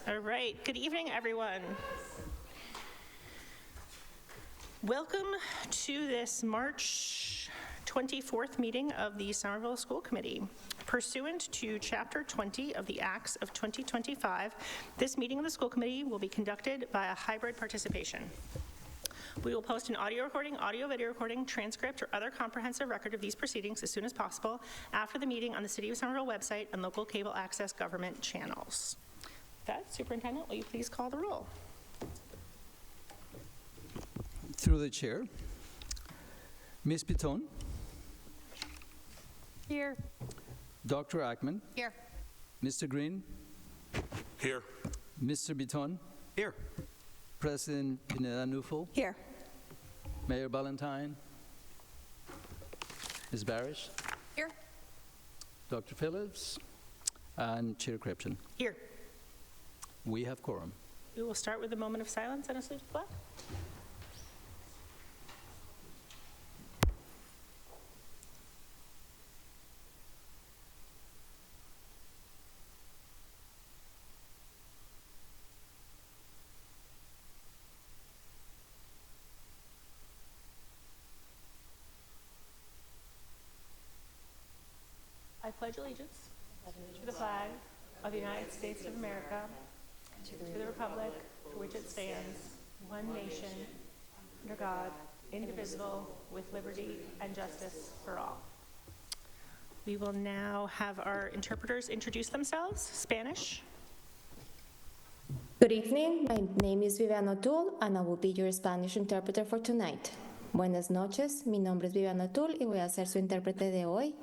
All right, good evening, everyone. Welcome to this March 24th meeting of the Somerville School Committee. Pursuant to Chapter 20 of the Acts of 2025, this meeting of the School Committee will be conducted by a hybrid participation. We will post an audio recording, audio-video recording, transcript, or other comprehensive record of these proceedings as soon as possible after the meeting on the City of Somerville website and local cable access government channels. With that, Superintendent, will you please call the roll? Through the chair, Ms. Piton. Here. Dr. Ackman. Here. Mr. Green. Here. Mr. Piton. Here. President Pineda Newful. Here. Mayor Ballantyne. Ms. Barish. Here. Dr. Phillips. And Chair Crepton. Here. We have quorum. We will start with a moment of silence and a salute to the flag. I pledge allegiance to the flag of the United States of America, to the republic for which it stands, one nation, under God, indivisible, with liberty and justice for all. We will now have our interpreters introduce themselves. Spanish. Good evening, my name is Viviana O'Toole and I will be your Spanish interpreter for tonight. Buenas noches, mi nombre es Viviana O'Toole y voy a ser su intérprete de hoy.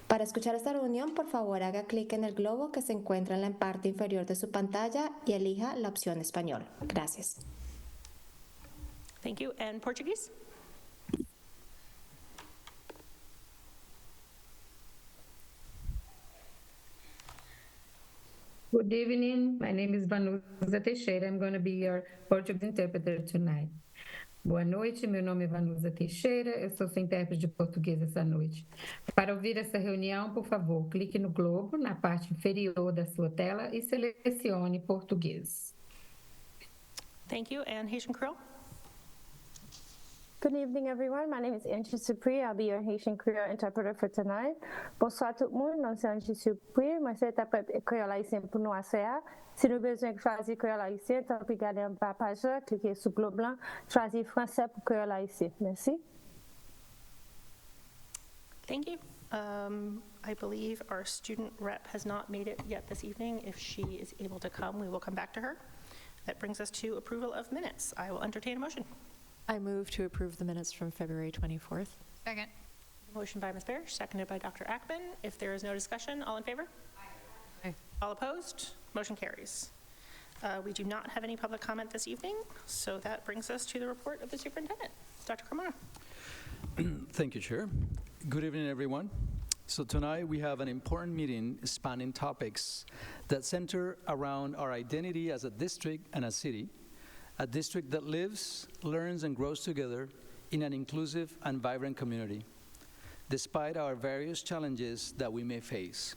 Para escuchar esta reunión, por favor haga clic en el globo que se encuentra en la parte inferior de su pantalla y elija la opción español. Gracias. Thank you. And Portuguese? Good evening. My name is Vanusa Teixeira. I'm going to be your Portuguese interpreter tonight. Boa noite, meu nome é Vanusa Teixeira, eu sou sua intérprete de português essa noite. Para ouvir essa reunião, por favor, clique no globo na parte inferior da sua tela e selecione português. Thank you. And Haitian Creole? Good evening, everyone. My name is Angie Supri. I'll be your Haitian Creole interpreter for tonight. Bonsoir tout le monde. Mon nom c'est Angie Supri. Moi, c'est interprète créole haïtien pour nous ACA. Si nous avons besoin de choisir créole haïtien, tant pis garder un page, cliquez sur le globe blanc, choisir français pour créole haïtien. Merci. Thank you. I believe our student rep has not made it yet this evening. If she is able to come, we will come back to her. That brings us to approval of minutes. I will entertain a motion. I move to approve the minutes from February 24th. Second. Motion by Ms. Barish, seconded by Dr. Ackman. If there is no discussion, all in favor? Aye. All opposed? Motion carries. We do not have any public comment this evening, so that brings us to the report of the superintendent. Dr. Cremona. Thank you, Chair. Good evening, everyone. So tonight we have an important meeting spanning topics that center around our identity as a district and a city, a district that lives, learns, and grows together in an inclusive and vibrant community, despite our various challenges that we may face.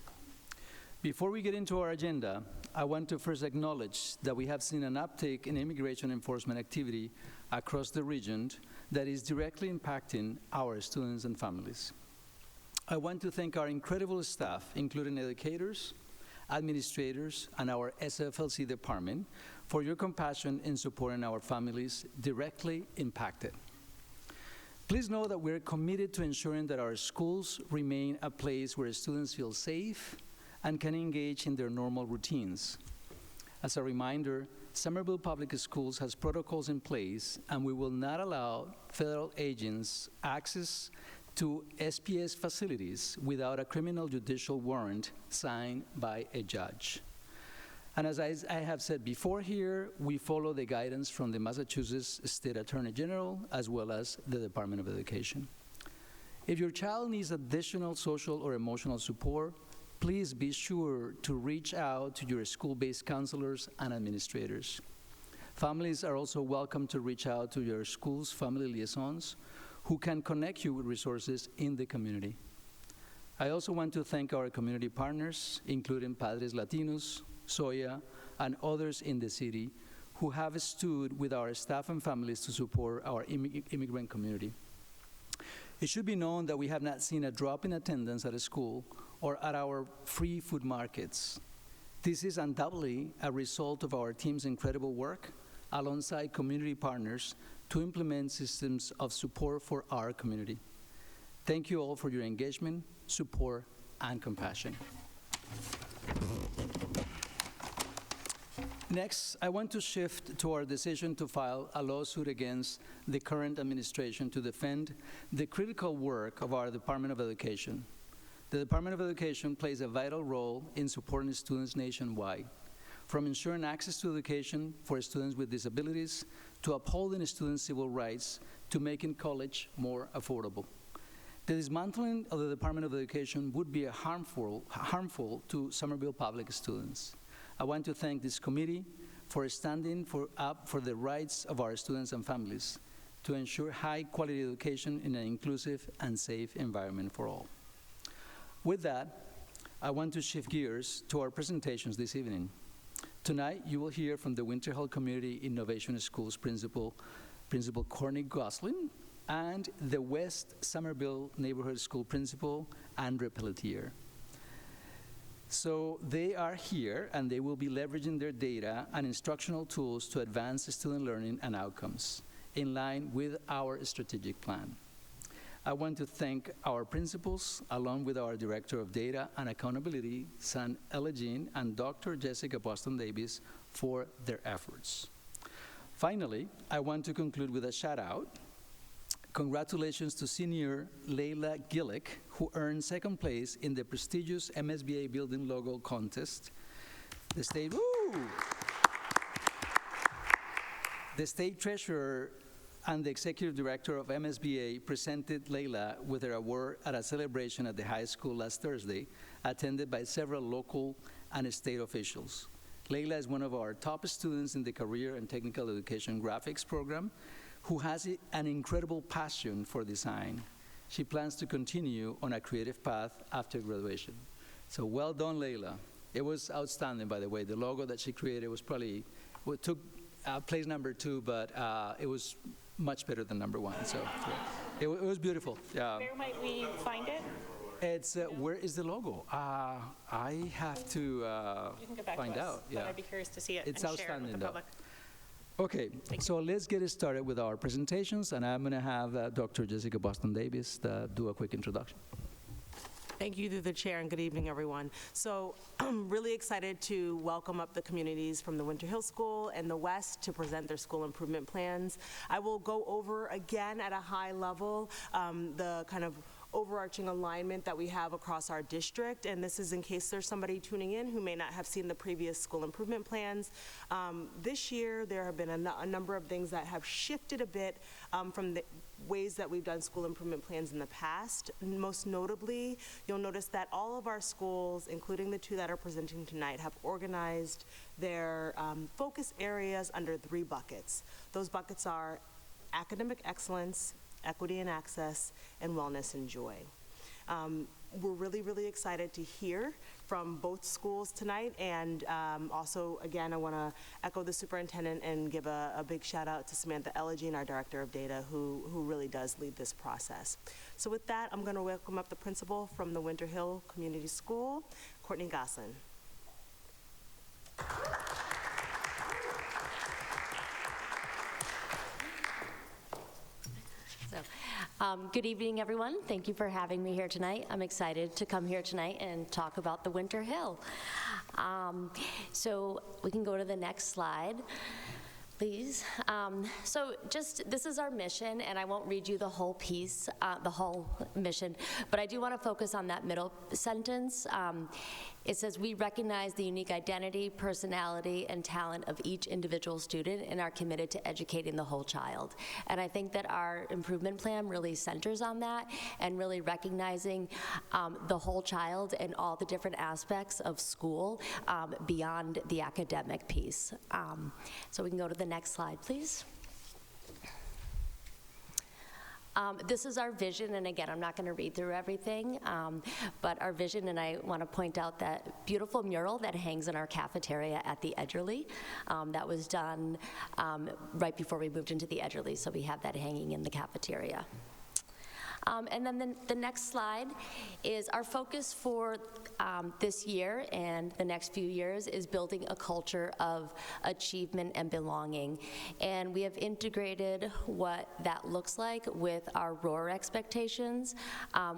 Before we get into our agenda, I want to first acknowledge that we have seen an uptick in immigration enforcement activity across the region that is directly impacting our students and families. I want to thank our incredible staff, including educators, administrators, and our SFLC department for your compassion in supporting our families directly impacted. Please know that we're committed to ensuring that our schools remain a place where students feel safe and can engage in their normal routines. As a reminder, Somerville Public Schools has protocols in place, and we will not allow federal agents access to SPS facilities without a criminal judicial warrant signed by a judge. And as I have said before here, we follow the guidance from the Massachusetts State Attorney General as well as the Department of Education. If your child needs additional social or emotional support, please be sure to reach out to your school-based counselors and administrators. Families are also welcome to reach out to your school's family liaisons who can connect you with resources in the community. I also want to thank our community partners, including Padres Latinos, Soya, and others in the city who have stood with our staff and families to support our immigrant community. It should be known that we have not seen a drop in attendance at a school or at our free food markets. This is undoubtedly a result of our team's incredible work alongside community partners to implement systems of support for our community. Thank you all for your engagement, support, and compassion. Next, I want to shift to our decision to file a lawsuit against the current administration to defend the critical work of our Department of Education. The Department of Education plays a vital role in supporting students nationwide, from ensuring access to education for students with disabilities to upholding students' civil rights to making college more affordable. The dismantling of the Department of Education would be harmful to Somerville public students. I want to thank this committee for standing up for the rights of our students and families to ensure high-quality education in an inclusive and safe environment for all. With that, I want to shift gears to our presentations this evening. Tonight, you will hear from the Winter Hill Community Innovation School's Principal Courtney Goslin, and the West Somerville Neighborhood School Principal, Andre Pelletier. So they are here, and they will be leveraging their data and instructional tools to advance student learning and outcomes in line with our strategic plan. I want to thank our principals, along with our Director of Data and Accountability, San Ella Jean, and Dr. Jessica Boston Davis for their efforts. Finally, I want to conclude with a shout out. Congratulations to senior Layla Gillick, who earned second place in the prestigious MSBA Building Logo Contest. The state treasurer and the executive director of MSBA presented Layla with her award at a celebration at the high school last Thursday, attended by several local and state officials. Layla is one of our top students in the Career and Technical Education Graphics program, who has an incredible passion for design. She plans to continue on a creative path after graduation. So well done, Layla. It was outstanding, by the way. The logo that she created was probably, took place number 2, but it was much better than number 1. So yeah. it was beautiful. Yeah. Where might we find it? It's, where is the logo? I have to You can get back find to us, out. but I'd be curious to see it It's and share it with outstanding, the though. public. Okay, so let's get started with our presentations, and I'm going to have Dr. Jessica Boston Davis do a quick introduction. Thank you through the chair, and good evening, everyone. So I'm really excited to welcome up the communities from the Winter Hill School and the West to present their school improvement plans. I will go over again at a high level the kind of overarching alignment that we have across our district, and this is in case there's somebody tuning in who may not have seen the previous school improvement plans. This year, there have been a number of things that have shifted a bit from the ways that we've done school improvement plans in the past. Most notably, you'll notice that all of our schools, including the 2 that are presenting tonight, have organized their focus areas under 3 buckets. Those buckets are academic excellence, equity and access, and wellness and joy. We're really, really excited to hear from both schools tonight, and also, again, I want to echo the superintendent and give a big shout out to Samantha Elegine, our Director of Data, who really does lead this process. So with that, I'm going to welcome up the principal from the Winter Hill Community School, Courtney Goslin. Good evening, everyone. Thank you for having me here tonight. I'm excited to come here tonight and talk about the Winter Hill. So we can go to the next slide, please. So this is our mission, and I won't read you the whole piece, the whole mission, but I do want to focus on that middle sentence. It says, we recognize the unique identity, personality, and talent of each individual student and are committed to educating the whole child. And I think that our improvement plan really centers on that and really recognizing the whole child and all the different aspects of school beyond the academic piece. So we can go to the next slide, please. This is our vision, and again, I'm not going to read through everything, but our vision, and I want to point out that beautiful mural that hangs in our cafeteria at the Edgerly. That was done right before we moved into the Edgerly, so we have that hanging in the cafeteria. And then the next slide is our focus for this year and the next few years is building a culture of achievement and belonging. And we have integrated what that looks like with our ROAR expectations,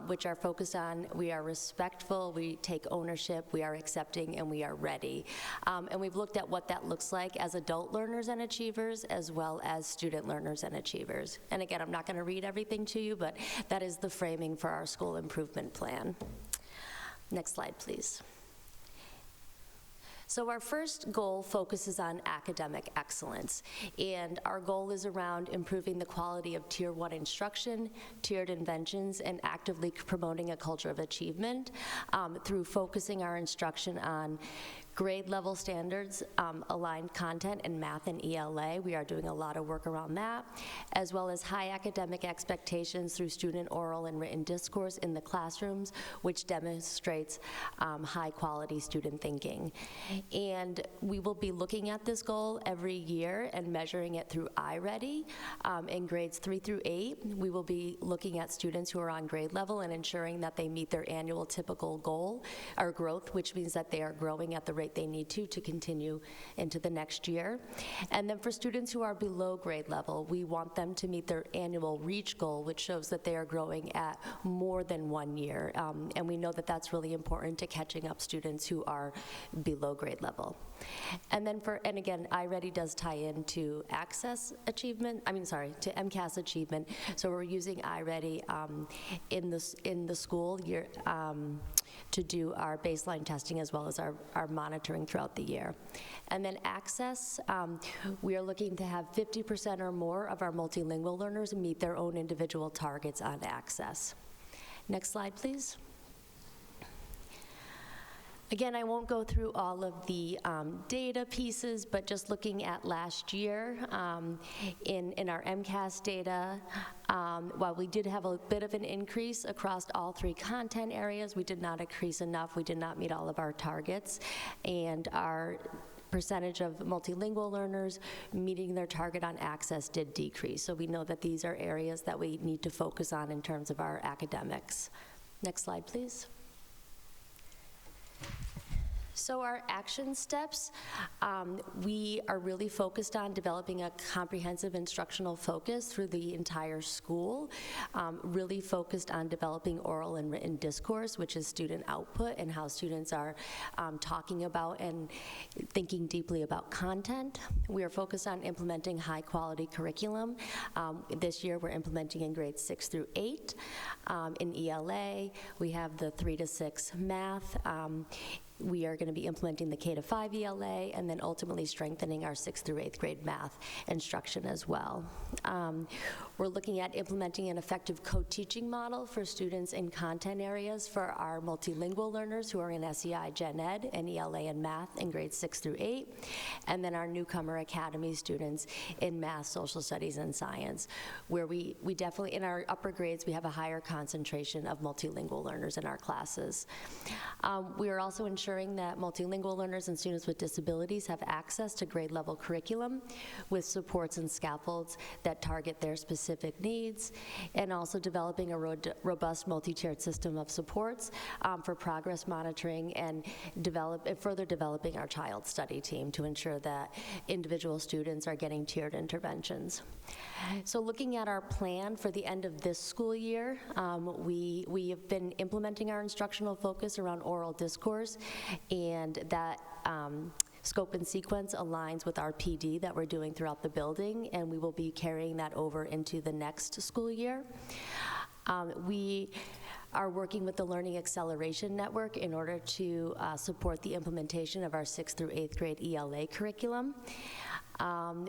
which are focused on we are respectful, we take ownership, we are accepting, and we are ready. And we've looked at what that looks like as adult learners and achievers as well as student learners and achievers. And again, I'm not going to read everything to you, but that is the framing for our school improvement plan. Next slide, please. So our first goal focuses on academic excellence, and our goal is around improving the quality of Tier 1 instruction, tiered interventions, and actively promoting a culture of achievement through focusing our instruction on grade level standards, aligned content in math and ELA. We are doing a lot of work around that, as well as high academic expectations through student oral and written discourse in the classrooms, which demonstrates high quality student thinking. And we will be looking at this goal every year and measuring it through iReady. In grades 3 through 8, we will be looking at students who are on grade level and ensuring that they meet their annual typical goal or growth, which means that they are growing at the rate they need to continue into the next year. And then for students who are below grade level, we want them to meet their annual REACH goal, which shows that they are growing at more than 1 year. And we know that that's really important to catching up students who are below grade level. And then and again, iReady does tie into access achievement, to MCAS achievement. So we're using iReady in the school year to do our baseline testing as well as our monitoring throughout the year. And then access, we are looking to have 50% or more of our multilingual learners meet their own individual targets on access. Next slide, please. Again, I won't go through all of the data pieces, but just looking at last year in our MCAS data, while we did have a bit of an increase across all 3 content areas, we did not increase enough. We did not meet all of our targets, and our percentage of multilingual learners meeting their target on access did decrease. So we know that these are areas that we need to focus on in terms of our academics. Next slide, please. So our action steps, we are really focused on developing a comprehensive instructional focus through the entire school, really focused on developing oral and written discourse, which is student output and how students are talking about and thinking deeply about content. We are focused on implementing high quality curriculum. This year we're implementing in grades 6 through 8. In ELA, we have the 3 to 6 math. We are going to be implementing the K-5 ELA and then ultimately strengthening our 6th through 8th grade math instruction as well. We're looking at implementing an effective co-teaching model for students in content areas for our multilingual learners who are in SEI Gen Ed and ELA and math in grades 6 through 8, and then our newcomer academy students in math, social studies, and science, where we definitely, in our upper grades, we have a higher concentration of multilingual learners in our classes. We are also ensuring that multilingual learners and students with disabilities have access to grade level curriculum with supports and scaffolds that target their specific needs, and also developing a robust multi-tiered system of supports for progress monitoring and further developing our child study team to ensure that individual students are getting tiered interventions. So looking at our plan for the end of this school year, we have been implementing our instructional focus around oral discourse, and that scope and sequence aligns with our PD that we're doing throughout the building, and we will be carrying that over into the next school year. We are working with the Learning Acceleration Network in order to support the implementation of our 6th through 8th grade ELA curriculum.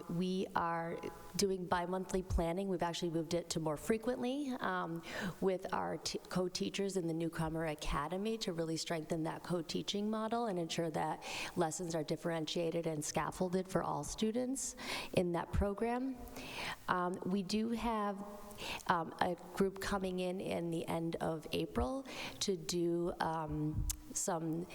We are doing bi-monthly planning. We've actually moved it to more frequently with our co-teachers in the Newcomer Academy to really strengthen that co-teaching model and ensure that lessons are differentiated and scaffolded for all students in that program. We do have a group coming in the end of April to do some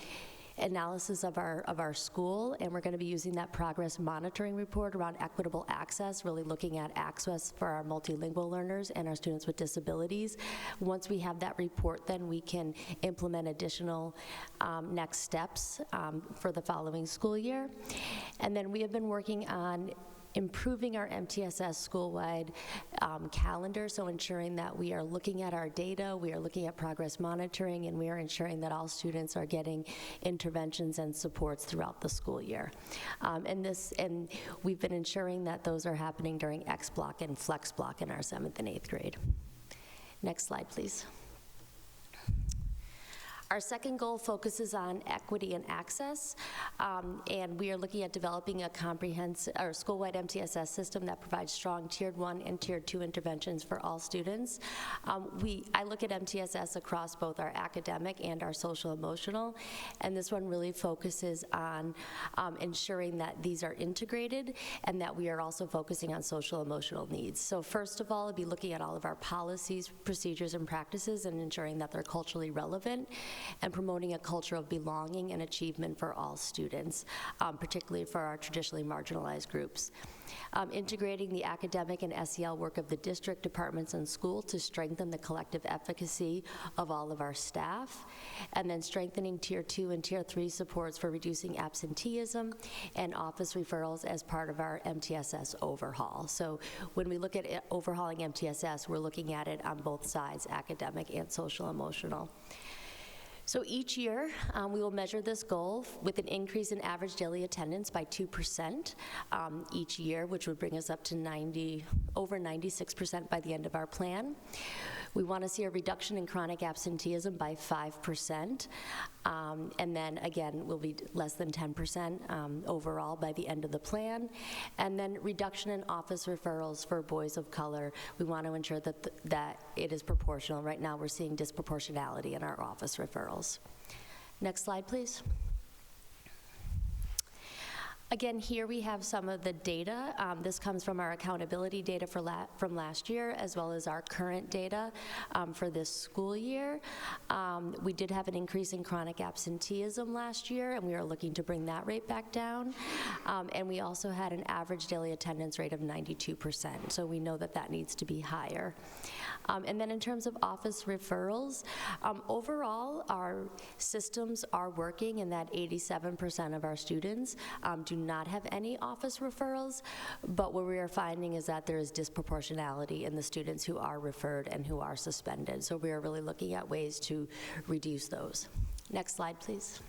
analysis of our school, and we're going to be using that progress monitoring report around equitable access, really looking at access for our multilingual learners and our students with disabilities. Once we have that report, then we can implement additional next steps for the following school year. And then we have been working on improving our MTSS school-wide calendar, so ensuring that we are looking at our data, we are looking at progress monitoring, and we are ensuring that all students are getting interventions and supports throughout the school year. And we've been ensuring that those are happening during X block and flex block in our 7th and 8th grade. Next slide, please. Our second goal focuses on equity and access, and we are looking at developing a comprehensive or school-wide MTSS system that provides strong Tier 1 and Tier 2 interventions for all students. I look at MTSS across both our academic and our social emotional, and this one really focuses on ensuring that these are integrated and that we are also focusing on social emotional needs. So first of all, I'll be looking at all of our policies, procedures, and practices and ensuring that they're culturally relevant, and promoting a culture of belonging and achievement for all students, particularly for our traditionally marginalized groups. Integrating the academic and SEL work of the district, departments, and school to strengthen the collective efficacy of all of our staff, and then strengthening Tier 2 and Tier 3 supports for reducing absenteeism and office referrals as part of our MTSS overhaul. So when we look at overhauling MTSS, we're looking at it on both sides, academic and social emotional. So each year, we will measure this goal with an increase in average daily attendance by 2% each year, which would bring us up to over 96% by the end of our plan. We want to see a reduction in chronic absenteeism by 5%, and then again, we'll be less than 10% overall by the end of the plan. And then reduction in office referrals for boys of color. We want to ensure that it is proportional. Right now, we're seeing disproportionality in our office referrals. Next slide, please. Again, here we have some of the data. This comes from our accountability data from last year, as well as our current data for this school year. We did have an increase in chronic absenteeism last year, and we are looking to bring that rate back down. And we also had an average daily attendance rate of 92%, so we know that that needs to be higher. And then in terms of office referrals, overall, our systems are working in that 87% of our students do not have any office referrals, but what we are finding is that there is disproportionality in the students who are referred and who are suspended. So we are really looking at ways to reduce those. Next slide, please.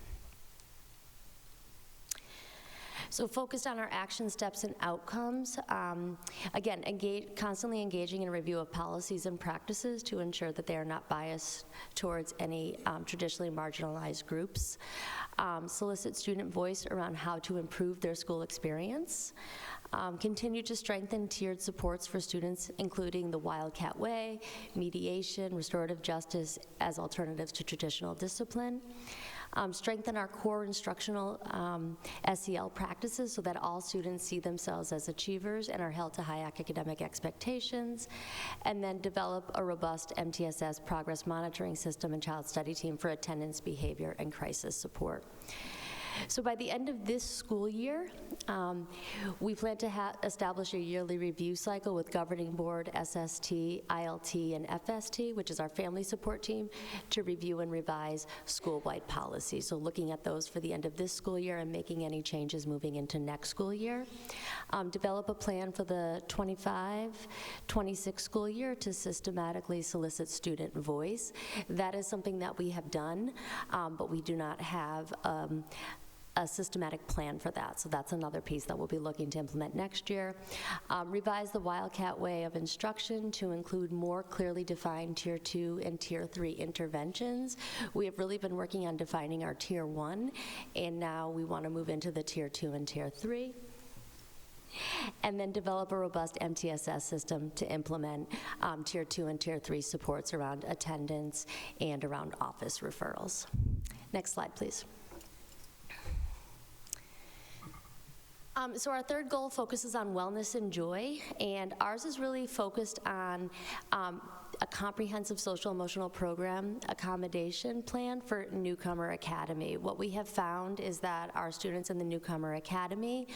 So focused on our action steps and outcomes, again, constantly engaging in a review of policies and practices to ensure that they are not biased towards any traditionally marginalized groups. Solicit student voice around how to improve their school experience. Continue to strengthen tiered supports for students, including the Wildcat Way, mediation, restorative justice as alternatives to traditional discipline. Strengthen our core instructional SEL practices so that all students see themselves as achievers and are held to high academic expectations, and then develop a robust MTSS progress monitoring system and child study team for attendance, behavior, and crisis support. So by the end of this school year, we plan to establish a yearly review cycle with governing board, SST, ILT, and FST, which is our family support team, to review and revise school-wide policies. So looking at those for the end of this school year and making any changes moving into next school year. Develop a plan for the 25-26 school year to systematically solicit student voice. That is something that we have done, but we do not have a systematic plan for that. So that's another piece that we'll be looking to implement next year. Revise the Wildcat Way of instruction to include more clearly defined Tier 2 and Tier 3 interventions. We have really been working on defining our Tier 1, and now we want to move into the Tier 2 and Tier 3. And then develop a robust MTSS system to implement Tier 2 and Tier 3 supports around attendance and around office referrals. Next slide, please. So our third goal focuses on wellness and joy, and ours is really focused on a comprehensive social emotional program accommodation plan for Newcomer Academy. What we have found is that our students in the Newcomer Academy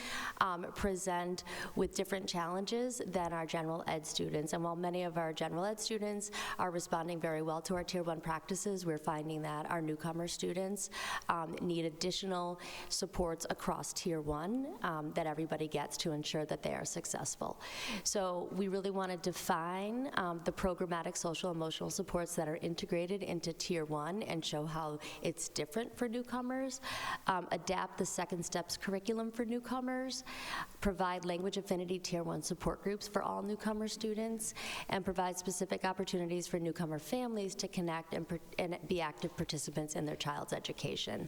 present with different challenges than our general ed students. And while many of our general ed students are responding very well to our Tier 1 practices, we're finding that our newcomer students need additional supports across Tier 1 that everybody gets to ensure that they are successful. So we really want to define the programmatic social emotional supports that are integrated into Tier 1 and show how it's different for newcomers, adapt the Second Steps curriculum for newcomers, provide language affinity Tier 1 support groups for all newcomer students, and provide specific opportunities for newcomer families to connect and be active participants in their child's education.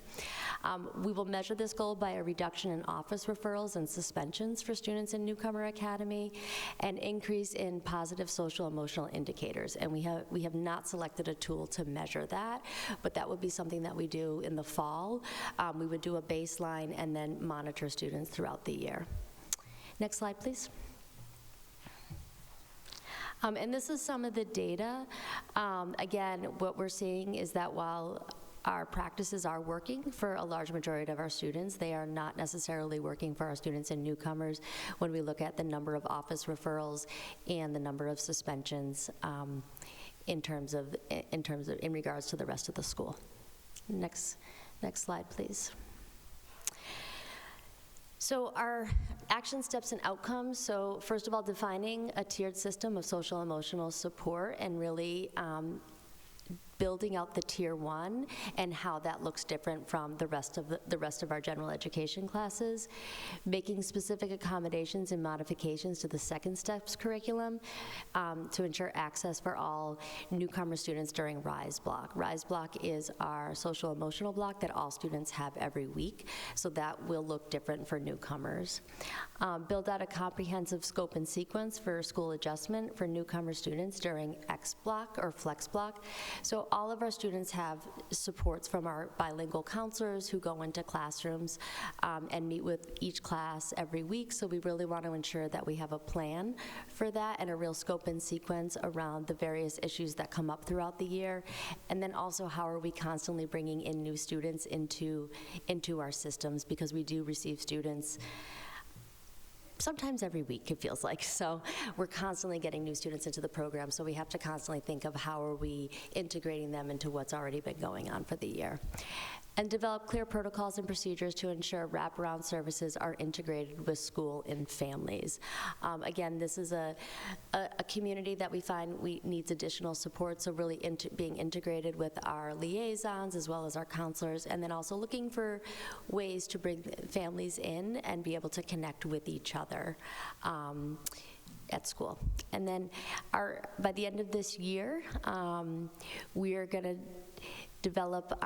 We will measure this goal by a reduction in office referrals and suspensions for students in Newcomer Academy, and increase in positive social emotional indicators. And we have not selected a tool to measure that, but that would be something that we do in the fall. We would do a baseline and then monitor students throughout the year. Next slide, please. And this is some of the data. Again, what we're seeing is that while our practices are working for a large majority of our students, they are not necessarily working for our students and newcomers when we look at the number of office referrals and the number of suspensions in regards to the rest of the school. Next slide, please. So our action steps and outcomes, so first of all, defining a tiered system of social emotional support and really building out the Tier 1 and how that looks different from the rest of our general education classes, making specific accommodations and modifications to the Second Steps curriculum to ensure access for all newcomer students during RISE block. RISE block is our social emotional block that all students have every week, so that will look different for newcomers. Build out a comprehensive scope and sequence for school adjustment for newcomer students during X block or flex block. So all of our students have supports from our bilingual counselors who go into classrooms and meet with each class every week. So we really want to ensure that we have a plan for that and a real scope and sequence around the various issues that come up throughout the year. And then also, how are we constantly bringing in new students into our systems, because we do receive students sometimes every week, it feels like. So we're constantly getting new students into the program, so we have to constantly think of how are we integrating them into what's already been going on for the year. And develop clear protocols and procedures to ensure wraparound services are integrated with school and families. Again, this is a community that we find needs additional support, so really being integrated with our liaisons as well as our counselors, and then also looking for ways to bring families in and be able to connect with each other at school. And then by the end of this year, we are going to develop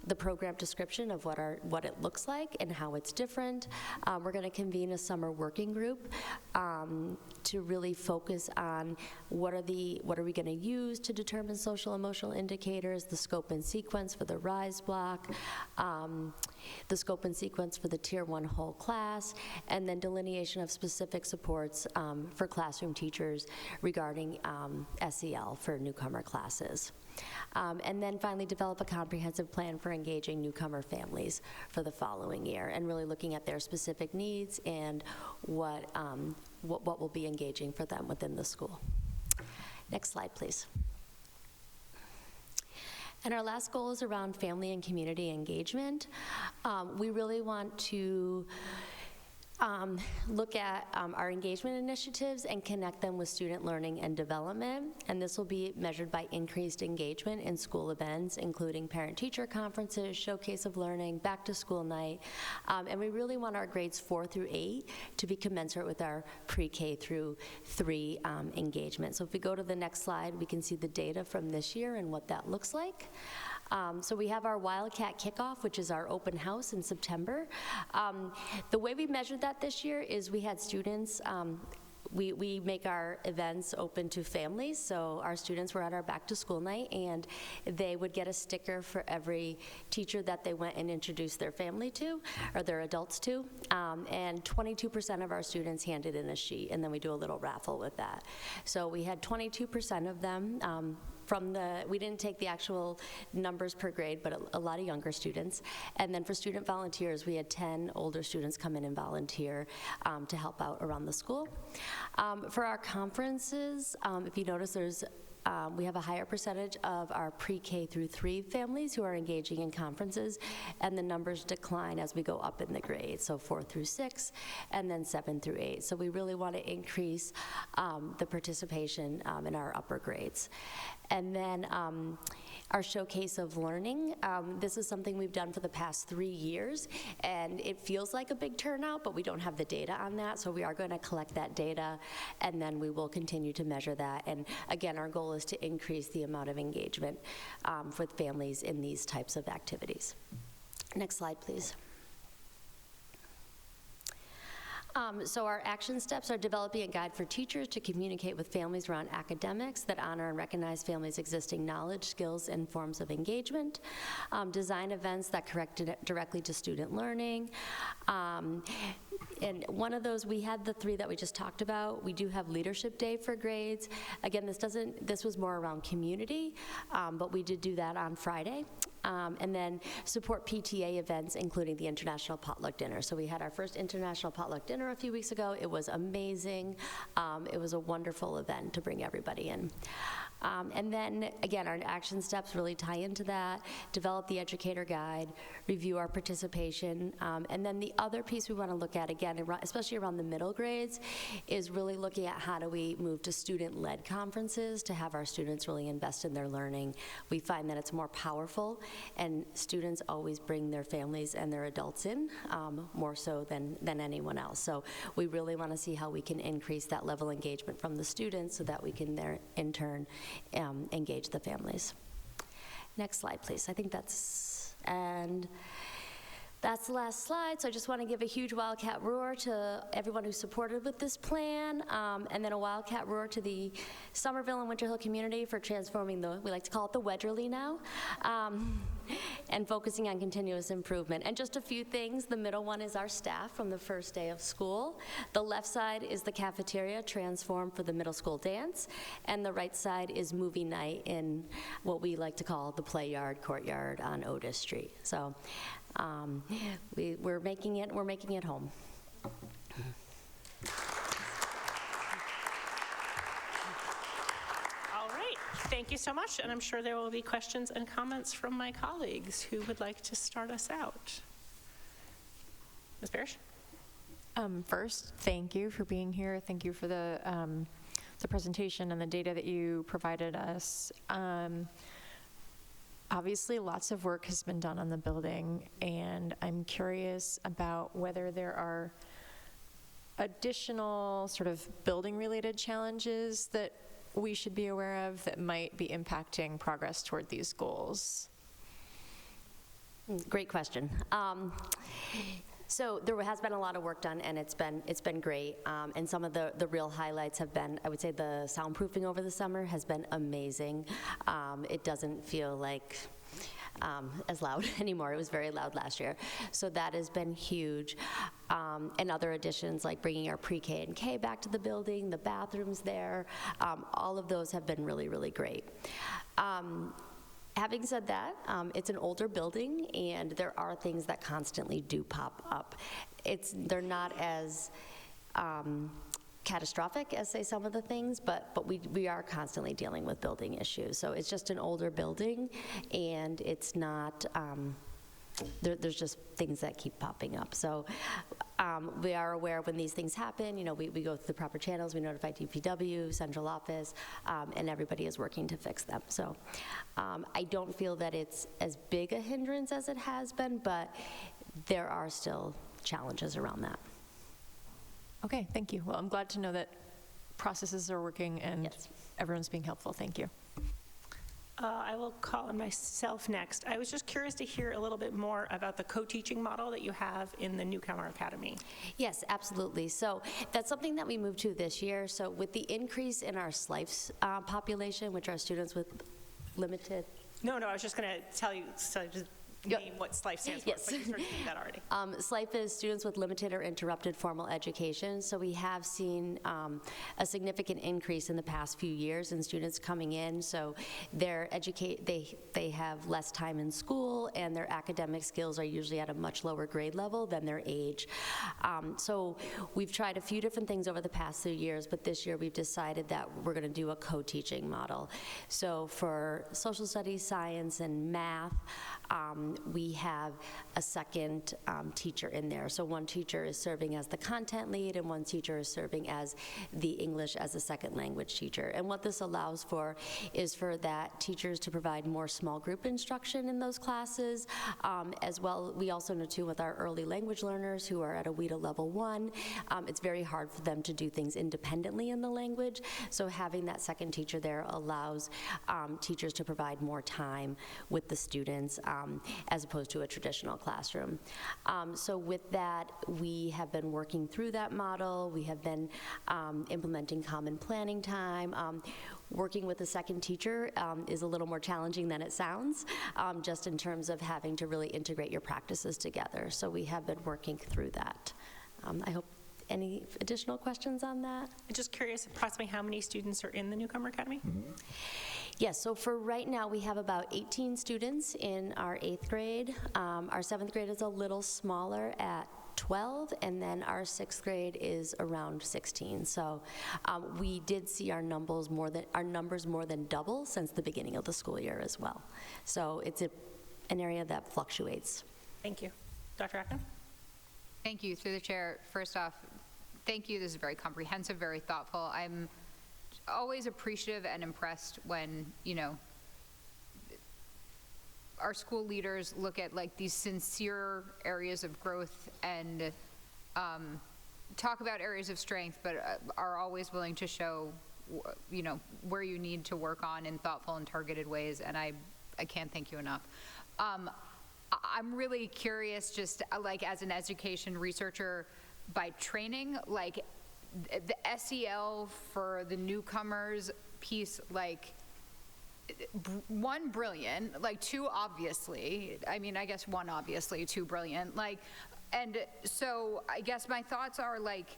the program description of what it looks like and how it's different. We're going to convene a summer working group to really focus on what are we going to use to determine social emotional indicators, the scope and sequence for the RISE block, the scope and sequence for the Tier 1 whole class, and then delineation of specific supports for classroom teachers regarding SEL for newcomer classes. And then finally, develop a comprehensive plan for engaging newcomer families for the following year, and really looking at their specific needs and what will be engaging for them within the school. Next slide, please. And our last goal is around family and community engagement. We really want to look at our engagement initiatives and connect them with student learning and development. And this will be measured by increased engagement in school events, including parent-teacher conferences, showcase of learning, back-to-school night. And we really want our grades 4 through 8 to be commensurate with our pre-K through 3 engagement. So if we go to the next slide, we can see the data from this year and what that looks like. So we have our Wildcat Kickoff, which is our open house in September. The way we measured that this year is we had students we make our events open to families, so our students were at our back-to-school night, and they would get a sticker for every teacher that they went and introduced their family to, or their adults to, and 22% of our students handed in a sheet, and then we do a little raffle with that. So we had 22% of them we didn't take the actual numbers per grade, but a lot of younger students. And then for student volunteers, we had 10 older students come in and volunteer to help out around the school. For our conferences, if you notice, we have a higher percentage of our pre-K through 3 families who are engaging in conferences, and the numbers decline as we go up in the grades, so 4 through 6, and then 7 through 8. So we really want to increase the participation in our upper grades. And then our showcase of learning. This is something we've done for the past 3 years, and it feels like a big turnout, but we don't have the data on that, so we are going to collect that data, and then we will continue to measure that. And again, our goal is to increase the amount of engagement with families in these types of activities. Next slide, please. So our action steps are developing a guide for teachers to communicate with families around academics that honor and recognize families' existing knowledge, skills, and forms of engagement. Design events that connect directly to student learning. And one of those, we had the 3 that we just talked about. We do have Leadership Day for grades. Again, this was more around community, but we did do that on Friday. And then support PTA events, including the International Potluck Dinner. So we had our first International Potluck Dinner a few weeks ago. It was amazing. It was a wonderful event to bring everybody in. And then, again, our action steps really tie into that, develop the educator guide, review our participation, and then the other piece we want to look at, again, especially around the middle grades, is really looking at how do we move to student-led conferences to have our students really invest in their learning. We find that it's more powerful, and students always bring their families and their adults in, more so than anyone else. So we really want to see how we can increase that level of engagement from the students so that we can, in turn, engage the families. Next slide, please. I think that's the last slide. So I just want to give a huge wildcat roar to everyone who supported with this plan, and then a wildcat roar to the Somerville and Winter Hill community for transforming we like to call it the Wedgerly now, and focusing on continuous improvement. And just a few things. The middle one is our staff from the first day of school. The left side is the cafeteria transformed for the middle school dance, and the right side is movie night in what we like to call the play yard, courtyard on Otis Street. So we're making it home. All right, thank you so much, and I'm sure there will be questions and comments from my colleagues who would like to start us out. Ms. Parrish? First, thank you for being here. Thank you for the presentation and the data that you provided us. Obviously, lots of work has been done on the building, and I'm curious about whether there are additional sort of building-related challenges that we should be aware of that might be impacting progress toward these goals. Great question. So there has been a lot of work done, and it's been great. And some of the real highlights have been, I would say, the soundproofing over the summer has been amazing. It doesn't feel like as loud anymore. It was very loud last year. So that has been huge. And other additions like bringing our pre-K and K back to the building, the bathrooms there, all of those have been really, really great. Having said that, it's an older building, and there are things that constantly do pop up. They're not as catastrophic as, say, some of the things, but we are constantly dealing with building issues. So it's just an older building, and it's not, there's just things that keep popping up. So we are aware when these things happen, we go through the proper channels, we notify DPW, central office, and everybody is working to fix them. So I don't feel that it's as big a hindrance as it has been, but there are still challenges around that. Okay, thank you. Well, I'm glad to know that processes are working and Yes. everyone's being helpful. Thank you. I will call on myself next. I was just curious to hear a little bit more about the co-teaching model that you have in the Newcomer Academy. Yes, absolutely. So that's something that we moved to this year. So with the increase in our SLIFEs population, which are students with limited. No, I was just going to tell you, so just name what SLIFE stands for, Yes. but you sort of did that already. SLIFE is Students with Limited or Interrupted Formal Education. So we have seen a significant increase in the past few years in students coming in. So they have less time in school, and their academic skills are usually at a much lower grade level than their age. So we've tried a few different things over the past few years, but this year we've decided that we're going to do a co-teaching model. So for social studies, science, and math, we have a second teacher in there. So one teacher is serving as the content lead, and one teacher is serving as the English as a second language teacher. And what this allows for is for that teachers to provide more small group instruction in those classes. As well, we also know too with our early language learners who are at a WIDA level 1, it's very hard for them to do things independently in the language. So having that second teacher there allows teachers to provide more time with the students as opposed to a traditional classroom. So with that, we have been working through that model. We have been implementing common planning time. Working with a second teacher is a little more challenging than it sounds, just in terms of having to really integrate your practices together. So we have been working through that. I hope any additional questions on that? I'm just curious approximately how many students are in the Newcomer Academy? Yes, so for right now, we have about 18 students in our 8th grade. Our 7th grade is a little smaller at 12, and then our 6th grade is around 16. So we did see our numbers more than double since the beginning of the school year as well. So it's an area that fluctuates. Thank you. Dr. Atkins? Thank you. Through the chair, first off, thank you. This is very comprehensive, very thoughtful. I'm always appreciative and impressed when, our school leaders look at like these sincere areas of growth and talk about areas of strength, but are always willing to show, where you need to work on in thoughtful and targeted ways, and I can't thank you enough. I'm really curious, just like as an education researcher by training, like the SEL for the newcomers piece, like one, brilliant, like two, obviously, I mean, I guess one, obviously, two, brilliant, like, and so I guess my thoughts are like,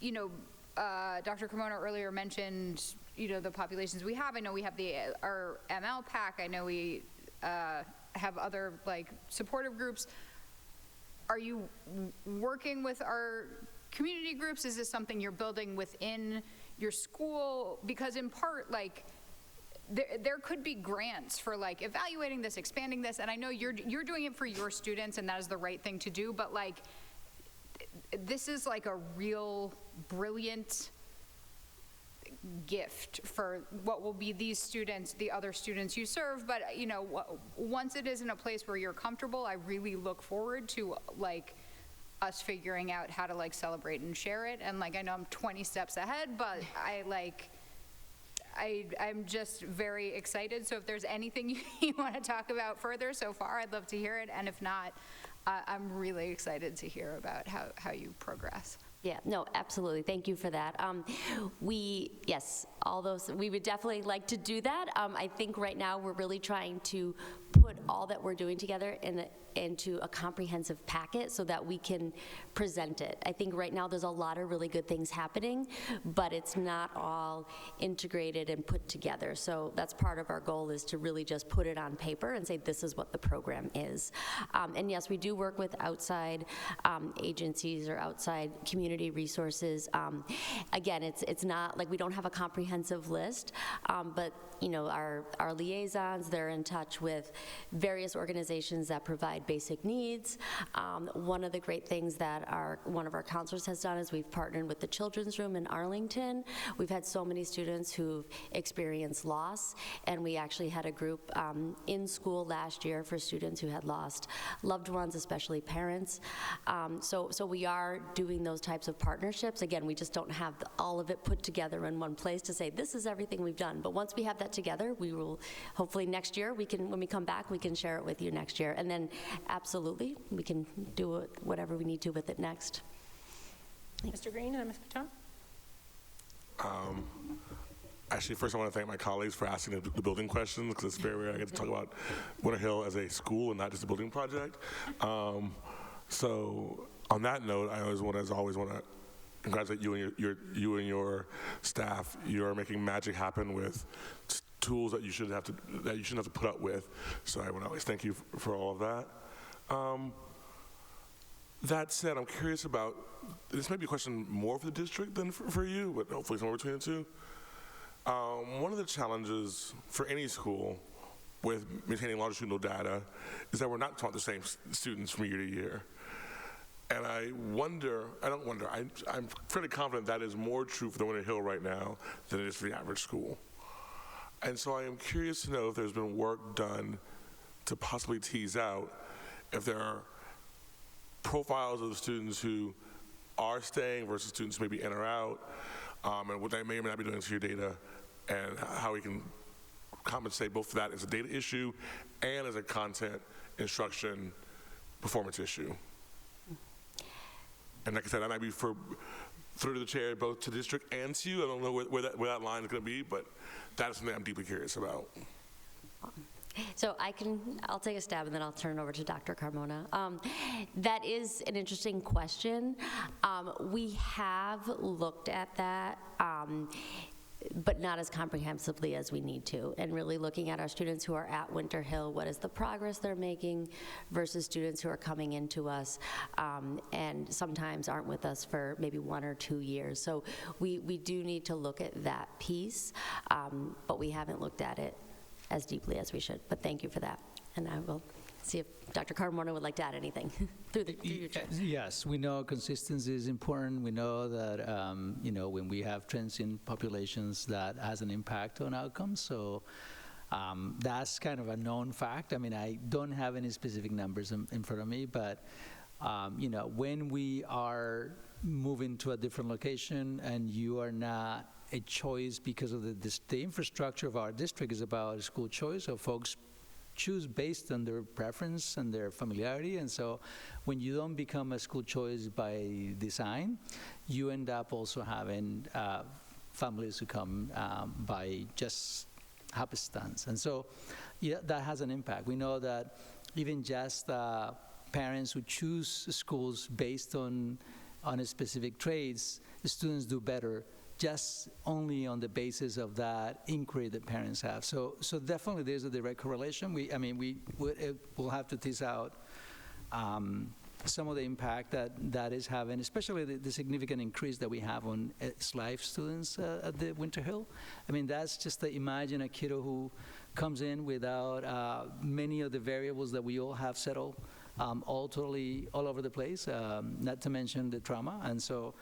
Dr. Cremona earlier mentioned, the populations we have. I know we have our ML pack. I know we have other like supportive groups. Are you working with our community groups? Is this something you're building within your school? Because in part, like, there could be grants for like evaluating this, expanding this, and I know you're doing it for your students, and that is the right thing to do, but like, this is like a real brilliant gift for what will be these students, the other students you serve, but once it is in a place where you're comfortable, I really look forward to like us figuring out how to like celebrate and share it. And like, I know I'm 20 steps ahead, but I'm just very excited. So if there's anything you want to talk about further so far, I'd love to hear it. And if not, I'm really excited to hear about how you progress. Yeah, no, absolutely. Thank you for that. Yes, all those, we would definitely like to do that. I think right now we're really trying to put all that we're doing together into a comprehensive packet so that we can present it. I think right now there's a lot of really good things happening, but it's not all integrated and put together. So that's part of our goal, is to really just put it on paper and say this is what the program is. And yes, we do work with outside agencies or outside community resources. Again, it's not like we don't have a comprehensive list, but our liaisons, they're in touch with various organizations that provide basic needs. One of the great things that one of our counselors has done is we've partnered with the Children's Room in Arlington. We've had so many students who've experienced loss, and we actually had a group in school last year for students who had lost loved ones, especially parents. So we are doing those types of partnerships. Again, we just don't have all of it put together in one place to say, this is everything we've done. But once we have that together, we will, hopefully next year, when we come back, we can share it with you next year. And then absolutely, we can do whatever we need to with it next. Mr. Green and Ms. Patton? Actually, first I want to thank my colleagues for asking the building questions, because it's very rare I get to talk about Winter Hill as a school and not just a building project. So on that note, I always want to congratulate you and your staff. You're making magic happen with tools that you shouldn't have to put up with. So I want to always thank you for all of that. That said, I'm curious about, this may be a question more for the district than for you, but hopefully somewhere between the two. One of the challenges for any school with maintaining longitudinal data is that we're not taught the same students from year to year. And I'm fairly confident that is more true for the Winter Hill right now than it is for the average school. And so I am curious to know if there's been work done to possibly tease out if there are profiles of the students who are staying versus students who maybe in or out, and what they may or may not be doing to your data, and how we can compensate both for that as a data issue and as a content, instruction, performance issue. And like I said, that might be through to the chair, both to the district and to you. I don't know where that line is going to be, but that is something I'm deeply curious about. So I'll take a stab and then I'll turn it over to Dr. Carmona. That is an interesting question. We have looked at that, but not as comprehensively as we need to, and really looking at our students who are at Winter Hill, what is the progress they're making versus students who are coming into us and sometimes aren't with us for maybe 1 or 2 years. So we do need to look at that piece, but we haven't looked at it as deeply as we should. But thank you for that. And I will see if Dr. Carmona would like to add anything through your chair. Yes, we know consistency is important. We know that when we have trends in populations, that has an impact on outcomes. So that's kind of a known fact. I mean, I don't have any specific numbers in front of me, but when we are moving to a different location and you are not a choice because of the infrastructure of our district is about school choice, so folks choose based on their preference and their familiarity. And so when you don't become a school choice by design, you end up also having families who come by just happenstance. And so yeah, that has an impact. We know that even just parents who choose schools based on a specific trades, the students do better just only on the basis of that inquiry that parents have. So definitely there's a direct correlation. We'll have to tease out some of the impact that is having, especially the significant increase that we have on SLIFE students at the Winter Hill. I mean, that's just to imagine a kiddo who comes in without many of the variables that we all have settled, all over the place, not to mention the trauma. And so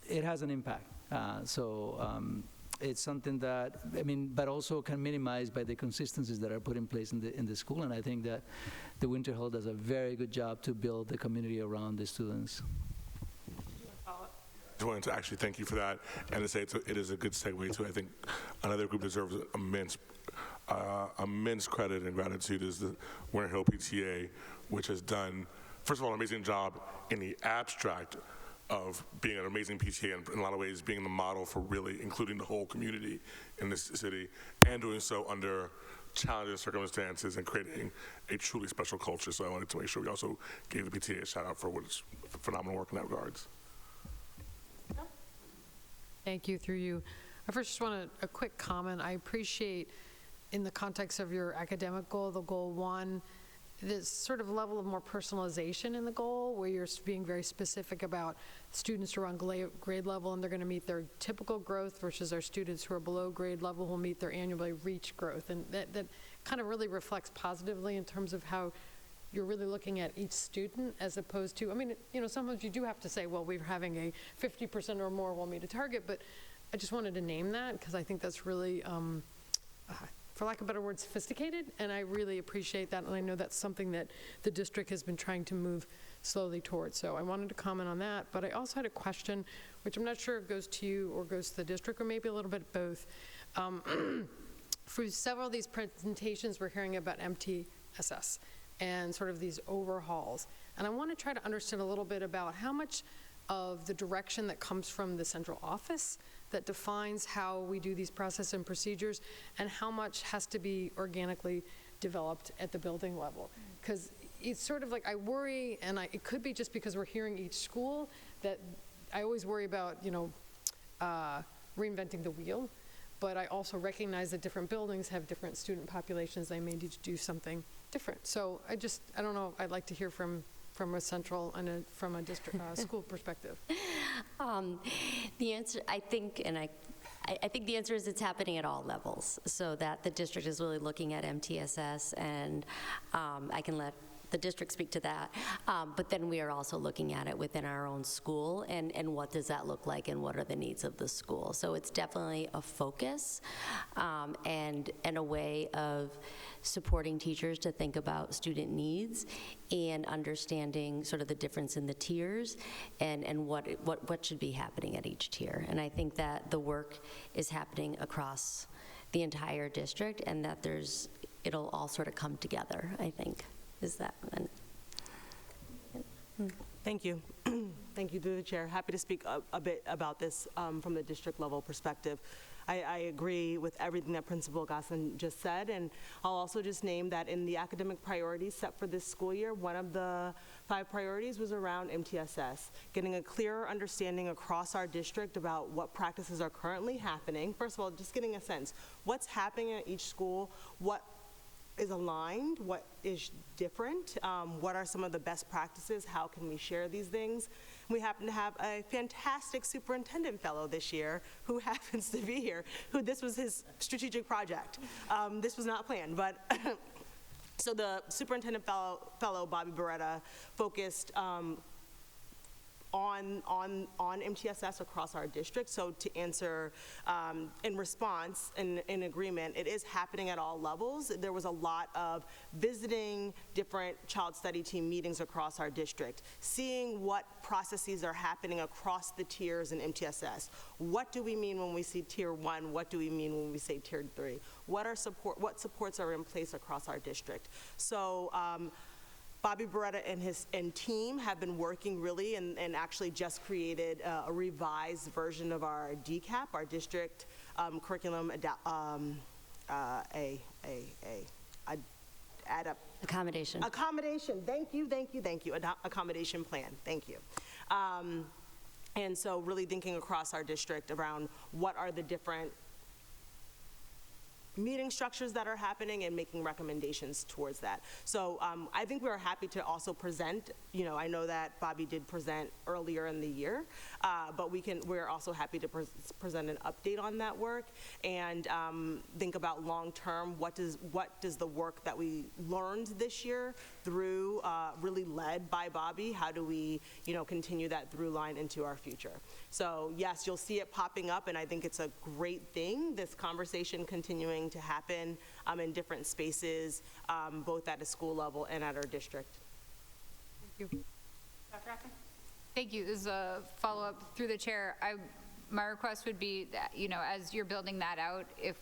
it has an impact. It's something that, but also can minimize by the consistencies that are put in place in the school. And I think that the Winter Hill does a very good job to build the community around the students. I just wanted to actually thank you for that, and to say it is a good segue to, I think, another group deserves immense credit and gratitude is the Winter Hill PTA, which has done, first of all, an amazing job in the abstract of being an amazing PTA and in a lot of ways being the model for really including the whole community in this city, and doing so under challenging circumstances and creating a truly special culture. So I wanted to make sure we also gave the PTA a shout out for what's phenomenal work in that regards. Thank you, through you. I first just want a quick comment. I appreciate, in the context of your academic goal, the goal 1, this sort of level of more personalization in the goal, where you're being very specific about students who are on grade level and they're going to meet their typical growth versus our students who are below grade level will meet their annually reached growth. And that kind of really reflects positively in terms of how you're really looking at each student as opposed to, I mean, you know, sometimes you do have to say, well, we're having a 50% or more want me to target, but I just wanted to name that because I think that's really, for lack of a better word, sophisticated, and I really appreciate that, and I know that's something that the district has been trying to move slowly towards. So I wanted to comment on that, but I also had a question, which I'm not sure if goes to you or goes to the district, or maybe a little bit both. For several of these presentations, we're hearing about MTSS and sort of these overhauls. And I want to try to understand a little bit about how much of the direction that comes from the central office that defines how we do these processes and procedures, and how much has to be organically developed at the building level. Because it's sort of like, I worry, and it could be just because we're hearing each school, that I always worry about, you know, reinventing the wheel. But I also recognize that different buildings have different student populations. They may need to do something different. So I don't know, I'd like to hear from a central and from a district school perspective. The answer, I think, and I think the answer is it's happening at all levels, so that the district is really looking at MTSS, and I can let the district speak to that, but then we are also looking at it within our own school, and what does that look like, and what are the needs of the school. So it's definitely a focus, and a way of supporting teachers to think about student needs and understanding sort of the difference in the tiers and what should be happening at each tier. And I think that the work is happening across the entire district, and that it'll all sort of come together, I think. Is that? Thank you. Thank you, through the chair. Happy to speak a bit about this from the district level perspective. I agree with everything that Principal Gosselin just said, and I'll also just name that in the academic priorities set for this school year, one of the 5 priorities was around MTSS, getting a clearer understanding across our district about what practices are currently happening. First of all, just getting a sense, what's happening at each school, what is aligned, what is different, what are some of the best practices, how can we share these things. We happen to have a fantastic superintendent fellow this year who happens to be here, who this was his strategic project. This was not planned, but so the superintendent fellow, Bobby Beretta, focused on MTSS across our district. So to answer in response, in agreement, it is happening at all levels. There was a lot of visiting different child study team meetings across our district, seeing what processes are happening across the tiers in MTSS. What do we mean when we see tier 1? What do we mean when we say tier 3? What supports are in place across our district? So Bobby Beretta and his team have been working really and actually just created a revised version of our DCAP, our district curriculum Accommodation. Accommodation, thank you. Accommodation plan, thank you. And so really thinking across our district around what are the different meeting structures that are happening and making recommendations towards that. So I think we're happy to also present, you know, I know that Bobby did present earlier in the year, but we're also happy to present an update on that work and think about long-term, what does the work that we learned this year through, really led by Bobby, how do we, you know, continue that through line into our future? So yes, you'll see it popping up, and I think it's a great thing, this conversation continuing to happen in different spaces, both at a school level and at our district. Thank you. Dr. Acker? Thank you. This is a follow-up through the chair. My request would be that, you know, as you're building that out, if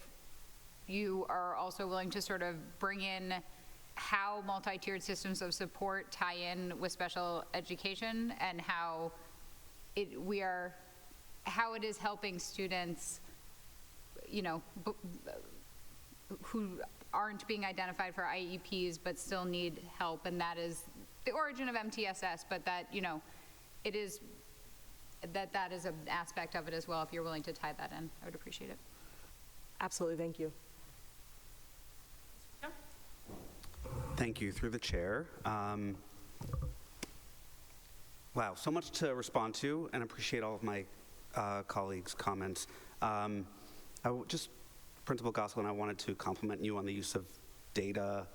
you are also willing to sort of bring in how multi-tiered systems of support tie in with special education and how it is helping students, you know, who aren't being identified for IEPs but still need help, and that is the origin of MTSS, but that, you know, it is, that is an aspect of it as well. If you're willing to tie that in, I would appreciate it. Absolutely, thank you. Thank you, through the chair. Wow, so much to respond to, and appreciate all of my colleagues' comments. Principal Gosselin, I wanted to compliment you on the use of data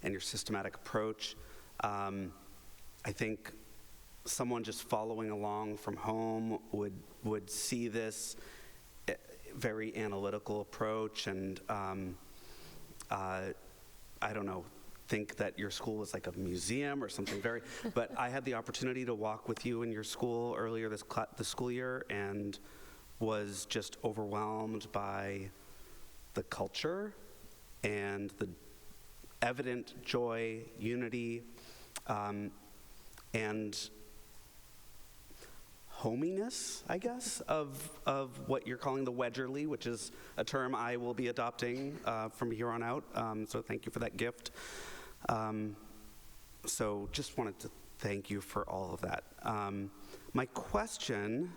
and your systematic approach. I think someone just following along from home would see this very analytical approach and I don't know, think that your school is like a museum or something very, but I had the opportunity to walk with you in your school earlier this school year and was just overwhelmed by the culture and the evident joy, unity, and hominess, I guess, of what you're calling the Wedgerly, which is a term I will be adopting from here on out. So thank you for that gift. So just wanted to thank you for all of that. My question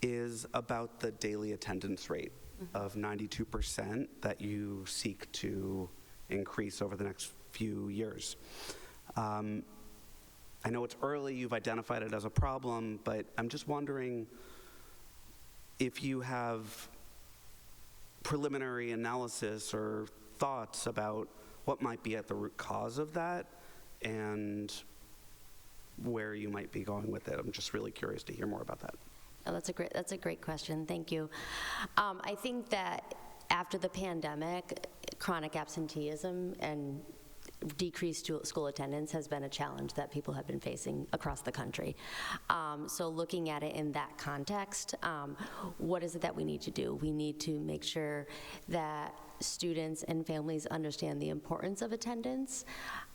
is about the daily attendance rate of 92% that you seek to increase over the next few years. I know it's early, you've identified it as a problem, but I'm just wondering if you have preliminary analysis or thoughts about what might be at the root cause of that and where you might be going with it. I'm just really curious to hear more about that. Oh, that's a great question. Thank you. I think that after the pandemic, chronic absenteeism and decreased school attendance has been a challenge that people have been facing across the country. So looking at it in that context, what is it that we need to do? We need to make sure that students and families understand the importance of attendance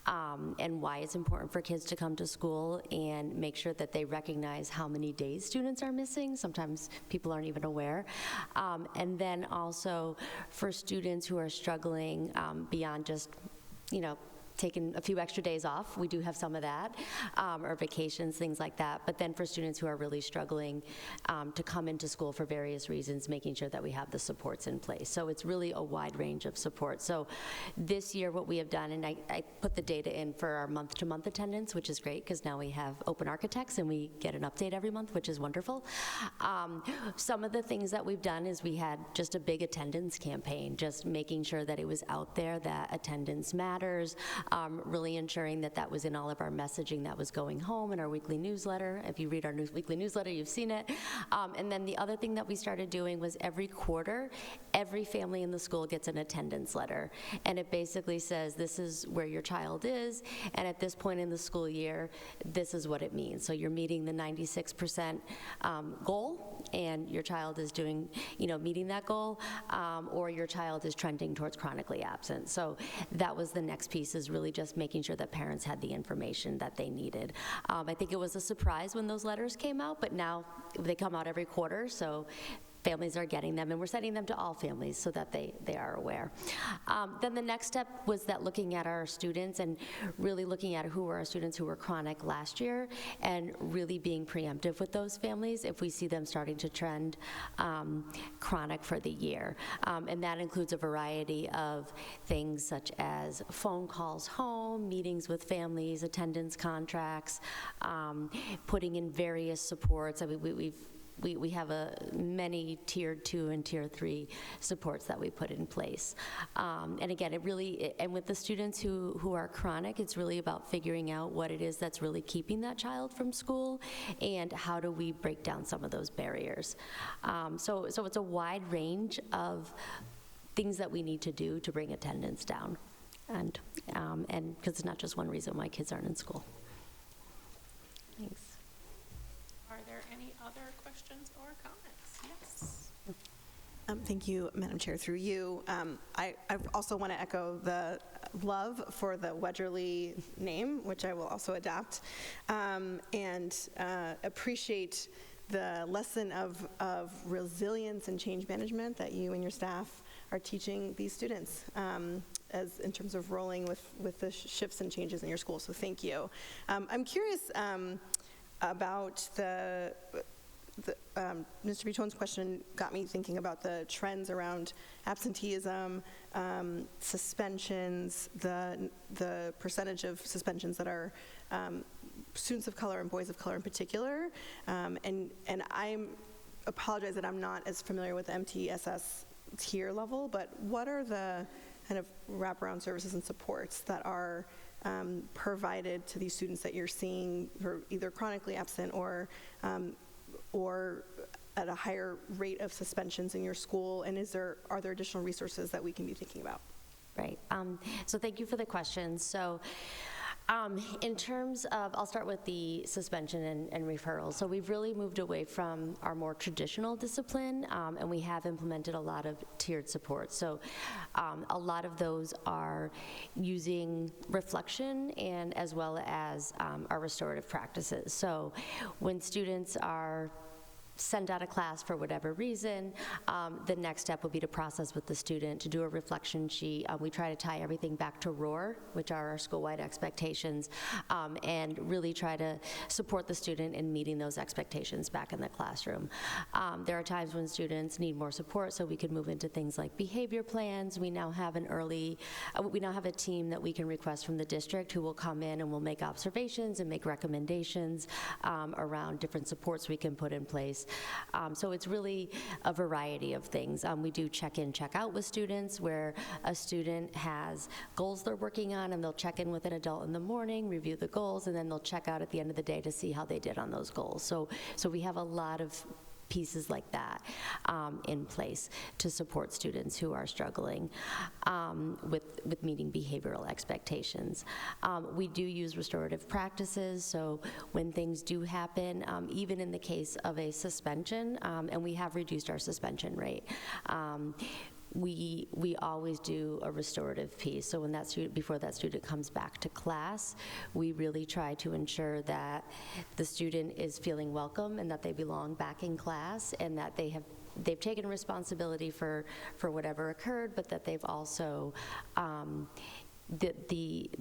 and why it's important for kids to come to school, and make sure that they recognize how many days students are missing. Sometimes people aren't even aware. And then also for students who are struggling beyond just, taking a few extra days off. We do have some of that, or vacations, things like that. But then for students who are really struggling to come into school for various reasons, making sure that we have the supports in place. So it's really a wide range of support. So this year what we have done, and I put the data in for our month-to-month attendance, which is great because now we have open architects and we get an update every month, which is wonderful. Some of the things that we've done is we had just a big attendance campaign, just making sure that it was out there that attendance matters, really ensuring that that was in all of our messaging that was going home in our weekly newsletter. If you read our weekly newsletter, you've seen it. And then the other thing that we started doing was every quarter, every family in the school gets an attendance letter. And it basically says, this is where your child is, and at this point in the school year, this is what it means. So you're meeting the 96% goal, and your child is doing, meeting that goal, or your child is trending towards chronically absent. So that was the next piece, is really just making sure that parents had the information that they needed. I think it was a surprise when those letters came out, but now they come out every quarter, so families are getting them, and we're sending them to all families so that they are aware. Then the next step was that looking at our students and really looking at who were our students who were chronic last year, and really being preemptive with those families if we see them starting to trend chronic for the year. And that includes a variety of things such as phone calls home, meetings with families, attendance contracts, putting in various supports. I mean, we have many tier 2 and tier 3 supports that we put in place. And again, and with the students who are chronic, it's really about figuring out what it is that's really keeping that child from school, and how do we break down some of those barriers. So it's a wide range of things that we need to do to bring attendance down. And because it's not just one reason why kids aren't in school. Thanks. Are there any other questions or comments? Yes. Thank you, Madam Chair, through you. I also want to echo the love for the Wedgerly name, which I will also adopt, and appreciate the lesson of resilience and change management that you and your staff are teaching these students as in terms of rolling with the shifts and changes in your school, so thank you. I'm curious about Mr. Bitone's question got me thinking about the trends around absenteeism, suspensions, the percentage of suspensions that are students of color and boys of color in particular. And I apologize that I'm not as familiar with the MTSS tier level, but what are the kind of wraparound services and supports that are provided to these students that you're seeing who are either chronically absent or at a higher rate of suspensions in your school? And are there additional resources that we can be thinking about? Right. So thank you for the question. So in terms of, I'll start with the suspension and referrals. So we've really moved away from our more traditional discipline, and we have implemented a lot of tiered support. So a lot of those are using reflection and as well as our restorative practices. So when students are sent out of class for whatever reason, the next step would be to process with the student, to do a reflection sheet. We try to tie everything back to ROAR, which are our school-wide expectations, and really try to support the student in meeting those expectations back in the classroom. There are times when students need more support, so we could move into things like behavior plans. We now have we now have a team that we can request from the district who will come in and will make observations and make recommendations around different supports we can put in place. So it's really a variety of things. We do check in, check out with students, where a student has goals they're working on, and they'll check in with an adult in the morning, review the goals, and then they'll check out at the end of the day to see how they did on those goals. So we have a lot of pieces like that in place to support students who are struggling with meeting behavioral expectations. We do use restorative practices, so when things do happen, even in the case of a suspension, and we have reduced our suspension rate, we always do a restorative piece. So when before that student comes back to class, we really try to ensure that the student is feeling welcome and that they belong back in class, and that they've taken responsibility for whatever occurred, but that they've also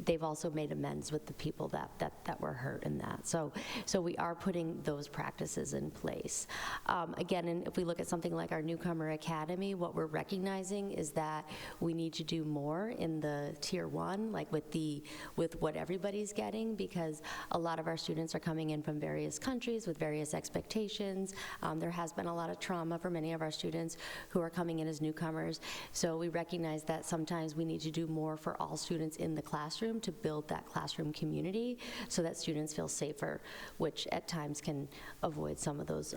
they've also made amends with the people that were hurt in that. So we are putting those practices in place. Again, and if we look at something like our Newcomer Academy, what we're recognizing is that we need to do more in the Tier 1, like with what everybody's getting, because a lot of our students are coming in from various countries with various expectations. There has been a lot of trauma for many of our students who are coming in as newcomers. So we recognize that sometimes we need to do more for all students in the classroom to build that classroom community so that students feel safer, which at times can avoid some of those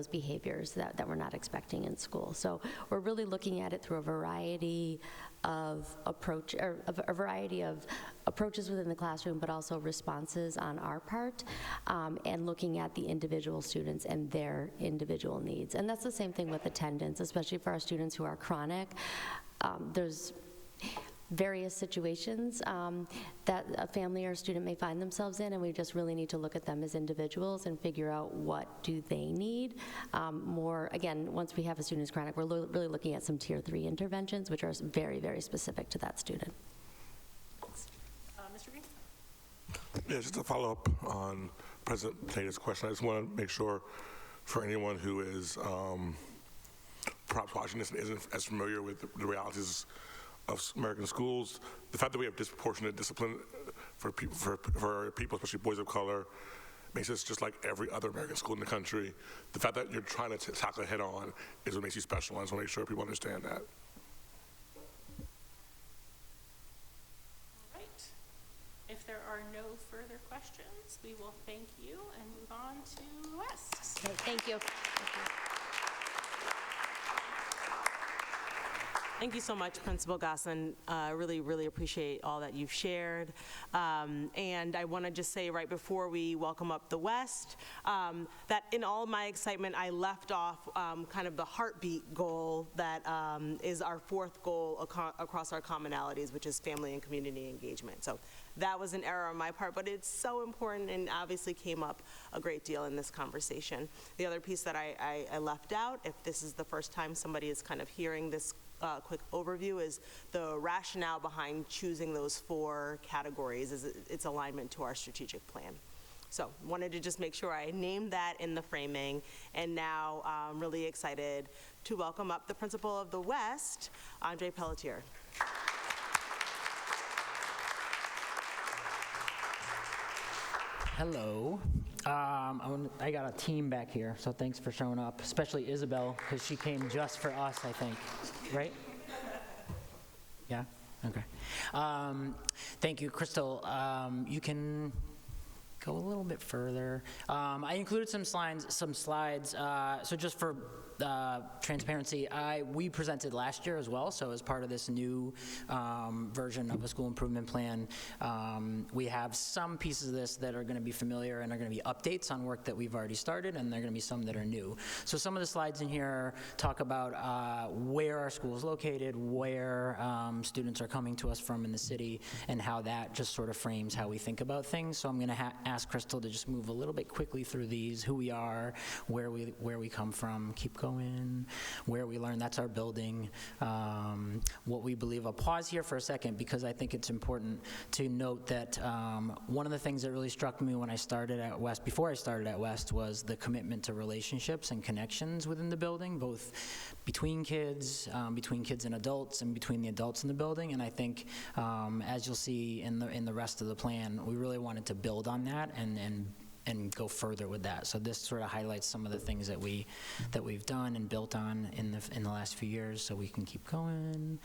behaviors that we're not expecting in school. So we're really looking at it through a variety of approaches within the classroom, but also responses on our part, and looking at the individual students and their individual needs. And that's the same thing with attendance, especially for our students who are chronic. There's various situations that a family or a student may find themselves in, and we just really need to look at them as individuals and figure out what do they need. More, again, once we have a student who's chronic, we're really looking at some Tier 3 interventions, which are very, very specific to that student. Mr. Green? Yeah, just to follow up on President Tate's question, I just want to make sure for anyone who is perhaps watching this and isn't as familiar with the realities of American schools, the fact that we have disproportionate discipline for people, especially boys of color, makes us just like every other American school in the country. The fact that you're trying to tackle it head on is what makes you special. I just want to make sure people understand that. All right. If there are no further questions, we will thank you and move on to Wes. Okay, thank you. Thank you so much, Principal Gosselin. Really, really appreciate all that you've shared. And I want to just say right before we welcome up the West, that in all my excitement, I left off kind of the heartbeat goal that is our fourth goal across our commonalities, which is family and community engagement. So that was an error on my part, but it's so important and obviously came up a great deal in this conversation. The other piece that I left out, if this is the first time somebody is kind of hearing this quick overview, is the rationale behind choosing those 4 categories is its alignment to our strategic plan. So wanted to just make sure I named that in the framing, and now I'm really excited to welcome up the principal of the West, Andre Pelletier. Hello. I got a team back here, so thanks for showing up, especially Isabel, because she came just for us, I think, right? Yeah? Okay. Thank you, Crystal. You can go a little bit further. I included some slides. So just for transparency, we presented last year as well. So as part of this new version of a school improvement plan, we have some pieces of this that are going to be familiar and are going to be updates on work that we've already started, and there are going to be some that are new. So some of the slides in here talk about where our school is located, where students are coming to us from in the city, and how that just sort of frames how we think about things. So I'm going to ask Crystal to just move a little bit quickly through these, who we are, where we come from, keep going, where we learn, that's our building, what we believe. I'll pause here for a second because I think it's important to note that one of the things that really struck me when I started at West, before I started at West, was the commitment to relationships and connections within the building, both between kids and adults, and between the adults in the building. And I think, as you'll see in the rest of the plan, we really wanted to build on that and go further with that. So this sort of highlights some of the things that we've done and built on in the last few years. So we can keep going.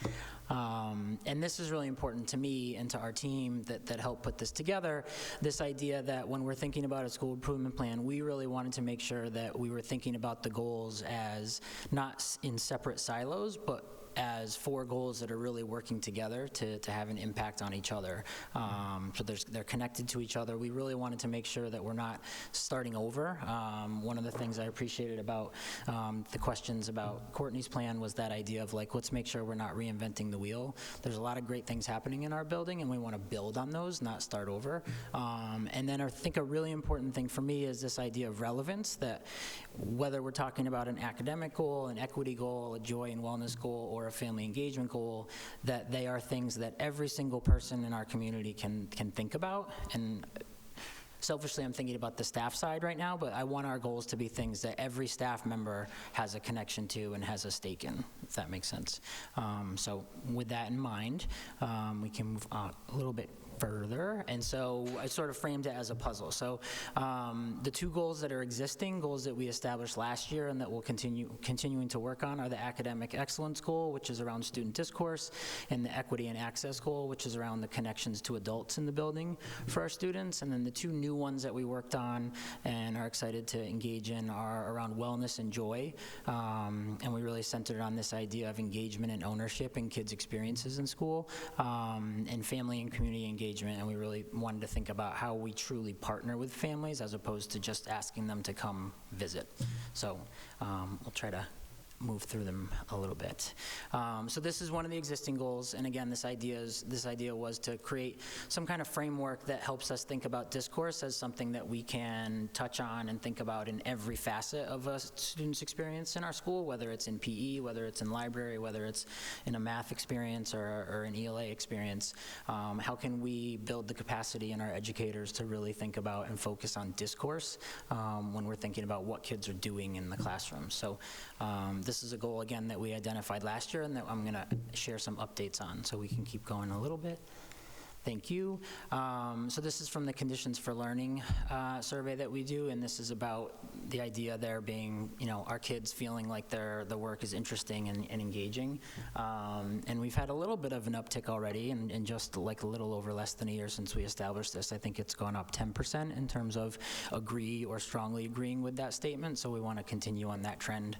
And this is really important to me and to our team that helped put this together. This idea that when we're thinking about a school improvement plan, we really wanted to make sure that we were thinking about the goals as not in separate silos, but as 4 goals that are really working together to have an impact on each other. So they're connected to each other. We really wanted to make sure that we're not starting over. One of the things I appreciated about the questions about Courtney's plan was that idea of like, let's make sure we're not reinventing the wheel. There's a lot of great things happening in our building, and we want to build on those, not start over. And then I think a really important thing for me is this idea of relevance, that whether we're talking about an academic goal, an equity goal, a joy and wellness goal, or a family engagement goal, that they are things that every single person in our community can think about. And selfishly, I'm thinking about the staff side right now, but I want our goals to be things that every staff member has a connection to and has a stake in, if that makes sense. So with that in mind, we can move a little bit further. And so I sort of framed it as a puzzle. So the 2 goals that are existing, goals that we established last year and that we'll continuing to work on, are the academic excellence goal, which is around student discourse, and the equity and access goal, which is around the connections to adults in the building for our students. And then the 2 new ones that we worked on and are excited to engage in are around wellness and joy. And we really centered on this idea of engagement and ownership in kids' experiences in school, and family and community engagement. And we really wanted to think about how we truly partner with families as opposed to just asking them to come visit. So we'll try to move through them a little bit. So this is one of the existing goals, and again, this idea was to create some kind of framework that helps us think about discourse as something that we can touch on and think about in every facet of a student's experience in our school, whether it's in PE, whether it's in library, whether it's in a math experience or an ELA experience. How can we build the capacity in our educators to really think about and focus on discourse when we're thinking about what kids are doing in the classroom? So this is a goal, again, that we identified last year and that I'm going to share some updates on, so we can keep going a little bit. Thank you. So this is from the Conditions for Learning survey that we do, and this is about the idea there being, our kids feeling like the work is interesting and engaging. And we've had a little bit of an uptick already, and just like a little over less than a year since we established this. I think it's gone up 10% in terms of agree or strongly agreeing with that statement, so we want to continue on that trend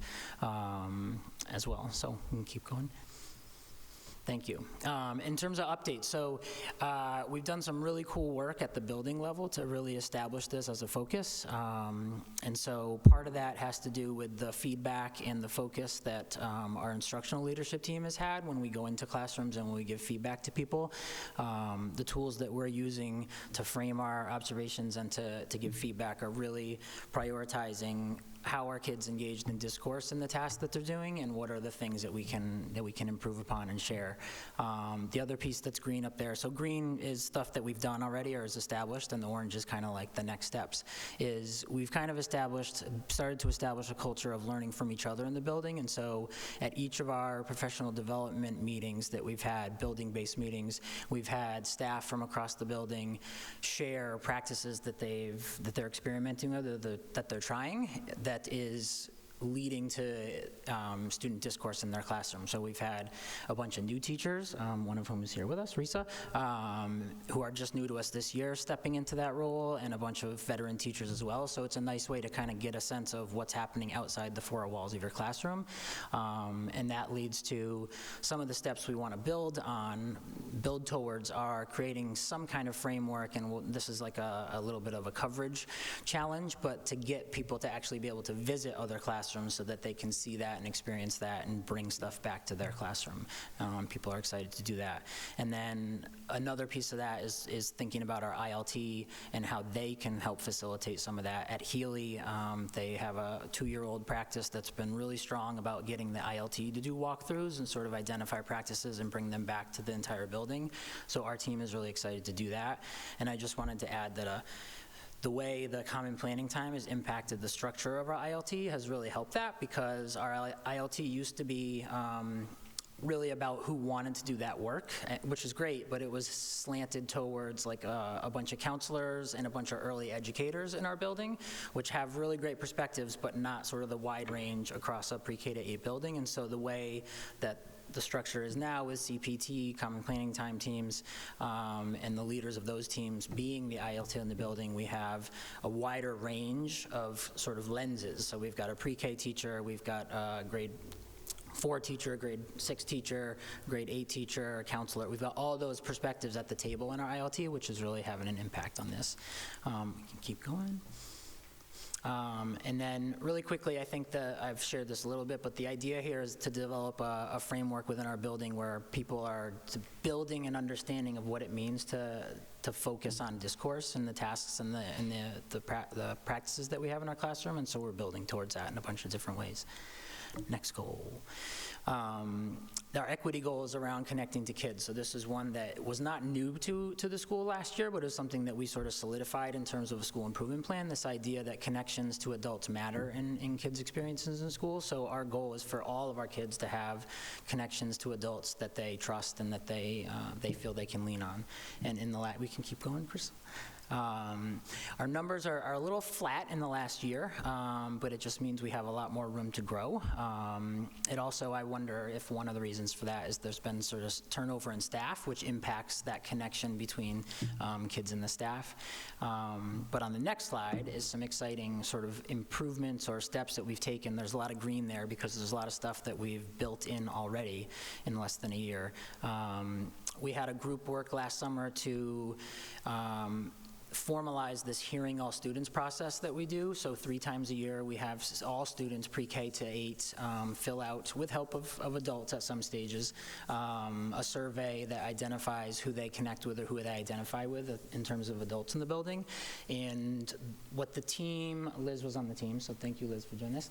as well. So we can keep going. Thank you. In terms of updates, so we've done some really cool work at the building level to really establish this as a focus. And so part of that has to do with the feedback and the focus that our instructional leadership team has had when we go into classrooms and when we give feedback to people. The tools that we're using to frame our observations and to give feedback are really prioritizing how are kids engaged in discourse in the tasks that they're doing, and what are the things that we can improve upon and share. The other piece that's green up there, so green is stuff that we've done already or is established, and the orange is kind of like the next steps, is we've kind of started to establish a culture of learning from each other in the building. And so at each of our professional development meetings that we've had, building-based meetings, we've had staff from across the building share practices that they're experimenting with, that they're trying, that is leading to student discourse in their classroom. So we've had a bunch of new teachers, one of whom is here with us, Risa, who are just new to us this year, stepping into that role, and a bunch of veteran teachers as well. So it's a nice way to kind of get a sense of what's happening outside the four walls of your classroom. And that leads to some of the steps we want to build towards are creating some kind of framework, and this is like a little bit of a coverage challenge, but to get people to actually be able to visit other classrooms so that they can see that and experience that and bring stuff back to their classroom. People are excited to do that. And then another piece of that is thinking about our ILT and how they can help facilitate some of that. At Healy, they have a 2-year-old practice that's been really strong about getting the ILT to do walkthroughs and sort of identify practices and bring them back to the entire building. So our team is really excited to do that. And I just wanted to add that the way the common planning time has impacted the structure of our ILT has really helped that, because our ILT used to be really about who wanted to do that work, which is great, but it was slanted towards like a bunch of counselors and a bunch of early educators in our building, which have really great perspectives, but not sort of the wide range across a pre-K to 8 building. And so the way that the structure is now with CPT, common planning time teams, and the leaders of those teams being the ILT in the building, we have a wider range of sort of lenses. So we've got a pre-K teacher, we've got a grade 4 teacher, grade 6 teacher, grade 8 teacher, counselor. We've got all those perspectives at the table in our ILT, which is really having an impact on this. We can keep going. And then really quickly, I think that I've shared this a little bit, but the idea here is to develop a framework within our building where people are building an understanding of what it means to focus on discourse and the tasks and the practices that we have in our classroom. And so we're building towards that in a bunch of different ways. Next goal. Our equity goal is around connecting to kids. So this is one that was not new to the school last year, but is something that we sort of solidified in terms of a school improvement plan, this idea that connections to adults matter in kids' experiences in school. So our goal is for all of our kids to have connections to adults that they trust and that they feel they can lean on. And we can keep going, Chris. Our numbers are a little flat in the last year, but it just means we have a lot more room to grow. It also, I wonder if one of the reasons for that is there's been sort of turnover in staff, which impacts that connection between kids and the staff. But on the next slide is some exciting sort of improvements or steps that we've taken. There's a lot of green there because there's a lot of stuff that we've built in already in less than a year. We had a group work last summer to formalize this hearing all students process that we do. So 3 times a year we have all students pre-K to 8 fill out, with help of adults at some stages, a survey that identifies who they connect with or who they identify with in terms of adults in the building. And what the team, Liz was on the team, so thank you, Liz, for doing this.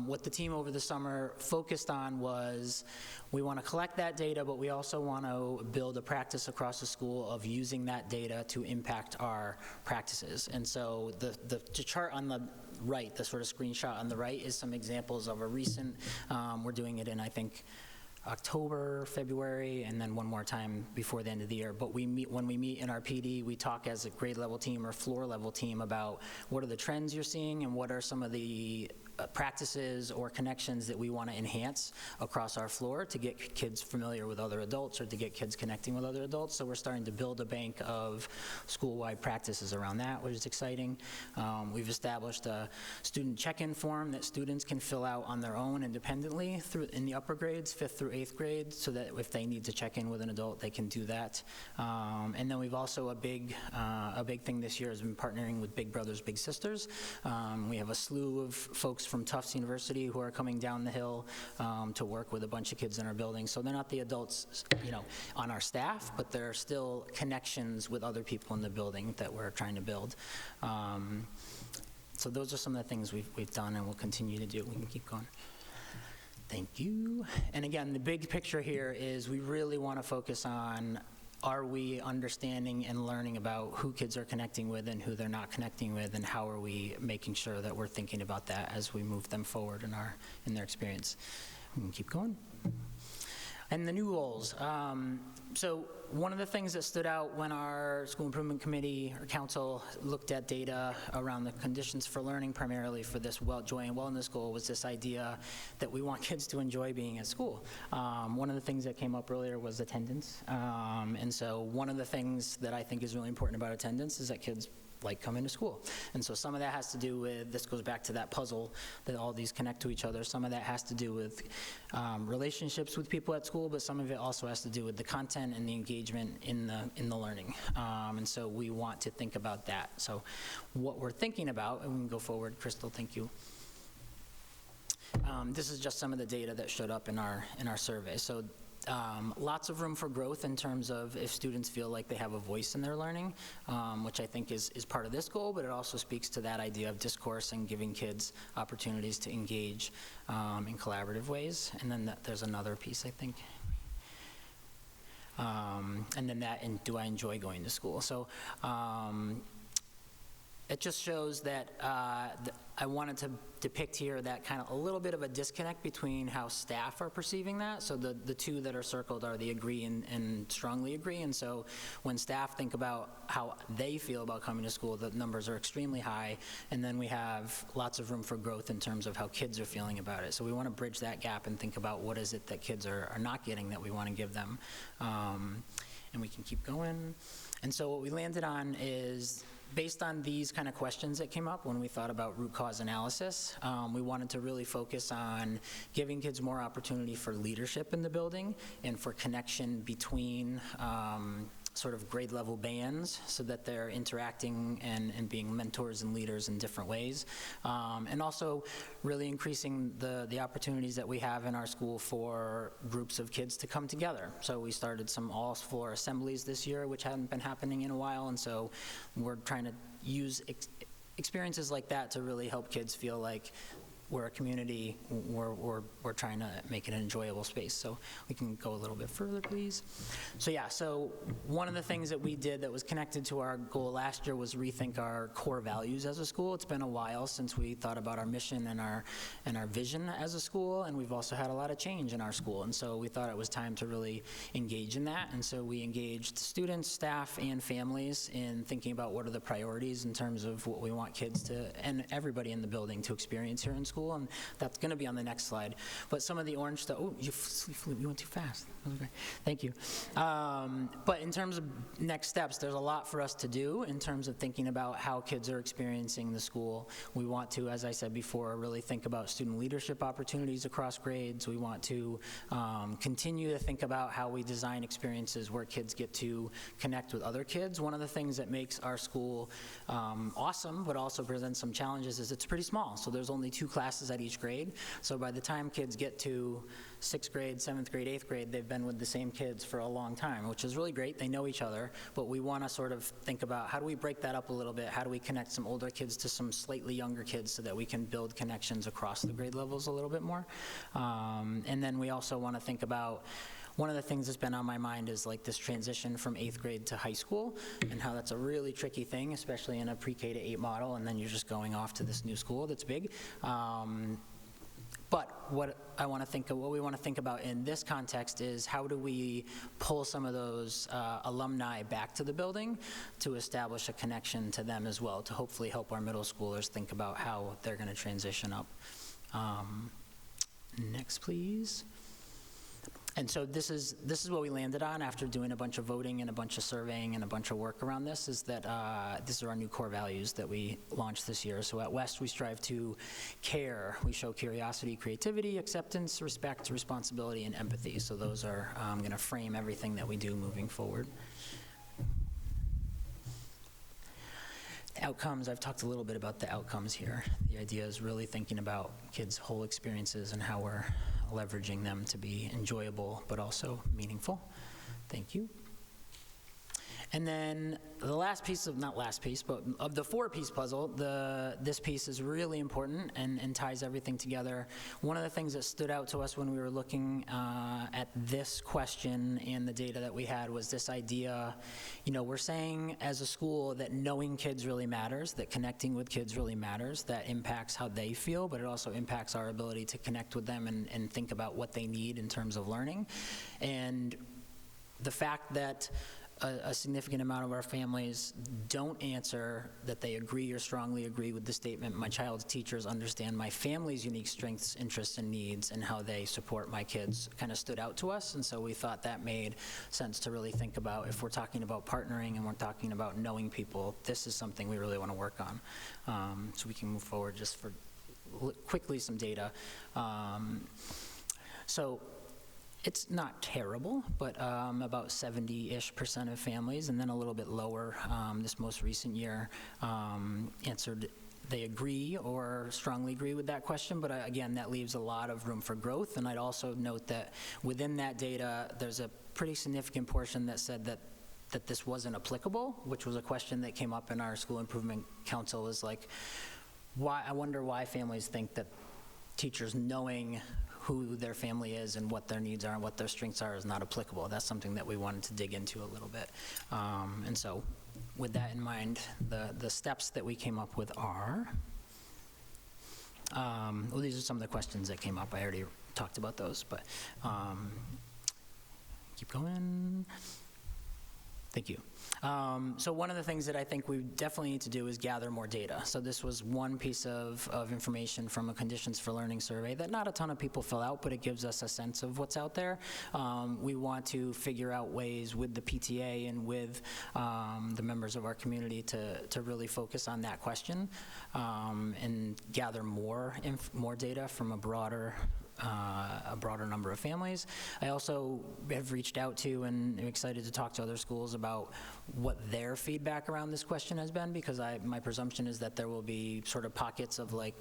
What the team over the summer focused on was we want to collect that data, but we also want to build a practice across the school of using that data to impact our practices. And so the chart on the right, the sort of screenshot on the right, is some examples of a recent, we're doing it in, I think, October, February, and then one more time before the end of the year. But when we meet in our PD, we talk as a grade level team or floor level team about what are the trends you're seeing and what are some of the practices or connections that we want to enhance across our floor to get kids familiar with other adults or to get kids connecting with other adults. So we're starting to build a bank of school-wide practices around that, which is exciting. We've established a student check-in form that students can fill out on their own independently in the upper grades, 5th through 8th grade, so that if they need to check in with an adult, they can do that. And then we've also, a big thing this year has been partnering with Big Brothers Big Sisters. We have a slew of folks from Tufts University who are coming down the hill to work with a bunch of kids in our building. So they're not the adults, on our staff, but they're still connections with other people in the building that we're trying to build. So those are some of the things we've done and will continue to do. We can keep going. Thank you. And again, the big picture here is we really want to focus on, are we understanding and learning about who kids are connecting with and who they're not connecting with, and how are we making sure that we're thinking about that as we move them forward in their experience. We can keep going. And the new goals. So one of the things that stood out when our school improvement committee or council looked at data around the conditions for learning, primarily for this joy and wellness goal, was this idea that we want kids to enjoy being at school. One of the things that came up earlier was attendance. And so one of the things that I think is really important about attendance is that kids like coming to school. And so some of that has to do with, this goes back to that puzzle that all these connect to each other. Some of that has to do with relationships with people at school, but some of it also has to do with the content and the engagement in the learning. And so we want to think about that. So what we're thinking about, and we can go forward, Crystal, thank you. This is just some of the data that showed up in our survey. So lots of room for growth in terms of if students feel like they have a voice in their learning, which I think is part of this goal, but it also speaks to that idea of discourse and giving kids opportunities to engage in collaborative ways. And then there's another piece, I think. And then that, and do I enjoy going to school? So it just shows that I wanted to depict here that kind of a little bit of a disconnect between how staff are perceiving that. So the two that are circled are the agree and strongly agree. And so when staff think about how they feel about coming to school, the numbers are extremely high. And then we have lots of room for growth in terms of how kids are feeling about it. So we want to bridge that gap and think about what is it that kids are not getting that we want to give them. And we can keep going. And so what we landed on is, based on these kind of questions that came up when we thought about root cause analysis, we wanted to really focus on giving kids more opportunity for leadership in the building and for connection between sort of grade level bands so that they're interacting and being mentors and leaders in different ways. And also really increasing the opportunities that we have in our school for groups of kids to come together. So we started some all-floor assemblies this year, which hadn't been happening in a while, and so we're trying to use experiences like that to really help kids feel like we're a community, we're trying to make it an enjoyable space. So we can go a little bit further, please. So yeah, so one of the things that we did that was connected to our goal last year was rethink our core values as a school. It's been a while since we thought about our mission and our vision as a school, and we've also had a lot of change in our school. And so we thought it was time to really engage in that. And so we engaged students, staff, and families in thinking about what are the priorities in terms of what we want kids to, and everybody in the building to experience here in school. And that's going to be on the next slide. But some of the orange stuff, oh, you went too fast. That was great. Thank you. But in terms of next steps, there's a lot for us to do in terms of thinking about how kids are experiencing the school. We want to, as I said before, really think about student leadership opportunities across grades. We want to continue to think about how we design experiences where kids get to connect with other kids. One of the things that makes our school awesome, but also presents some challenges, is it's pretty small. So there's only 2 classes at each grade. So by the time kids get to 6th grade, 7th grade, 8th grade, they've been with the same kids for a long time, which is really great. They know each other, but we want to sort of think about how do we break that up a little bit? How do we connect some older kids to some slightly younger kids so that we can build connections across the grade levels a little bit more? And then we also want to think about, one of the things that's been on my mind is like this transition from 8th grade to high school, and how that's a really tricky thing, especially in a pre-K to 8 model, and then you're just going off to this new school that's big. But what we want to think about in this context is how do we pull some of those alumni back to the building to establish a connection to them as well, to hopefully help our middle schoolers think about how they're going to transition up. Next, please. And so this is what we landed on after doing a bunch of voting and a bunch of surveying and a bunch of work around this, is that these are our new core values that we launched this year. So at West, we strive to care. We show curiosity, creativity, acceptance, respect, responsibility, and empathy. So those are going to frame everything that we do moving forward. Outcomes, I've talked a little bit about the outcomes here. The idea is really thinking about kids' whole experiences and how we're leveraging them to be enjoyable but also meaningful. Thank you. And then the last piece of, not last piece, but of the 4-piece puzzle, this piece is really important and ties everything together. One of the things that stood out to us when we were looking at this question and the data that we had was this idea, we're saying as a school that knowing kids really matters, that connecting with kids really matters, that impacts how they feel, but it also impacts our ability to connect with them and think about what they need in terms of learning. And the fact that a significant amount of our families don't answer that they agree or strongly agree with the statement, my child's teachers understand my family's unique strengths, interests, and needs, and how they support my kids, kind of stood out to us. And so we thought that made sense to really think about if we're talking about partnering and we're talking about knowing people, this is something we really want to work on. So we can move forward just for quickly some data. So it's not terrible, but about 70-ish% of families, and then a little bit lower this most recent year, answered they agree or strongly agree with that question, but again, that leaves a lot of room for growth. And I'd also note that within that data, there's a pretty significant portion that said that this wasn't applicable, which was a question that came up in our school improvement council, is like, I wonder why families think that teachers knowing who their family is and what their needs are and what their strengths are is not applicable. That's something that we wanted to dig into a little bit. And so with that in mind, the steps that we came up with are, well, these are some of the questions that came up. I already talked about those, but keep going. Thank you. So one of the things that I think we definitely need to do is gather more data. So this was one piece of information from a Conditions for Learning survey that not a ton of people fill out, but it gives us a sense of what's out there. We want to figure out ways with the PTA and with the members of our community to really focus on that question and gather more data from a broader number of families. I also have reached out to and am excited to talk to other schools about what their feedback around this question has been, because my presumption is that there will be sort of pockets of like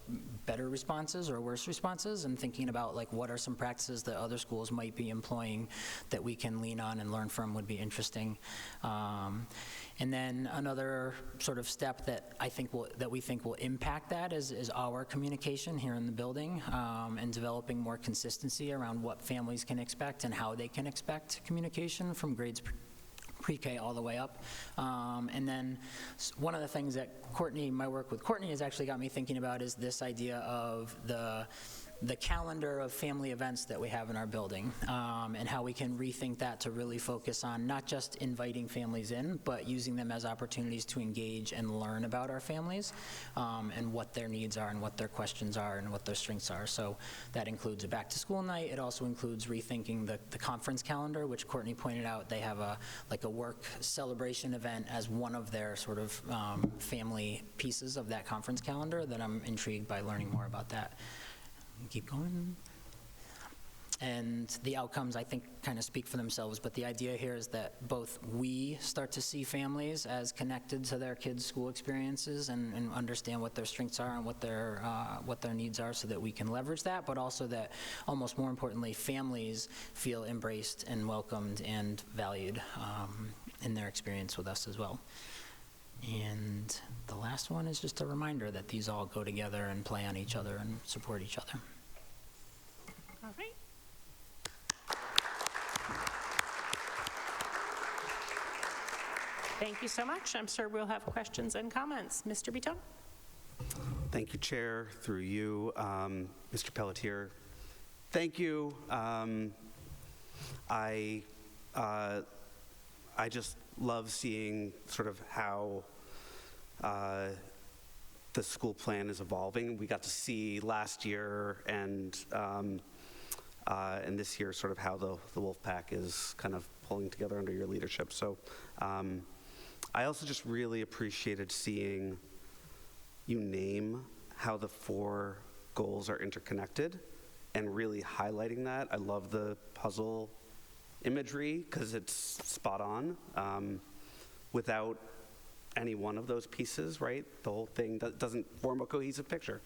better responses or worse responses, and thinking about like what are some practices that other schools might be employing that we can lean on and learn from would be interesting. And then another sort of step that we think will impact that is our communication here in the building, and developing more consistency around what families can expect and how they can expect communication from grades pre-K all the way up. And then one of the things that my work with Courtney has actually got me thinking about is this idea of the calendar of family events that we have in our building, and how we can rethink that to really focus on not just inviting families in, but using them as opportunities to engage and learn about our families, and what their needs are and what their questions are and what their strengths are. So that includes a back-to-school night. It also includes rethinking the conference calendar, which Courtney pointed out. They have a work celebration event as one of their sort of family pieces of that conference calendar that I'm intrigued by learning more about that. Keep going. And the outcomes, I think, kind of speak for themselves, but the idea here is that both we start to see families as connected to their kids' school experiences and understand what their strengths are and what their needs are, so that we can leverage that, but also that, almost more importantly, families feel embraced and welcomed and valued in their experience with us as well. And the last one is just a reminder that these all go together and play on each other and support each other. All right. Thank you so much. I'm sure we'll have questions and comments. Mr. Bitton? Thank you, Chair. Through you, Mr. Pelletier. Thank you. I just love seeing sort of how the school plan is evolving. We got to see last year and this year sort of how the Wolfpack is kind of pulling together under your leadership. So I also just really appreciated seeing you name how the 4 goals are interconnected and really highlighting that. I love the puzzle imagery because it's spot on. Without any one of those pieces, right, the whole thing doesn't form a cohesive picture.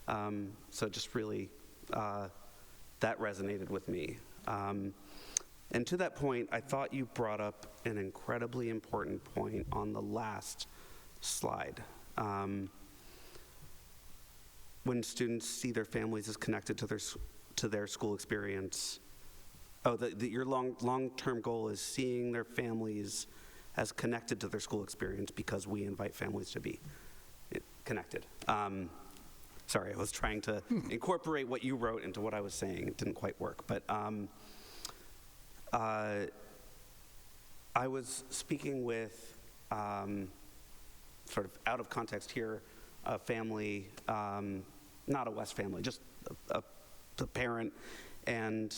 So just really, that resonated with me. And to that point, I thought you brought up an incredibly important point on the last slide. When students see their families as connected to their school experience, your long-term goal is seeing their families as connected to their school experience because we invite families to be connected. Sorry, I was trying to incorporate what you wrote into what I was saying. It didn't quite work, but I was speaking with, sort of out of context here, a family, not a West family, just a parent, and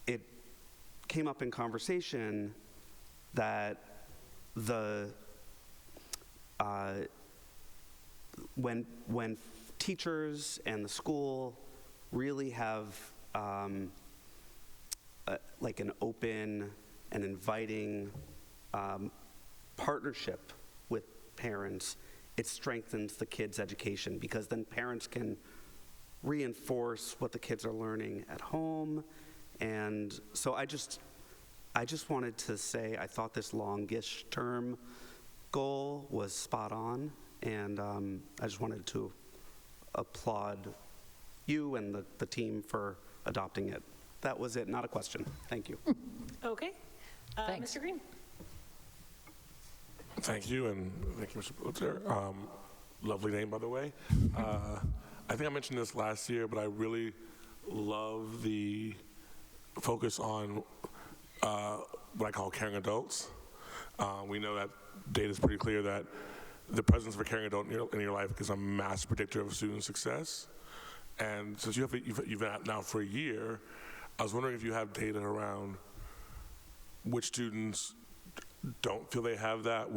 it came up in conversation that when teachers and the school really have like an open and inviting partnership with parents, it strengthens the kids' education, because then parents can reinforce what the kids are learning at home. And so I just wanted to say I thought this longish term goal was spot on, and I just wanted to applaud you and the team for adopting it. That was it, not a question. Thank you. Okay. Thanks. Mr. Green. Thank you, and thank you, Mr. Pulitzer. Lovely name, by the way. I think I mentioned this last year, but I really love the focus on what I call caring adults. We know that data is pretty clear that the presence of a caring adult in your life is a massive predictor of student success. And since you've been out now for a year, I was wondering if you have data around which students don't feel they have that,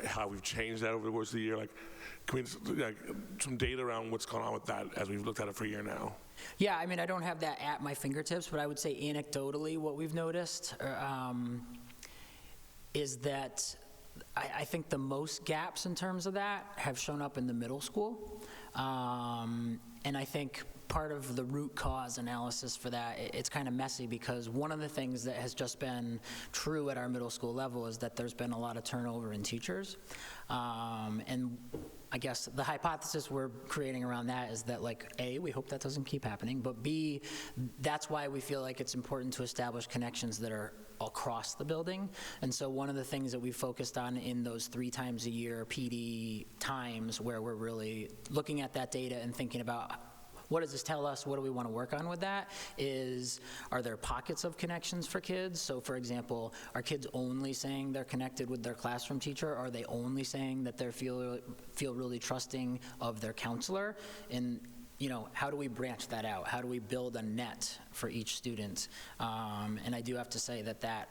how we've changed that over the course of the year. Like, can we some data around what's going on with that as we've looked at it for a year now? Yeah, I mean, I don't have that at my fingertips, but I would say anecdotally what we've noticed is that I think the most gaps in terms of that have shown up in the middle school. And I think part of the root cause analysis for that, it's kind of messy, because one of the things that has just been true at our middle school level is that there's been a lot of turnover in teachers. And I guess the hypothesis we're creating around that is that, like, A, we hope that doesn't keep happening, but B, that's why we feel like it's important to establish connections that are across the building. And so one of the things that we focused on in those 3 times a year PD times, where we're really looking at that data and thinking about what does this tell us, what do we want to work on with that, is, are there pockets of connections for kids? So for example, are kids only saying they're connected with their classroom teacher? Are they only saying that they feel really trusting of their counselor? And how do we branch that out? How do we build a net for each student? And I do have to say that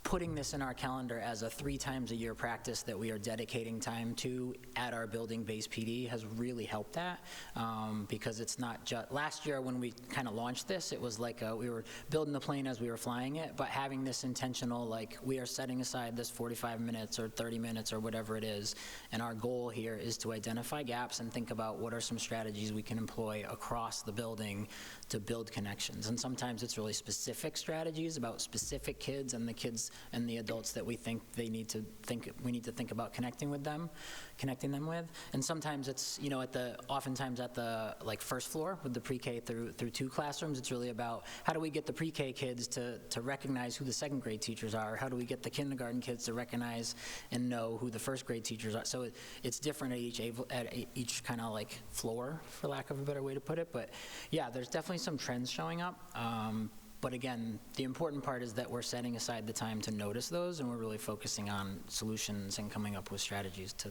putting this in our calendar as a 3 times a year practice that we are dedicating time to at our building-based PD has really helped that, because it's not just, last year when we kind of launched this, it was like we were building the plane as we were flying it, but having this intentional, like, we are setting aside this 45 minutes or 30 minutes or whatever it is, and our goal here is to identify gaps and think about what are some strategies we can employ across the building to build connections. And sometimes it's really specific strategies about specific kids and the kids and the adults that we think we need to think about connecting them with. And sometimes it's, oftentimes at the first floor with the pre-K through 2 classrooms, it's really about how do we get the pre-K kids to recognize who the second grade teachers are? How do we get the kindergarten kids to recognize and know who the first grade teachers are? So it's different at each kind of floor, for lack of a better way to put it. But yeah, there's definitely some trends showing up. But again, the important part is that we're setting aside the time to notice those, and we're really focusing on solutions and coming up with strategies to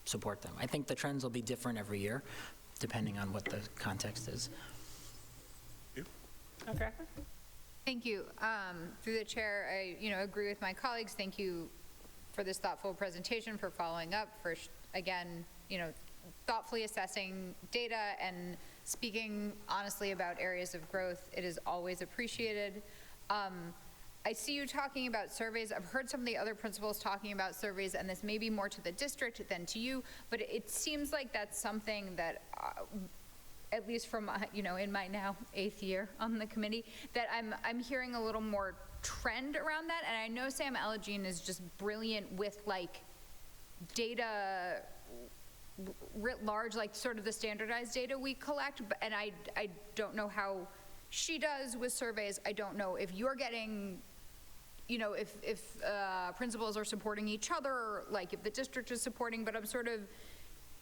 support them. I think the trends will be different every year, depending on what the context is. Okay. Thank you. Through the chair, I agree with my colleagues. Thank you for this thoughtful presentation, for following up, for again, thoughtfully assessing data and speaking honestly about areas of growth. It is always appreciated. I see you talking about surveys. I've heard some of the other principals talking about surveys, and this may be more to the district than to you, but it seems like that's something that at least from, in my now 8th year on the committee, that I'm hearing a little more trend around that. And I know Sam Elagine is just brilliant with like data writ large, like sort of the standardized data we collect, and I don't know how she does with surveys. I don't know if you're getting, if principals are supporting each other, like if the district is supporting, but I'm sort of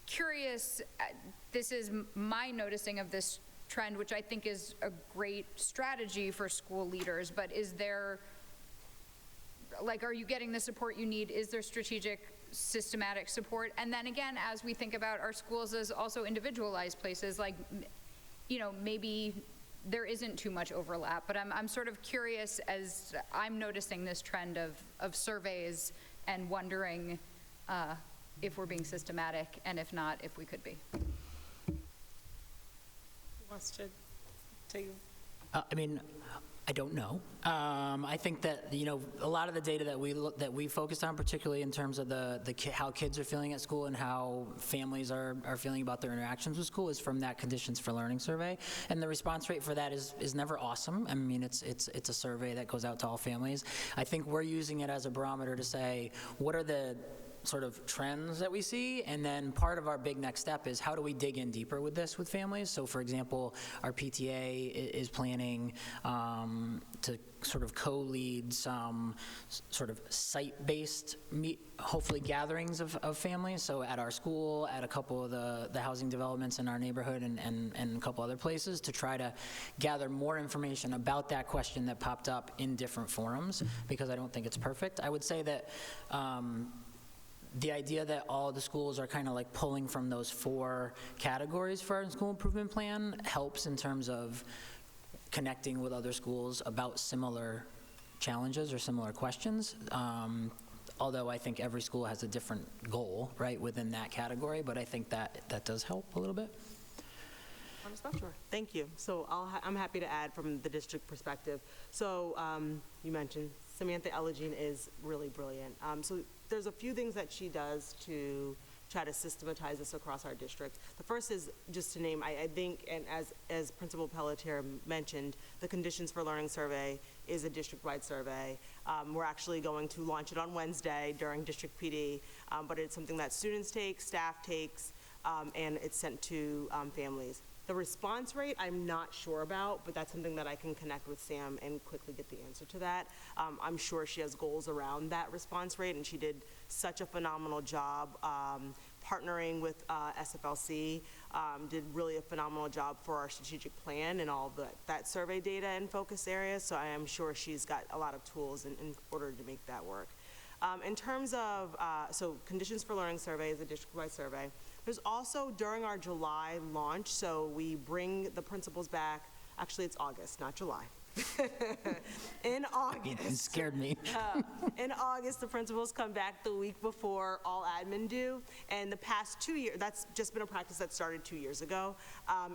curious, this is my noticing of this trend, which I think is a great strategy for school leaders, but is there, like, are you getting the support you need? Is there strategic, systematic support? And then again, as we think about our schools as also individualized places, like, maybe there isn't too much overlap, but I'm sort of curious as I'm noticing this trend of surveys and wondering if we're being systematic, and if not, if we could be. Who wants to take? I don't know. I think that, a lot of the data that we focused on, particularly in terms of how kids are feeling at school and how families are feeling about their interactions with school, is from that Conditions for Learning survey. And the response rate for that is never awesome. I mean, it's a survey that goes out to all families. I think we're using it as a barometer to say, what are the sort of trends that we see, and then part of our big next step is how do we dig in deeper with this with families. So for example, our PTA is planning to sort of co-lead some sort of site-based hopefully gatherings of families, so at our school, at a couple of the housing developments in our neighborhood, and a couple other places, to try to gather more information about that question that popped up in different forums, because I don't think it's perfect. I would say that the idea that all the schools are kind of like pulling from those 4 categories for our school improvement plan helps in terms of connecting with other schools about similar challenges or similar questions. Although I think every school has a different goal, right, within that category, but I think that does help a little bit. Sure. Thank you. So I'm happy to add from the district perspective. So you mentioned Samantha Elagine is really brilliant. So there's a few things that she does to try to systematize this across our district. The first is just to name, I think, and as Principal Pelletier mentioned, the Conditions for Learning survey is a district-wide survey. We're actually going to launch it on Wednesday during district PD, but it's something that students take, staff takes, and it's sent to families. The response rate, I'm not sure about, but that's something that I can connect with Sam and quickly get the answer to that. I'm sure she has goals around that response rate, and she did such a phenomenal job partnering with SFLC, did really a phenomenal job for our strategic plan and all that survey data and focus areas, so I am sure she's got a lot of tools in order to make that work. In terms of, so Conditions for Learning survey is a district-wide survey. There's also, during our July launch, so we bring the principals back, actually it's August, not July. In August. It scared me. In August, the principals come back the week before all admin do. And the past 2 years, that's just been a practice that started 2 years ago.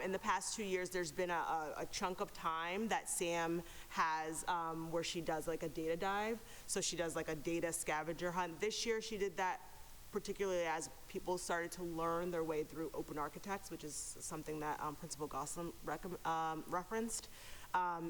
In the past 2 years, there's been a chunk of time that Sam has where she does like a data dive. So she does like a data scavenger hunt. This year she did that particularly as people started to learn their way through open architects, which is something that Principal Gosselin referenced.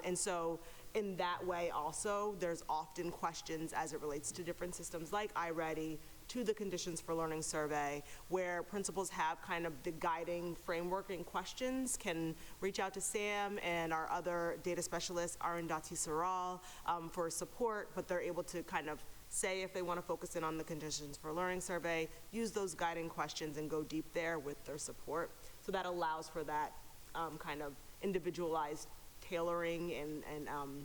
And so in that way also, there's often questions as it relates to different systems like iReady, to the Conditions for Learning survey, where principals have kind of the guiding framework and questions, can reach out to Sam and our other data specialist, Arundhati Saral, for support, but they're able to kind of say if they want to focus in on the Conditions for Learning survey, use those guiding questions and go deep there with their support. So that allows for that kind of individualized tailoring and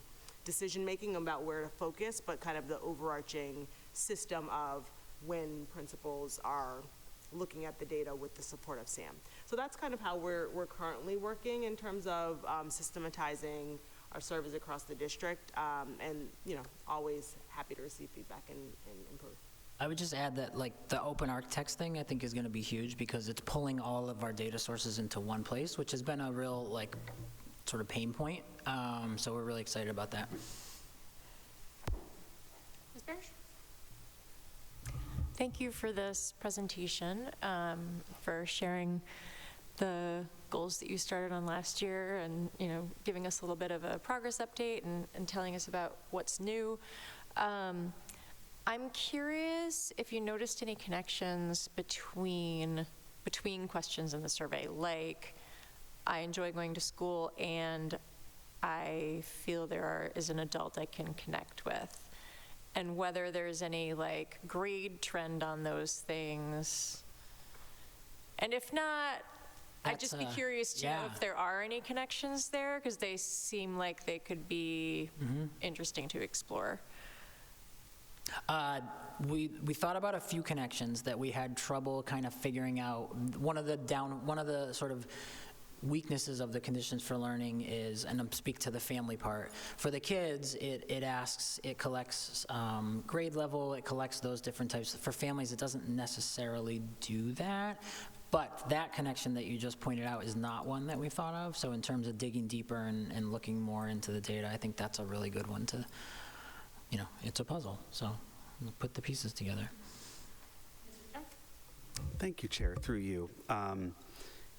decision-making about where to focus, but kind of the overarching system of when principals are looking at the data with the support of SAM. So that's kind of how we're currently working in terms of systematizing our surveys across the district, and always happy to receive feedback and improve. I would just add that like the open architects thing I think is going to be huge because it's pulling all of our data sources into one place, which has been a real like sort of pain point. So we're really excited about that. Ms. Parrish? Thank you for this presentation, for sharing the goals that you started on last year and, giving us a little bit of a progress update and telling us about what's new. I'm curious if you noticed any connections between questions in the survey, like I enjoy going to school and I feel is an adult I can connect with, and whether there's any grade trend on those things. And if not, I'd just be curious to know if there are any connections there, because they seem like they could be interesting to explore. We thought about a few connections that we had trouble kind of figuring out. One of the sort of weaknesses of the conditions for learning is, and I'll speak to the family part. For the kids, it collects grade level, it collects those different types. For families, it doesn't necessarily do that. But that connection that you just pointed out is not one that we thought of. So in terms of digging deeper and looking more into the data, I think that's a really good one to, it's a puzzle. So we'll put the pieces together. Thank you, Chair, through you.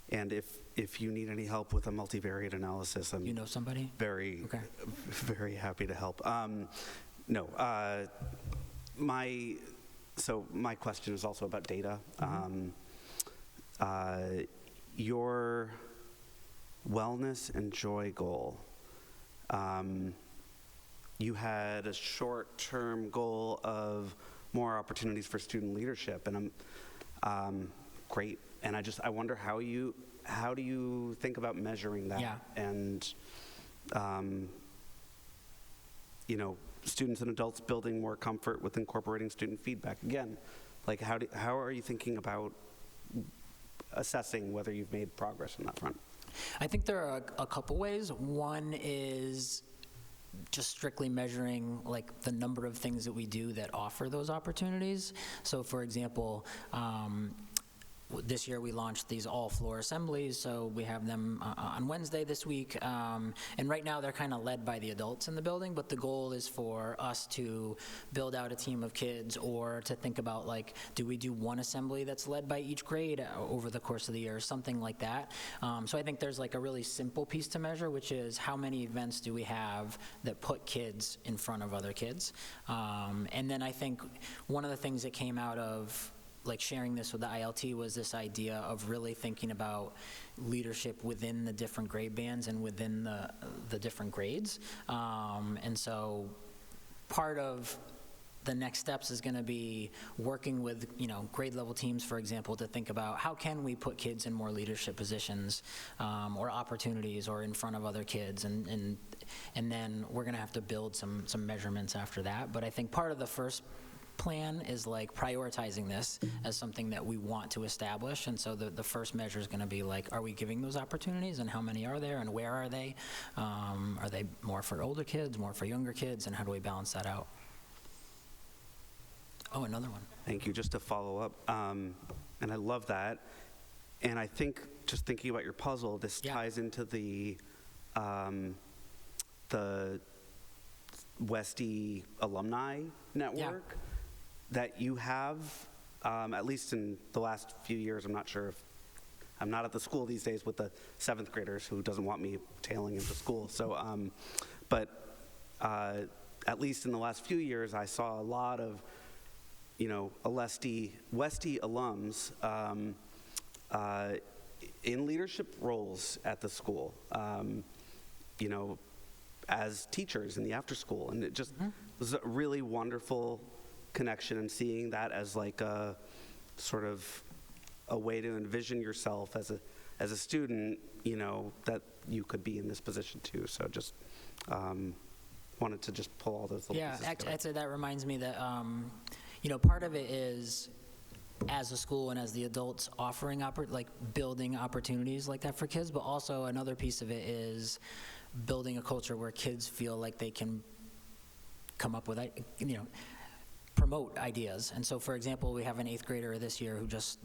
And if you need any help with a multivariate analysis, I'm somebody? Very happy to help. My question is also about data. Your wellness and joy goal, you had a short-term goal of more opportunities for student leadership, and I'm great. And I wonder how do you think about measuring that? Yeah. And students and adults building more comfort with incorporating student feedback. Again, how are you thinking about assessing whether you've made progress on that front? I think there are a couple ways. One is just strictly measuring the number of things that we do that offer those opportunities. So for example, this year we launched these all-floor assemblies, so we have them on Wednesday this week, and right now they're kind of led by the adults in the building, but the goal is for us to build out a team of kids, or to think about do we do one assembly that's led by each grade over the course of the year, something like that. So I think there's a really simple piece to measure, which is how many events do we have that put kids in front of other kids. And then I think one of the things that came out of sharing this with the ILT was this idea of really thinking about leadership within the different grade bands and within the different grades. And so part of the next steps is going to be working with grade level teams, for example, to think about how can we put kids in more leadership positions or opportunities or in front of other kids, and then we're going to have to build some measurements after that. But I think part of the first plan is prioritizing this as something that we want to establish, and so the first measure is going to be are we giving those opportunities, and how many are there, and where are they? Are they more for older kids, more for younger kids, and how do we balance that out? Oh, another one. Thank you. Just to follow up, and I love that, and I think just thinking about your puzzle, this ties into the Westie alumni network that you have, at least in the last few years. I'm not sure if, I'm not at the school these days with the 7th graders who doesn't want me tailing into school. So, but at least in the last few years, I saw a lot of, Westie alums in leadership roles at the school, as teachers in the after school. And it just was a really wonderful connection, and seeing that as a sort of a way to envision yourself as a student, that you could be in this position too. So just wanted to just pull all those little pieces together. Actually that reminds me that, part of it is as a school and as the adults offering, building opportunities like that for kids, but also another piece of it is building a culture where kids feel like they can come up with, promote ideas. And so, for example, we have an 8th grader this year who just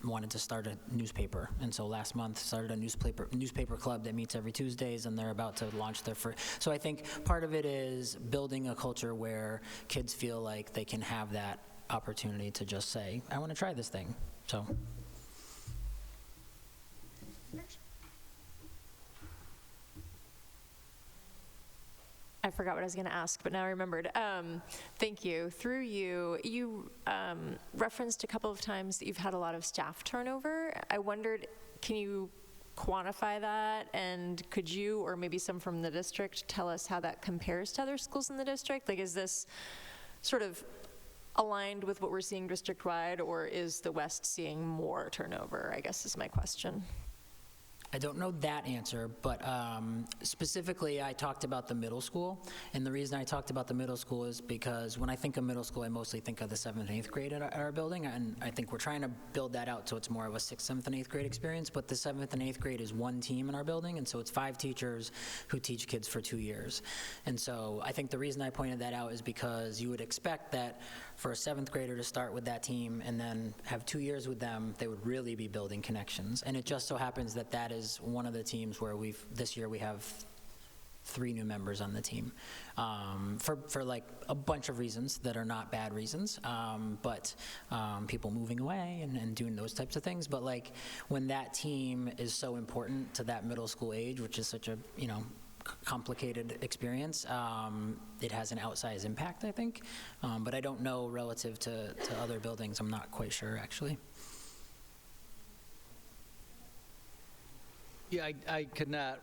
wanted to start a newspaper, and so last month started a newspaper club that meets every Tuesdays, and they're about to launch their first. So I think part of it is building a culture where kids feel like they can have that opportunity to just say, I want to try this thing. So. I forgot what I was going to ask, but now I remembered. Thank you. Through you, you referenced a couple of times that you've had a lot of staff turnover. I wondered, can you quantify that? And could you, or maybe some from the district, tell us how that compares to other schools in the district? Like, is this sort of aligned with what we're seeing district-wide, or is the West seeing more turnover, I guess is my question. I don't know that answer, but specifically I talked about the middle school, and the reason I talked about the middle school is because when I think of middle school, I mostly think of the 7th and 8th grade at our building, and I think we're trying to build that out so it's more of a 6th, 7th, and 8th grade experience, but the 7th and 8th grade is one team in our building, and so it's 5 teachers who teach kids for 2 years. And so I think the reason I pointed that out is because you would expect that for a 7th grader to start with that team and then have 2 years with them, they would really be building connections. And it just so happens that that is one of the teams where this year we have 3 new members on the team, for like a bunch of reasons that are not bad reasons, but people moving away and doing those types of things. But like when that team is so important to that middle school age, which is such a, complicated experience, it has an outsized impact, I think. But I don't know relative to other buildings. I'm not quite sure, actually. Yeah, I cannot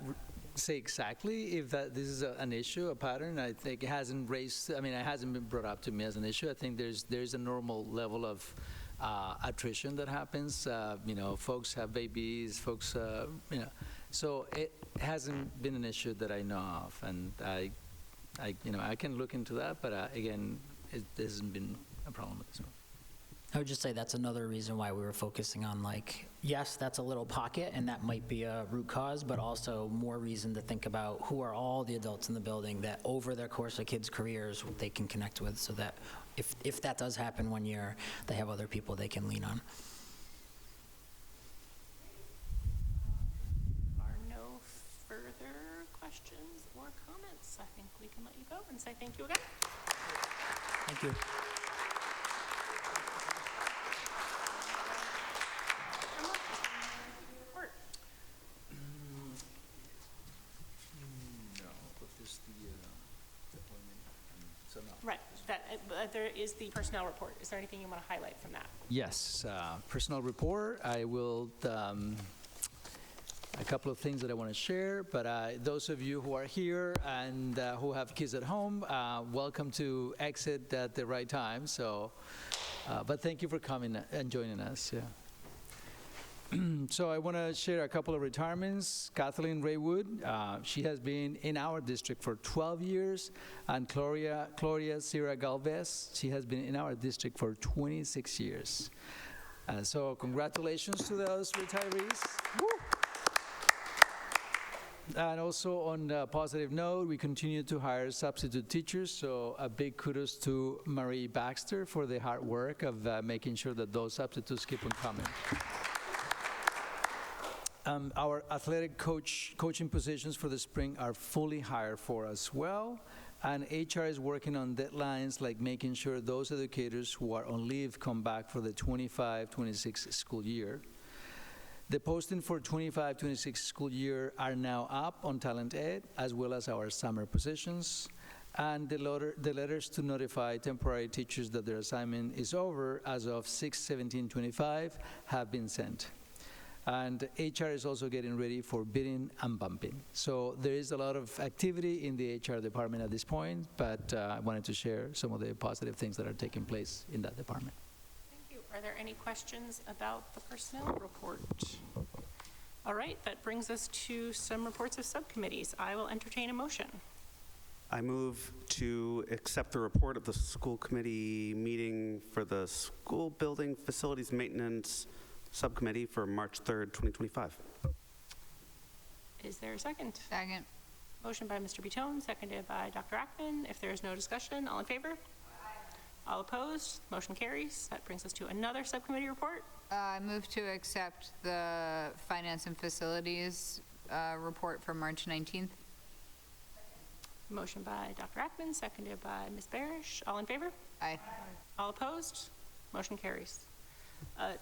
say exactly if this is an issue, a pattern. I think it hasn't it hasn't been brought up to me as an issue. I think there's a normal level of attrition that happens. Folks have babies, so it hasn't been an issue that I know of, and I can look into that, but again, it hasn't been a problem with this one. I would just say that's another reason why we were focusing on, like, yes, that's a little pocket, and that might be a root cause, but also more reason to think about who are all the adults in the building that over their course of kids' careers they can connect with, so that if that does happen one year, they have other people they can lean on. Are no further questions or comments? I think we can let you go and say thank you again. Thank you. Right, there is the personnel report. Is there anything you want to highlight from that? Yes, personnel report. I will, a couple of things that I want to share, but those of you who are here and who have kids at home, welcome to exit at the right time. So, but thank you for coming and joining us. Yeah. So I want to share a couple of retirements. Kathleen Raywood, she has been in our district for 12 years, and Gloria Sierra Galvez, she has been in our district for 26 years. So congratulations to those retirees. Woo! And also on a positive note, we continue to hire substitute teachers, so a big kudos to Marie Baxter for the hard work of making sure that those substitutes keep on coming. Our athletic coaching positions for the spring are fully hired for as well, and HR is working on deadlines like making sure those educators who are on leave come back for the 25-26 school year. The posting for 25-26 school year are now up on Talent Ed, as well as our summer positions, and the letters to notify temporary teachers that their assignment is over as of 6/17/25 have been sent. And HR is also getting ready for bidding and bumping. So there is a lot of activity in the HR department at this point, but I wanted to share some of the positive things that are taking place in that department. Thank you. Are there any questions about the personnel report? All right, that brings us to some reports of subcommittees. I will entertain a motion. I move to accept the report of the school committee meeting for the school building facilities maintenance subcommittee for March 3rd, 2025. Is there a second? Second. Motion by Mr. Bitone, seconded by Dr. Ackman. If there is no discussion, all in favor? All opposed? Motion carries. That brings us to another subcommittee report. I move to accept the finance and facilities report from March 19th. Motion by Dr. Ackman, seconded by Ms. Barish. All in favor? Aye. All opposed? Motion carries.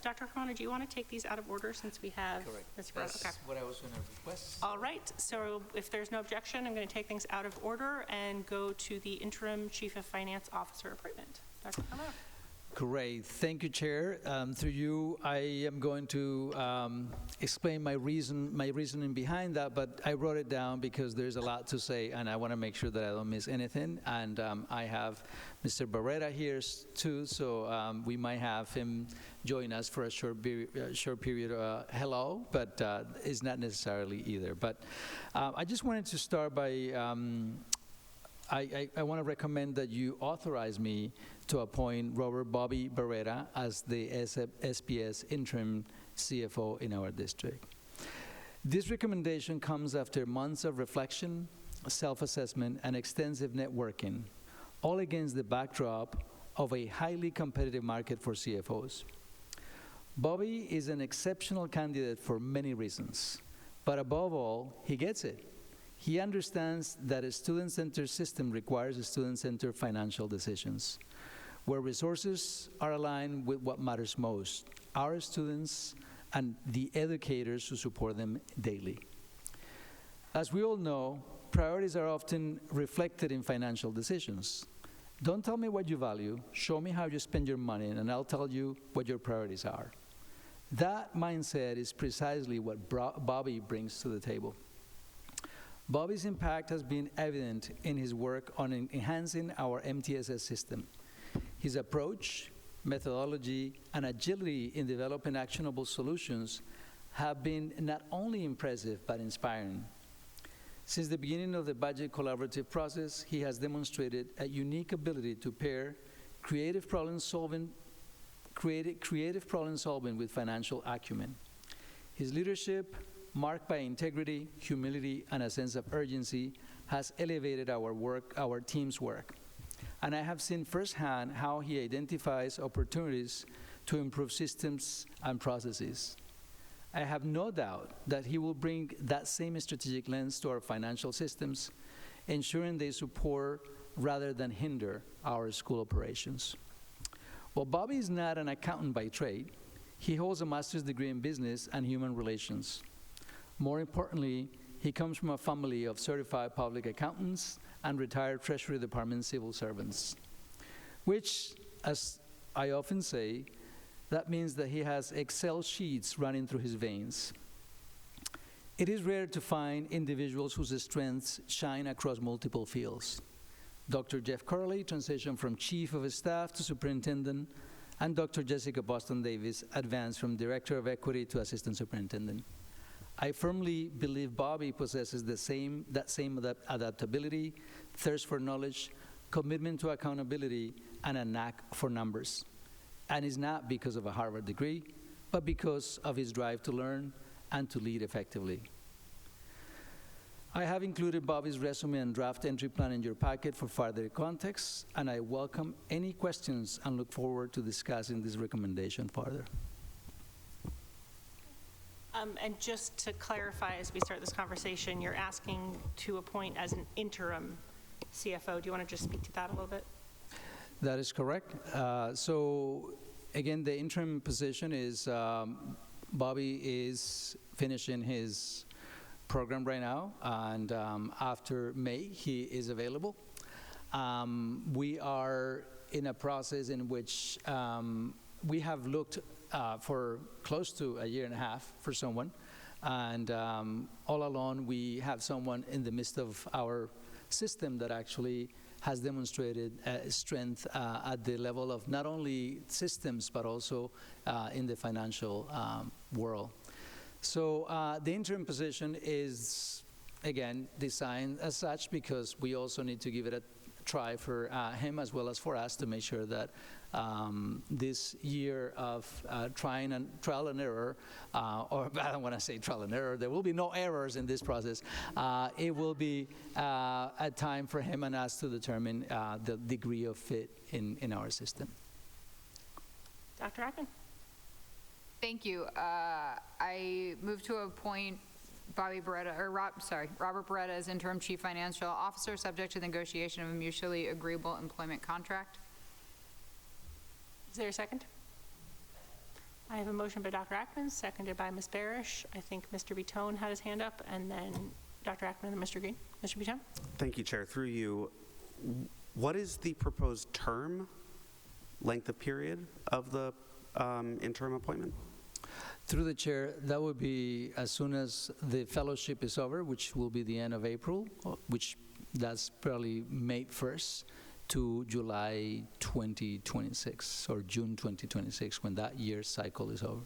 Dr. Carmona, do you want to take these out of order since we have Ms. Barrett? Okay. what I was going to request. All right, so if there's no objection, I'm going to take things out of order and go to the interim Chief of Finance Officer appointment. Dr. Carmona. Great, thank you, Chair. Through you, I am going to explain my reasoning behind that, but I wrote it down because there's a lot to say, and I want to make sure that I don't miss anything. And I have Mr. Barrera here too, so we might have him join us for a short period. Hello, but it's not necessarily either. But I just wanted to start by. I want to recommend that you authorize me to appoint Robert Bobby Barrera as the SPS interim CFO in our district. This recommendation comes after months of reflection, self-assessment, and extensive networking, all against the backdrop of a highly competitive market for CFOs. Bobby is an exceptional candidate for many reasons, but above all, he gets it. He understands that a student-centered system requires student-centered financial decisions, where resources are aligned with what matters most, our students and the educators who support them daily. As we all know, priorities are often reflected in financial decisions. Don't tell me what you value, show me how you spend your money, and I'll tell you what your priorities are. That mindset is precisely what Bobby brings to the table. Bobby's impact has been evident in his work on enhancing our MTSS system. His approach, methodology, and agility in developing actionable solutions have been not only impressive but inspiring. Since the beginning of the budget collaborative process, he has demonstrated a unique ability to pair creative problem solving with financial acumen. His leadership, marked by integrity, humility, and a sense of urgency, has elevated our team's work. And I have seen firsthand how he identifies opportunities to improve systems and processes. I have no doubt that he will bring that same strategic lens to our financial systems, ensuring they support rather than hinder our school operations. While Bobby is not an accountant by trade, he holds a master's degree in business and human relations. More importantly, he comes from a family of certified public accountants and retired Treasury Department civil servants, which, as I often say, that means that he has Excel sheets running through his veins. It is rare to find individuals whose strengths shine across multiple fields. Dr. Jeff Curley transitioned from Chief of Staff to Superintendent, and Dr. Jessica Boston Davis advanced from Director of Equity to Assistant Superintendent. I firmly believe Bobby possesses that same adaptability, thirst for knowledge, commitment to accountability, and a knack for numbers. And it's not because of a Harvard degree, but because of his drive to learn and to lead effectively. I have included Bobby's resume and draft entry plan in your packet for further context, and I welcome any questions and look forward to discussing this recommendation further. And just to clarify, as we start this conversation, you're asking to appoint as an interim CFO. Do you want to just speak to that a little bit? That is correct. So again, the interim position is Bobby is finishing his program right now, and after May, he is available. We are in a process in which we have looked for close to a year and a half for someone, and all along we have someone in the midst of our system that actually has demonstrated strength at the level of not only systems but also in the financial world. So the interim position is, again, designed as such because we also need to give it a try for him as well as for us to make sure that this year of trial and error, or I don't want to say trial and error, there will be no errors in this process. It will be a time for him and us to determine the degree of fit in our system. Dr. Ackman. Thank you. I move to appoint Robert Barretta as interim chief financial officer, subject to the negotiation of a mutually agreeable employment contract. Is there a second? I have a motion by Dr. Ackman, seconded by Ms. Barish. I think Mr. Bitone had his hand up, and then Dr. Ackman and Mr. Green. Mr. Bitone? Thank you, Chair. Through you, what is the proposed term, length of period of the interim appointment? Through the chair, that would be as soon as the fellowship is over, which will be the end of April, which that's probably May 1st to July 2026 or June 2026, when that year's cycle is over.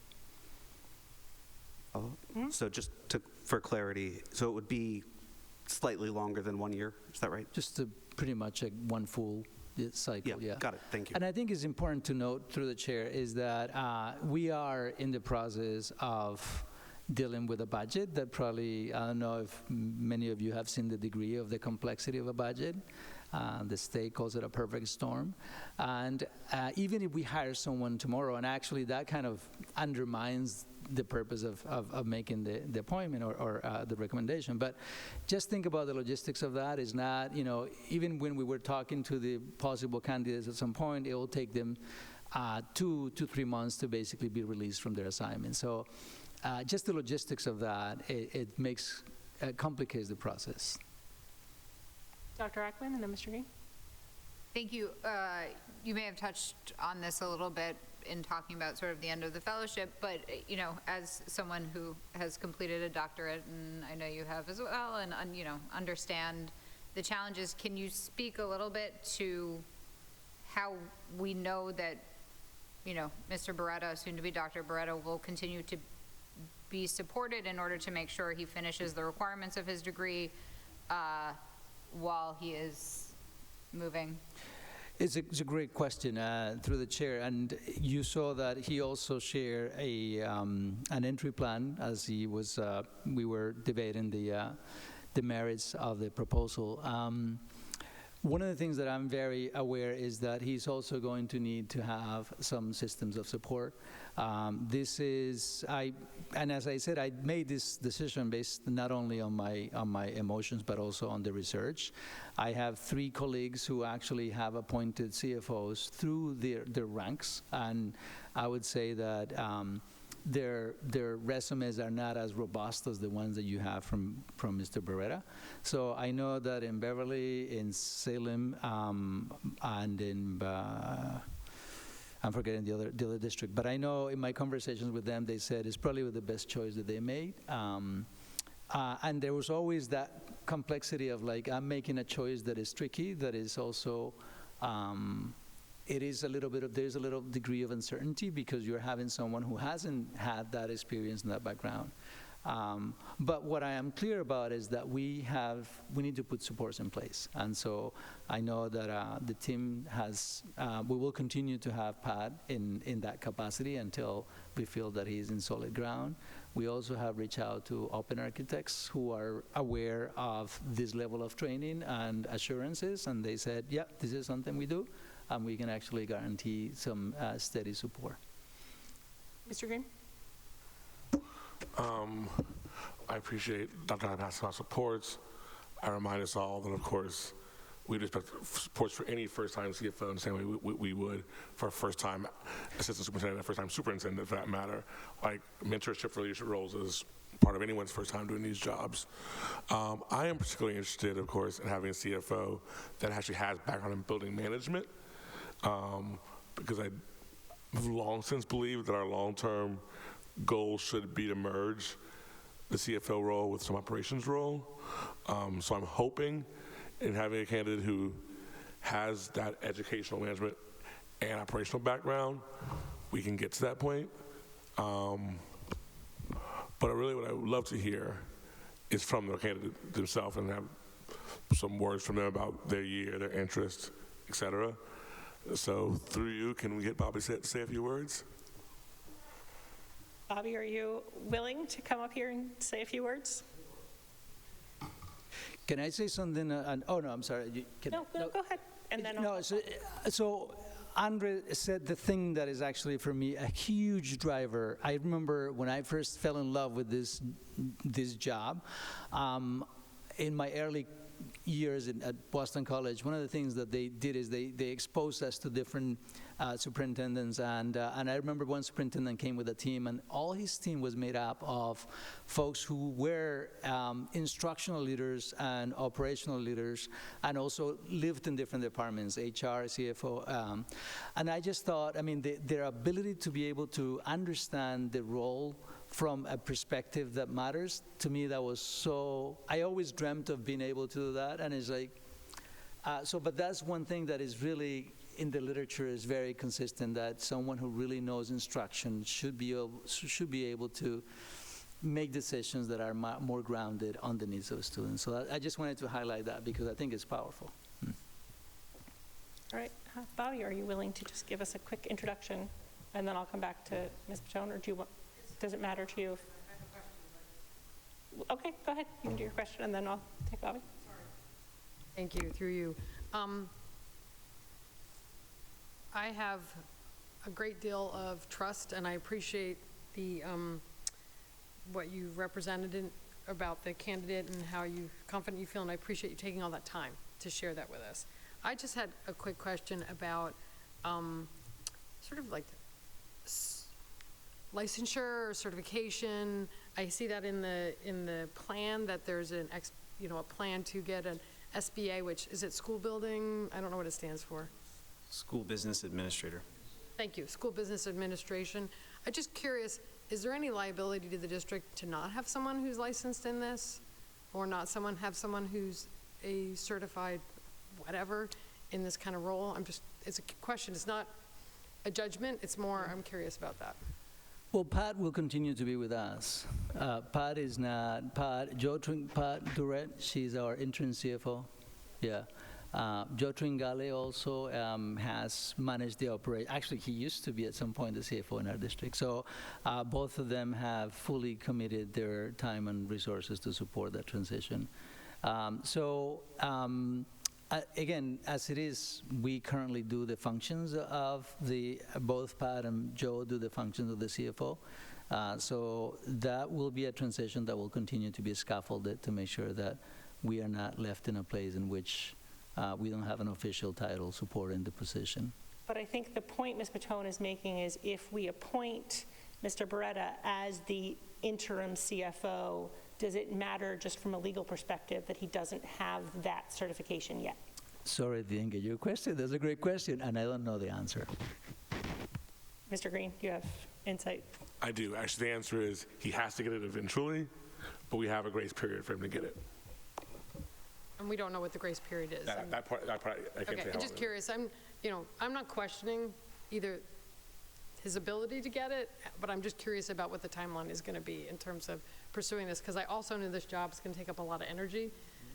So just for clarity, so it would be slightly longer than 1 year, is that right? Just pretty much one full cycle, yeah. Got it, thank you. And I think it's important to note, through the chair, is that we are in the process of dealing with a budget that probably, I don't know if many of you have seen the degree of the complexity of a budget. The state calls it a perfect storm. And even if we hire someone tomorrow, and actually that kind of undermines the purpose of making the appointment or the recommendation. But just think about the logistics of that. Is not, even when we were talking to the possible candidates at some point, it will take them 2 to 3 months to basically be released from their assignment. So just the logistics of that, it complicates the process. Dr. Ackman and then Mr. Green. Thank you. You may have touched on this a little bit in talking about sort of the end of the fellowship, but as someone who has completed a doctorate, and I know you have as well, and understand the challenges, can you speak a little bit to how we know that Mr. Beretta, soon to be Dr. Beretta, will continue to be supported in order to make sure he finishes the requirements of his degree while he is moving? It's a great question, through the chair, and you saw that he also shared an entry plan as he was. We were debating the merits of the proposal. One of the things that I'm very aware is that he's also going to need to have some systems of support. And as I said, I made this decision based not only on my emotions, but also on the research. I have 3 colleagues who actually have appointed CFOs through their ranks, and I would say that their resumes are not as robust as the ones that you have from Mr. Beretta. So I know that in Beverly, in Salem, and in I'm forgetting the other district, but I know in my conversations with them, they said it's probably the best choice that they made. And there was always that complexity of I'm making a choice that is tricky, that is also there's a little degree of uncertainty because you're having someone who hasn't had that experience and that background. But what I am clear about is that we need to put supports in place. And so I know that the team we will continue to have Pat in that capacity until we feel that he's in solid ground. We also have reached out to open architects who are aware of this level of training and assurances, and they said, yep, this is something we do, and we can actually guarantee some steady support. Mr. Green? I appreciate Dr. Pascal's supports. I remind us all that, of course, we'd expect supports for any first-time CFO in the same way we would for a first-time assistant superintendent, a first-time superintendent, for that matter. Like, mentorship for leadership roles is part of anyone's first time doing these jobs. I am particularly interested, of course, in having a CFO that actually has background in building management, because I've long since believed that our long-term goal should be to merge the CFO role with some operations role. So I'm hoping in having a candidate who has that educational management and operational background, we can get to that point. But really what I would love to hear is from the candidate themselves and have some words from them about their year, their interests, et cetera. So through you, can we get Bobby to say a few words? Bobby, are you willing to come up here and say a few words? Can I say something? Oh, no, I'm sorry. No, go ahead. And then So Andre said the thing that is actually, for me, a huge driver. I remember when I first fell in love with this job, in my early years at Boston College, one of the things that they did is they exposed us to different superintendents, and I remember one superintendent came with a team, and all his team was made up of folks who were instructional leaders and operational leaders, and also lived in different departments, HR, CFO, and I just thought, I mean, their ability to be able to understand the role from a perspective that matters, to me, that was so, I always dreamt of being able to do that, and it's like, but that's one thing that is really, in the literature, is very consistent, that someone who really knows instruction should be able to make decisions that are more grounded on the needs of students. So I just wanted to highlight that because I think it's powerful. All right, Bobby, are you willing to just give us a quick introduction, and then I'll come back to Ms. Patone, or do you want? Does it matter to you? Okay, go ahead. You can do your question, and then I'll take Bobby. Thank you, through you. I have a great deal of trust, and I appreciate the what you represented about the candidate and how confident you feel, and I appreciate you taking all that time to share that with us. I just had a quick question about sort of like licensure or certification. I see that in the plan that there's a plan to get an SBA, which is it school building? I don't know what it stands for. School Business Administrator. Thank you, School Business Administration. I'm just curious, is there any liability to the district to not have someone who's licensed in this, or have someone who's a certified whatever in this kind of role? It's a question. It's not a judgment. It's more, I'm curious about that. Well, Pat will continue to be with us. Pat Durrett, she's our interim CFO. Yeah. Joe Tringale also has managed the operation. Actually, he used to be at some point the CFO in our district. So both of them have fully committed their time and resources to support that transition. Again, as it is, we currently do the functions of both Pat and Joe do the functions of the CFO. So that will be a transition that will continue to be scaffolded to make sure that we are not left in a place in which we don't have an official title supporting the position. But I think the point Ms. Patone is making is if we appoint Mr. Beretta as the interim CFO, does it matter just from a legal perspective that he doesn't have that certification yet? Sorry, I didn't get your question. That's a great question, and I don't know the answer. Mr. Green, do you have insight? I do. Actually, the answer is he has to get it eventually, but we have a grace period for him to get it. And we don't know what the grace period is. That part, I can't say okay, how I'm just curious. I'm not questioning either his ability to get it, but I'm just curious about what the timeline is going to be in terms of pursuing this, because I also know this job is going to take up a lot of energy,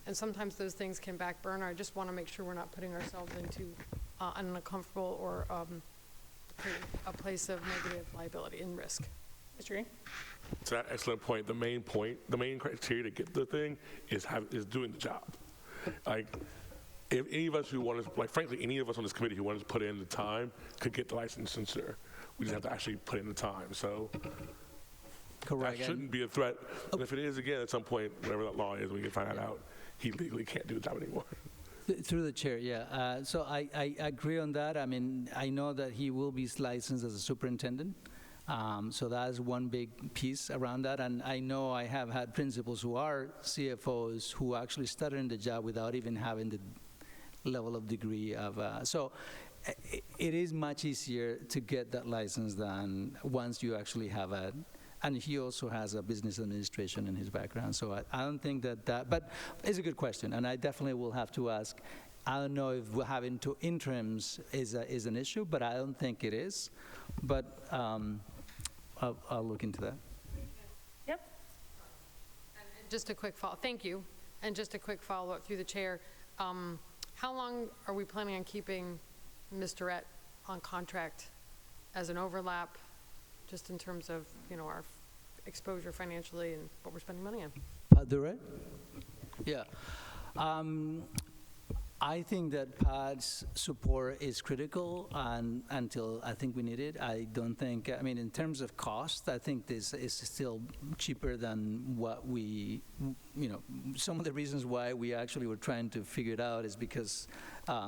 and sometimes those things can back burner. I just want to make sure we're not putting ourselves into an uncomfortable or a place of negative liability and risk. Mr. Green? To that excellent point, the main criteria to get the thing is doing the job. Like, if any of us who want to, frankly, any of us on this committee who wanted to put in the time could get the licensure. We just have to actually put in the time. So correct. That shouldn't be a threat. And if it is, again, at some point, whatever that law is, we can find that out. He legally can't do the job anymore. Through the chair, yeah. So I agree on that. I mean, I know that he will be licensed as a superintendent. So that's one big piece around that. And I know I have had principals who are CFOs who actually started in the job without even having the level of degree of, so it is much easier to get that license than once you actually have and he also has a business administration in his background. So I don't think that, but it's a good question. And I definitely will have to ask. I don't know if having two interims is an issue, but I don't think it is. But I'll look into that. Yep. And just a quick follow. Thank you. And just a quick follow-up through the chair. How long are we planning on keeping Ms. Durrett on contract as an overlap, just in terms of our exposure financially and what we're spending money on? Pat Durrett? Yeah. I think that Pat's support is critical until I think we need it. I don't think, I mean, in terms of cost, I think this is still cheaper than what we, some of the reasons why we actually were trying to figure it out is because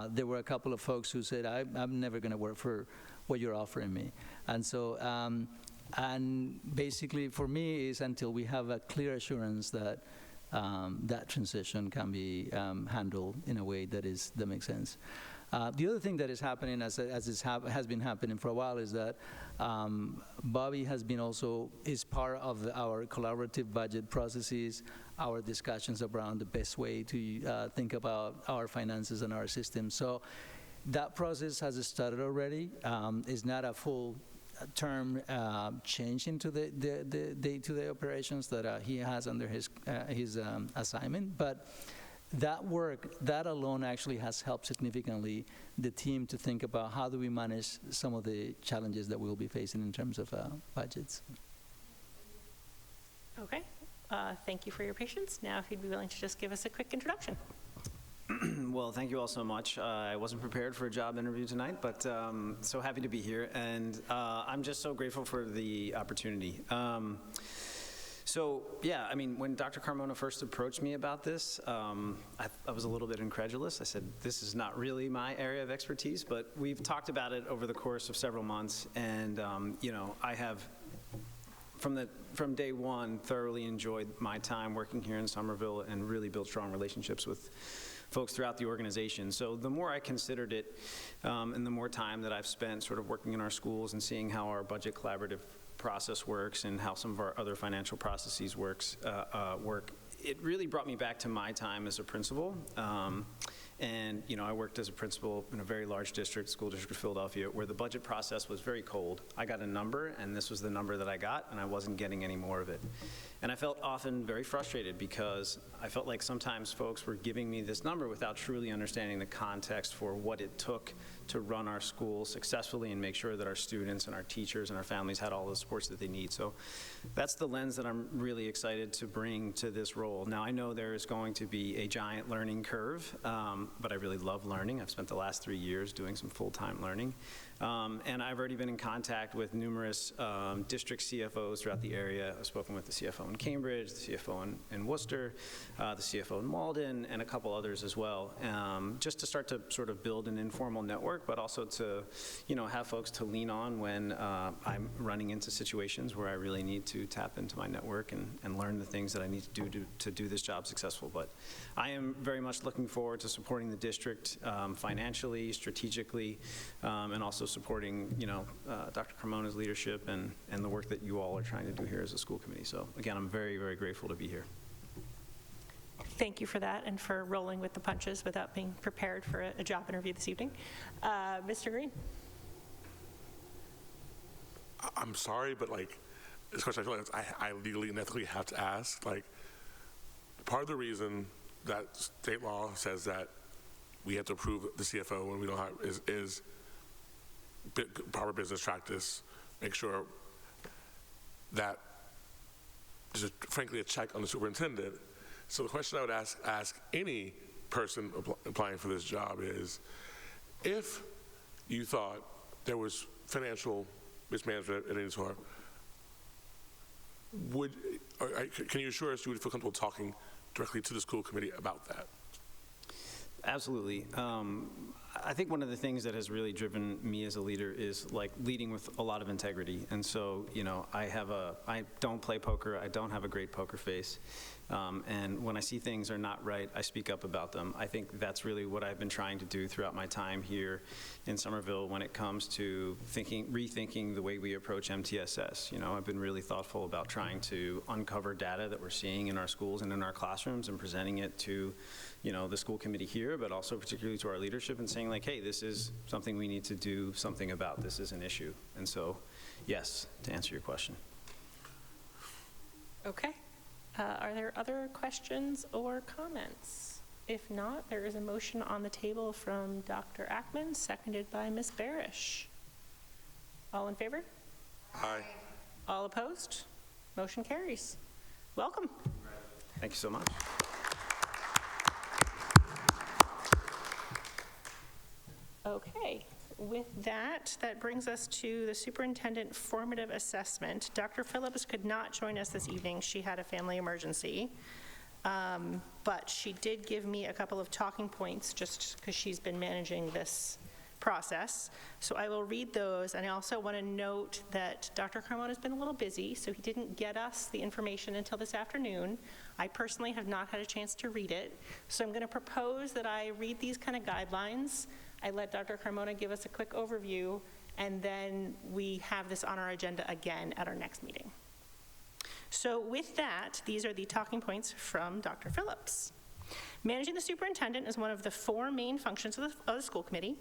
there were a couple of folks who said, I'm never going to work for what you're offering me. And so, and basically for me is until we have a clear assurance that that transition can be handled in a way that makes sense. The other thing that is happening, as has been happening for a while, is that Bobby is part of our collaborative budget processes, our discussions around the best way to think about our finances and our system. So that process has started already. It's not a full term change into the day-to-day operations that he has under his assignment, but that work, that alone actually has helped significantly the team to think about how do we manage some of the challenges that we'll be facing in terms of budgets. Okay, thank you for your patience. Now, if you'd be willing to just give us a quick introduction. Well, thank you all so much. I wasn't prepared for a job interview tonight, but so happy to be here, and I'm just so grateful for the opportunity. So, yeah, I mean, when Dr. Carmona first approached me about this, I was a little bit incredulous. I said, this is not really my area of expertise, but we've talked about it over the course of several months, and, you know, I have, from day one, thoroughly enjoyed my time working here in Somerville and really built strong relationships with folks throughout the organization. So the more I considered it, and the more time that I've spent sort of working in our schools and seeing how our budget collaborative process works and how some of our other financial processes work, it really brought me back to my time as a principal. And, you know, I worked as a principal in a very large district, school district of Philadelphia, where the budget process was very cold. I got a number, and this was the number that I got, and I wasn't getting any more of it. And I felt often very frustrated because I felt like sometimes folks were giving me this number without truly understanding the context for what it took to run our school successfully and make sure that our students and our teachers and our families had all the supports that they need. So that's the lens that I'm really excited to bring to this role. Now, I know there is going to be a giant learning curve, but I really love learning. I've spent the last 3 years doing some full-time learning. And I've already been in contact with numerous district CFOs throughout the area. I've spoken with the CFO in Cambridge, the CFO in Worcester, the CFO in Malden, and a couple others as well, just to start to sort of build an informal network, but also to, you know, have folks to lean on when I'm running into situations where I really need to tap into my network and learn the things that I need to do this job successful. But I am very much looking forward to supporting the district financially, strategically, and also supporting, you know, Dr. Carmona's leadership and the work that you all are trying to do here as a school committee. So again, I'm very, very grateful to be here. Thank you for that and for rolling with the punches without being prepared for a job interview this evening. Mr. Green. I'm sorry, but like, this question I feel like I legally and ethically have to ask. Like, part of the reason that state law says that we have to approve the CFO when we don't have is proper business practice, make sure that there's frankly a check on the superintendent. So the question I would ask any person applying for this job is, if you thought there was financial mismanagement at any sort, can you assure us you would feel comfortable talking directly to the school committee about that? Absolutely. I think one of the things that has really driven me as a leader is like leading with a lot of integrity. And so, you know, I don't play poker. I don't have a great poker face. And when I see things are not right, I speak up about them. I think that's really what I've been trying to do throughout my time here in Somerville when it comes to rethinking the way we approach MTSS. You know, I've been really thoughtful about trying to uncover data that we're seeing in our schools and in our classrooms and presenting it to, you know, the school committee here, but also particularly to our leadership and saying like, hey, this is something we need to do something about. This is an issue. And so, yes, to answer your question. Okay. Are there other questions or comments? If not, there is a motion on the table from Dr. Ackman, seconded by Ms. Barish. All in favor? Aye. All opposed? Motion carries. Welcome. Thank you so much. Okay. With that, that brings us to the superintendent formative assessment. Dr. Phillips could not join us this evening. She had a family emergency. but she did give me a couple of talking points just because she's been managing this process. So I will read those, and I also want to note that Dr. Carmona's been a little busy, so he didn't get us the information until this afternoon. I personally have not had a chance to read it, so I'm going to propose that I read these kind of guidelines. I let Dr. Carmona give us a quick overview, and then we have this on our agenda again at our next meeting. So with that, these are the talking points from Dr. Phillips. Managing the superintendent is one of the 4 main functions of the school committee.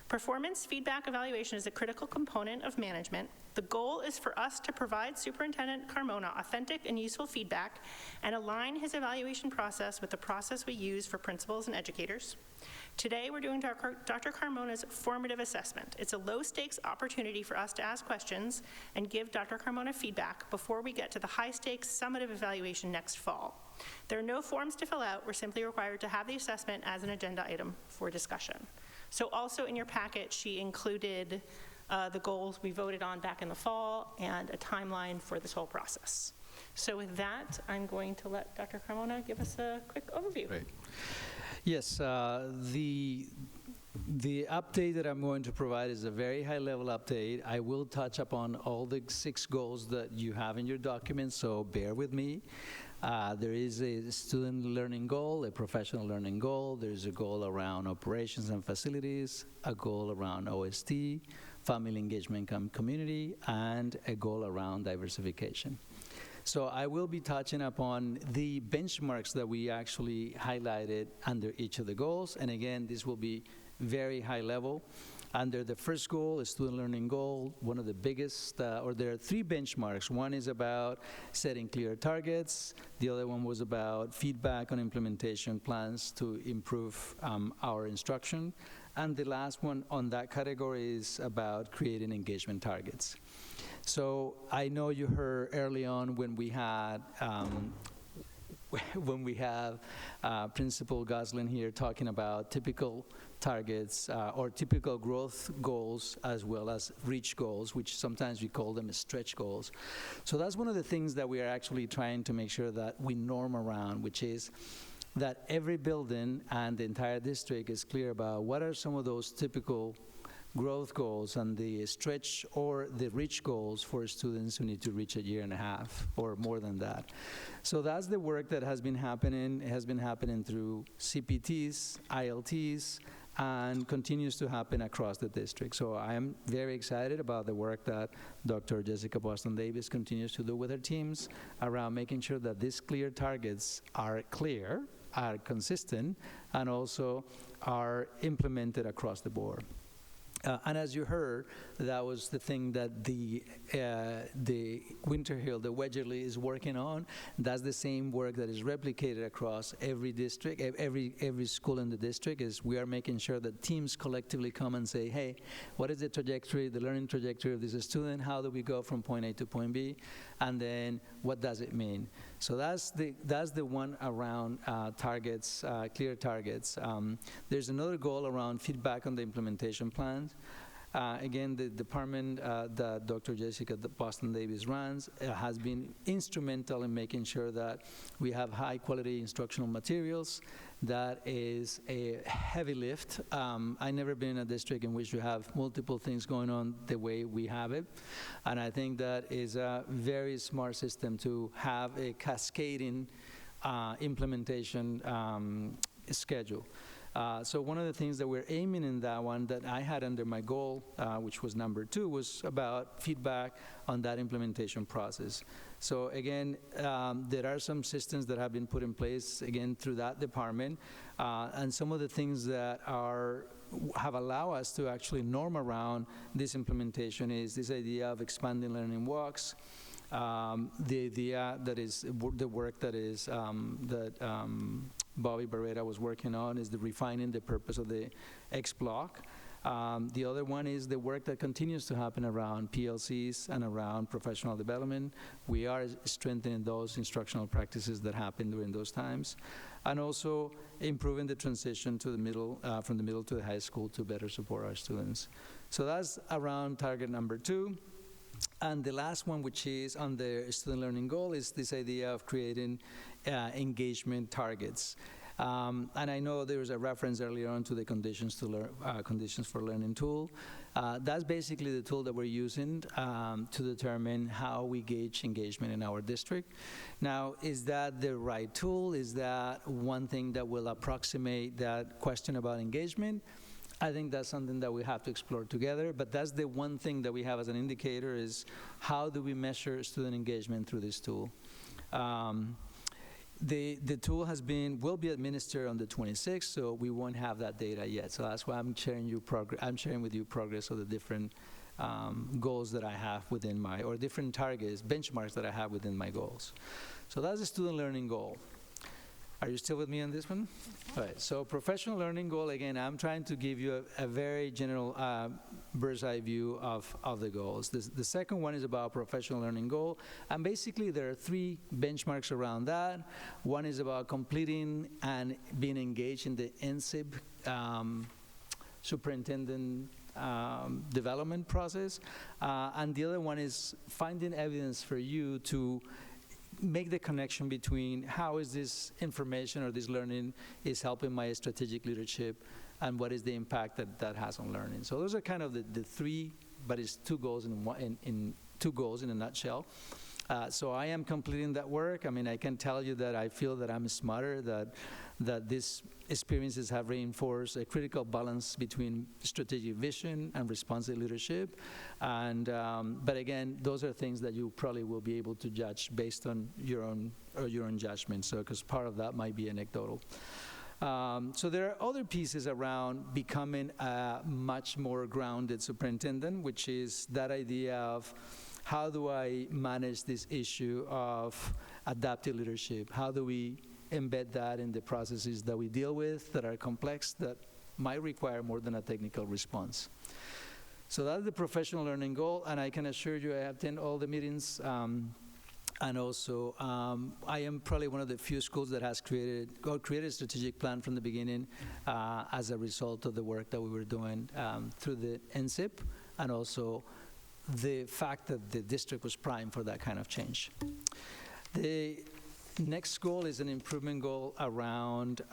Performance feedback evaluation is a critical component of management. The goal is for us to provide Superintendent Carmona authentic and useful feedback and align his evaluation process with the process we use for principals and educators. Today, we're doing Dr. Carmona's formative assessment. It's a low-stakes opportunity for us to ask questions and give Dr. Carmona feedback before we get to the high-stakes summative evaluation next fall. There are no forms to fill out. We're simply required to have the assessment as an agenda item for discussion. So also in your packet, she included the goals we voted on back in the fall and a timeline for this whole process. So with that, I'm going to let Dr. Carmona give us a quick overview. Great. Yes, the update that I'm going to provide is a very high-level update. I will touch upon all the 6 goals that you have in your document, so bear with me. There is a student learning goal, a professional learning goal. There's a goal around operations and facilities, a goal around OST, family engagement and community, and a goal around diversification. So I will be touching upon the benchmarks that we actually highlighted under each of the goals. And again, this will be very high level. Under the first goal, a student learning goal, one of the biggest, or there are 3 benchmarks. One is about setting clear targets. The other one was about feedback on implementation plans to improve our instruction. And the last one on that category is about creating engagement targets. So I know you heard early on when we had Principal Goslin here talking about typical targets or typical growth goals as well as reach goals, which sometimes we call them stretch goals. So that's one of the things that we are actually trying to make sure that we norm around, which is that every building and the entire district is clear about what are some of those typical growth goals and the stretch or the reach goals for students who need to reach a year and a half or more than that. So that's the work that has been happening. It has been happening through CPTs, ILTs, and continues to happen across the district. So I am very excited about the work that Dr. Jessica Boston Davis continues to do with her teams around making sure that these clear targets are clear, are consistent, and also are implemented across the board. And as you heard, that was the thing that the Winter Hill, the Wedgerly is working on. That's the same work that is replicated across every district, every school in the district. Is we are making sure that teams collectively come and say, hey, what is the trajectory, the learning trajectory of this student? How do we go from point A to point B? And then what does it mean? So that's the one around targets, clear targets. There's another goal around feedback on the implementation plans. Again, the department that Dr. Jessica Boston Davis runs has been instrumental in making sure that we have high-quality instructional materials. That is a heavy lift. I've never been in a district in which you have multiple things going on the way we have it. And I think that is a very smart system to have a cascading implementation schedule. So one of the things that we're aiming in that one that I had under my goal, which was number 2, was about feedback on that implementation process. So again, there are some systems that have been put in place, again, through that department. And some of the things that have allowed us to actually norm around this implementation is this idea of expanding learning walks, the idea that is the work that is Bobby Barrera was working on is the refining the purpose of the X block. The other one is the work that continues to happen around PLCs and around professional development. We are strengthening those instructional practices that happen during those times, and also improving the transition to the middle, from the middle to the high school to better support our students. So that's around target number 2. And the last one, which is on the student learning goal, is this idea of creating engagement targets. And I know there was a reference earlier on to the conditions for learning tool. That's basically the tool that we're using to determine how we gauge engagement in our district. Now, is that the right tool? Is that one thing that will approximate that question about engagement? I think that's something that we have to explore together, but that's the one thing that we have as an indicator is how do we measure student engagement through this tool? The tool will be administered on the 26th, so we won't have that data yet. So that's why I'm sharing with you progress of the different goals that I have within or different targets, benchmarks that I have within my goals. So that's the student learning goal. Are you still with me on this one? All right, so professional learning goal, again, I'm trying to give you a very general bird's eye view of the goals. The second one is about professional learning goal, and basically there are 3 benchmarks around that. One is about completing and being engaged in the NSIP superintendent development process, and the other one is finding evidence for you to make the connection between how is this information or this learning is helping my strategic leadership and what is the impact that has on learning. So those are kind of the 3, but it's 2 goals in 2 goals in a nutshell. So I am completing that work. I mean, I can tell you that I feel that I'm smarter, that these experiences have reinforced a critical balance between strategic vision and responsive leadership. And but again, those are things that you probably will be able to judge based on your own judgment. So, because part of that might be anecdotal. So there are other pieces around becoming a much more grounded superintendent, which is that idea of how do I manage this issue of adaptive leadership? How do we embed that in the processes that we deal with that are complex, that might require more than a technical response? So that's the professional learning goal, and I can assure you I have attended all the meetings, and also I am probably one of the few schools that has created a strategic plan from the beginning as a result of the work that we were doing through the NSIP, and also the fact that the district was primed for that kind of change. The next goal is an improvement goal around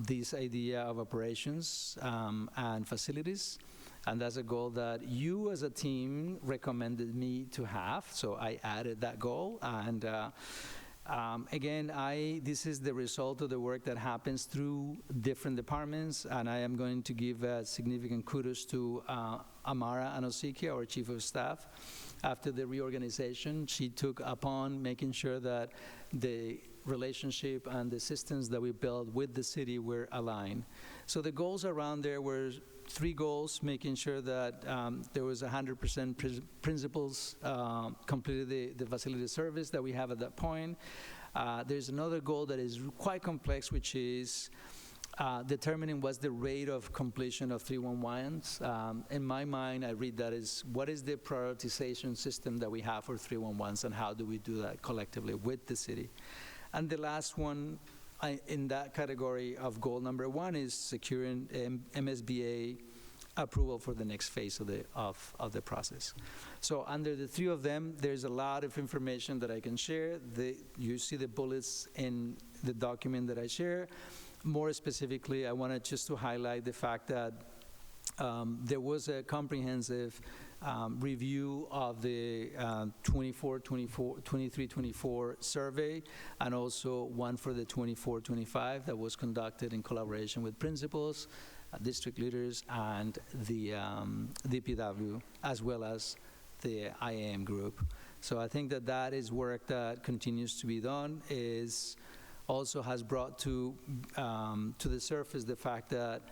this idea of operations and facilities. And that's a goal that you as a team recommended me to have, so I added that goal. And again, this is the result of the work that happens through different departments, and I am going to give significant kudos to Amara Anosiki, our Chief of Staff. After the reorganization, she took upon making sure that the relationship and the systems that we built with the city were aligned. So the goals around there were 3 goals, making sure that there was 100% principals completed the facility service that we have at that point. There's another goal that is quite complex, which is determining what's the rate of completion of 311s. In my mind, I read that as what is the prioritization system that we have for 311s, and how do we do that collectively with the city? And the last one in that category of goal number 1 is securing MSBA approval for the next phase of the process. So under the 3 of them, there's a lot of information that I can share. You see the bullets in the document that I share. More specifically, I wanted just to highlight the fact that there was a comprehensive review of the 23-24 survey, and also one for the 24-25 that was conducted in collaboration with principals, district leaders, and the DPW, as well as the IAM group. So I think that is work that continues to be done, also has brought to the surface the fact that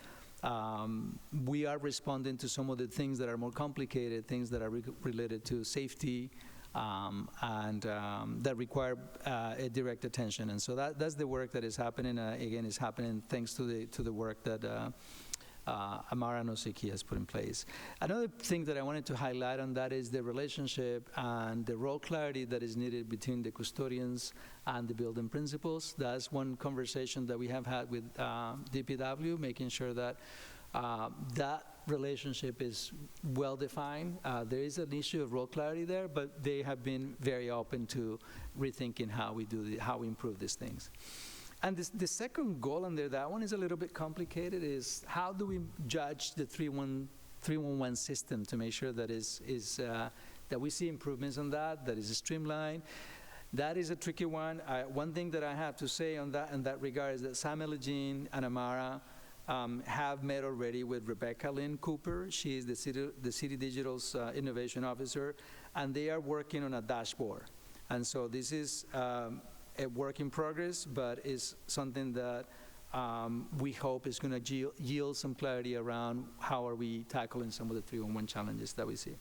we are responding to some of the things that are more complicated, things that are related to safety, and that require a direct attention. And so that's the work that is happening. Again, is happening thanks to the work that Amara Nosiki has put in place. Another thing that I wanted to highlight on that is the relationship and the role clarity that is needed between the custodians and the building principals. That's one conversation that we have had with DPW, making sure that that relationship is well-defined. There is an issue of role clarity there, but they have been very open to rethinking how we how we improve these things. And the second goal under that one is a little bit complicated, is how do we judge the 311 system to make sure that that we see improvements on that is streamlined. That is a tricky one. One thing that I have to say on that in that regard is that Sam Elegine and Amara have met already with Rebecca Lynn Cooper. She is the City Digital's Innovation Officer, and they are working on a dashboard. And so this is a work in progress, but is something that we hope is going to yield some clarity around how are we tackling some of the 311 challenges that we see.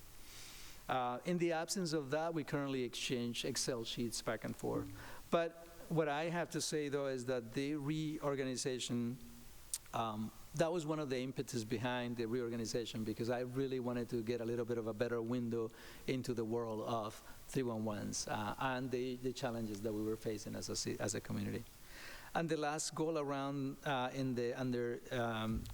In the absence of that, we currently exchange Excel sheets back and forth. But what I have to say, though, is that the reorganization, that was one of the impetus behind the reorganization, because I really wanted to get a little bit of a better window into the world of 311s and the challenges that we were facing as a community. And the last goal around under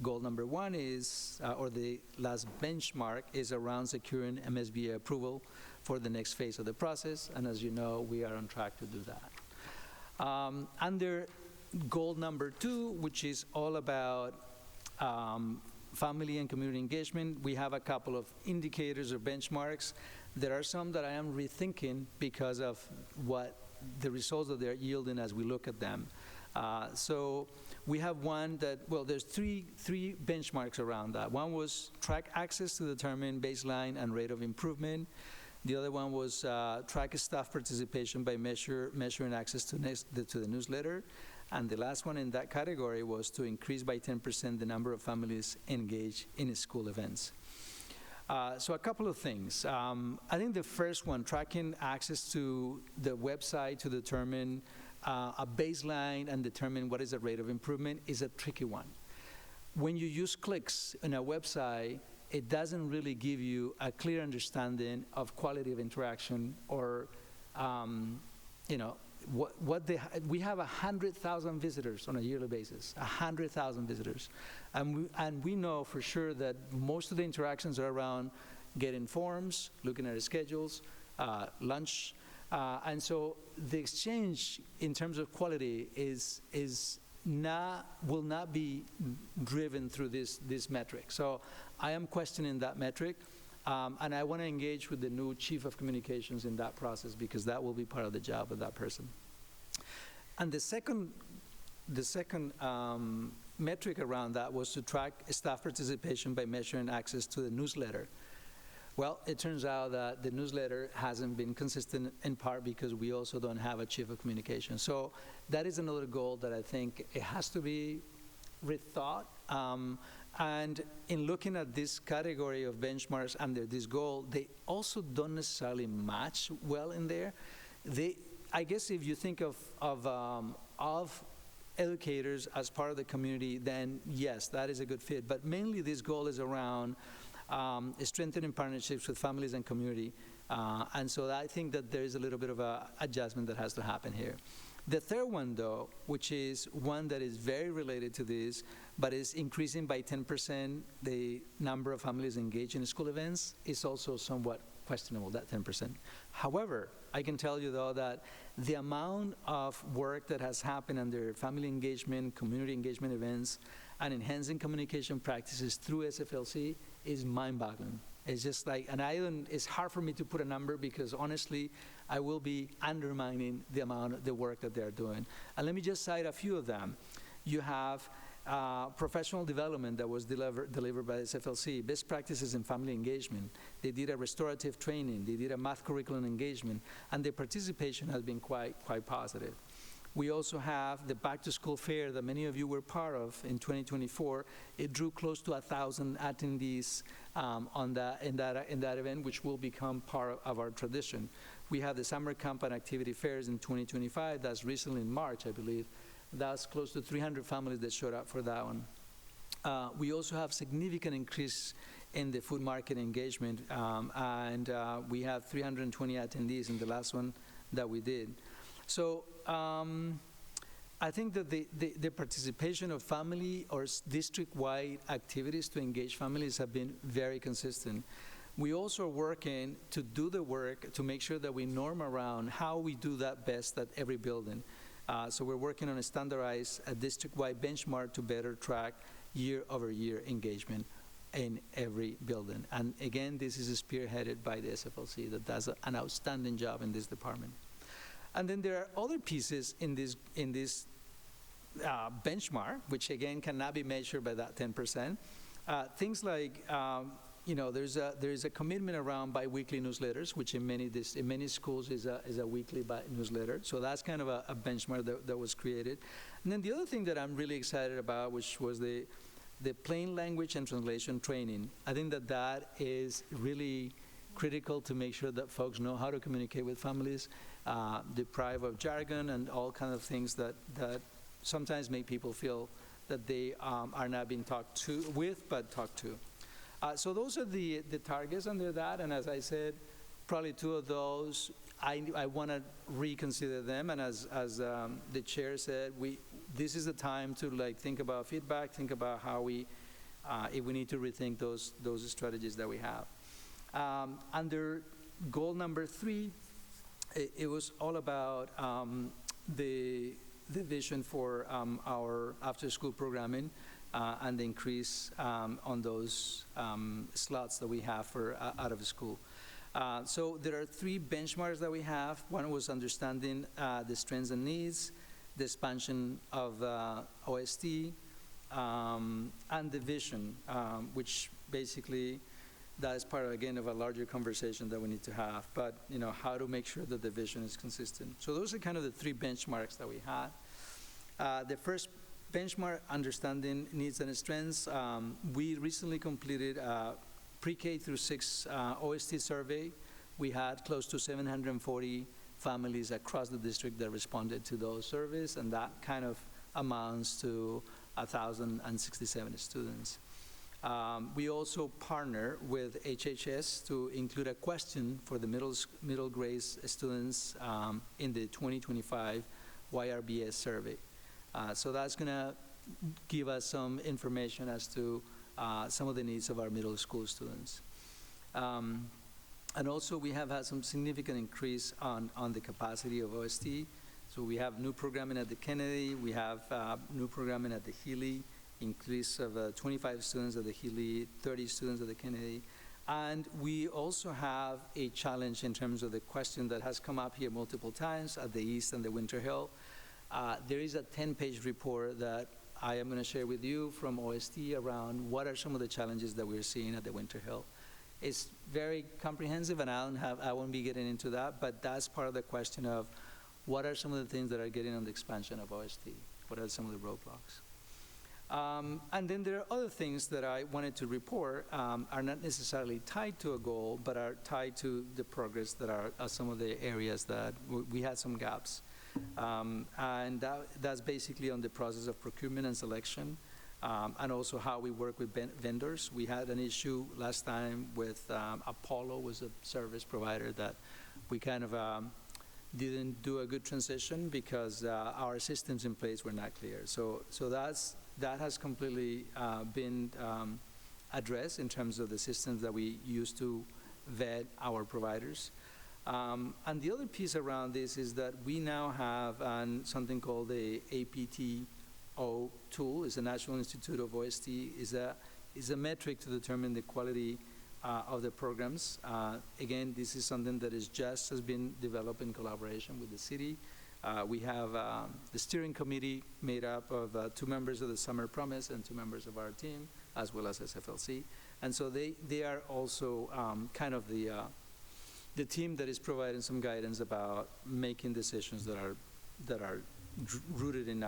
goal number 1 is, or the last benchmark is around securing MSBA approval for the next phase of the process. And as you know, we are on track to do that. Under goal number 2, which is all about family and community engagement, we have a couple of indicators or benchmarks. There are some that I am rethinking because of what the results that they're yielding as we look at them. So we have one that, well, there's three benchmarks around that. One was track access to determine baseline and rate of improvement. The other one was track staff participation by measuring access to the newsletter. And the last one in that category was to increase by 10% the number of families engaged in school events. So a couple of things. I think the first one, tracking access to the website to determine a baseline and determine what is the rate of improvement, is a tricky one. When you use clicks in a website, it doesn't really give you a clear understanding of quality of interaction or, we have 100,000 visitors on a yearly basis, 100,000 visitors. And we know for sure that most of the interactions are around getting forms, looking at schedules, lunch, and so the exchange in terms of quality will not be driven through this metric. So I am questioning that metric, and I want to engage with the new chief of communications in that process, because that will be part of the job of that person. And the second metric around that was to track staff participation by measuring access to the newsletter. Well, it turns out that the newsletter hasn't been consistent, in part because we also don't have a chief of communication. So that is another goal that I think it has to be rethought. And in looking at this category of benchmarks under this goal, they also don't necessarily match well in there. I guess if you think of educators as part of the community, then yes, that is a good fit. But mainly this goal is around strengthening partnerships with families and community. And so I think that there is a little bit of a adjustment that has to happen here. The third one, though, which is one that is very related to this, but is increasing by 10% the number of families engaged in school events, is also somewhat questionable, that 10%. However, I can tell you, though, that the amount of work that has happened under family engagement, community engagement events, and enhancing communication practices through SFLC is mind-boggling. It's just like, it's hard for me to put a number, because honestly, I will be undermining the work that they're doing. And let me just cite a few of them. You have professional development that was delivered by SFLC, best practices in family engagement. They did a restorative training, they did a math curriculum engagement, and the participation has been quite positive. We also have the back to school fair that many of you were part of in 2024. It drew close to 1,000 attendees in that event, which will become part of our tradition. We have the summer camp and activity fairs in 2025. That's recently in March, I believe. That's close to 300 families that showed up for that one. We also have significant increase in the food market engagement, and we have 320 attendees in the last one that we did. So I think that the participation of family or district-wide activities to engage families have been very consistent. We also are working to do the work to make sure that we norm around how we do that best at every building. So we're working on a standardized district-wide benchmark to better track year-over-year engagement in every building. And again, this is spearheaded by the SFLC that does an outstanding job in this department. And then there are other pieces in this benchmark, which again cannot be measured by that 10%. Things like, there's a commitment around biweekly newsletters, which in many schools is a weekly newsletter. So that's kind of a benchmark that was created. And then the other thing that I'm really excited about, which was the plain language and translation training. I think that is really critical to make sure that folks know how to communicate with families, deprived of jargon and all kinds of things that sometimes make people feel that they are not being talked with, but talked to. So those are the targets under that, and as I said, probably two of those, I want to reconsider them, and as the chair said, this is the time to think about feedback, think about how if we need to rethink those strategies that we have. Under goal number 3, it was all about the vision for our after-school programming and the increase on those slots that we have for out of school. So there are 3 benchmarks that we have. One was understanding the strengths and needs, the expansion of OST, and the vision, which basically that is part, again, of a larger conversation that we need to have, but how to make sure that the vision is consistent. So those are kind of the 3 benchmarks that we had. The first benchmark, understanding needs and strengths, we recently completed a pre-K through 6 OST survey. We had close to 740 families across the district that responded to those surveys, and that kind of amounts to 1,067 students. We also partner with HHS to include a question for the middle grade students in the 2025 YRBS survey. So that's going to give us some information as to some of the needs of our middle school students. And also we have had some significant increase on the capacity of OST. So we have new programming at the Kennedy, we have new programming at the Healy, increase of 25 students at the Healy, 30 students at the Kennedy. And we also have a challenge in terms of the question that has come up here multiple times at the East and the Winter Hill. There is a 10-page report that I am going to share with you from OST around what are some of the challenges that we're seeing at the Winter Hill. It's very comprehensive, and I won't be getting into that, but that's part of the question of what are some of the things that are getting on the expansion of OST? What are some of the roadblocks? And then there are other things that I wanted to report are not necessarily tied to a goal, but are tied to the progress that are some of the areas that we had some gaps. And that's basically on the process of procurement and selection, and also how we work with vendors. We had an issue last time with Apollo was a service provider that we kind of didn't do a good transition because our systems in place were not clear. So that has completely been addressed in terms of the systems that we use to vet our providers. And the other piece around this is that we now have something called the APTO tool. It's the National Institute of OST. Is a metric to determine the quality of the programs. Again, this is something that has been developed in collaboration with the city. We have the steering committee made up of 2 members of the Summer Promise and 2 members of our team, as well as SFLC. And so they are also kind of the team that is providing some guidance about making decisions that are rooted in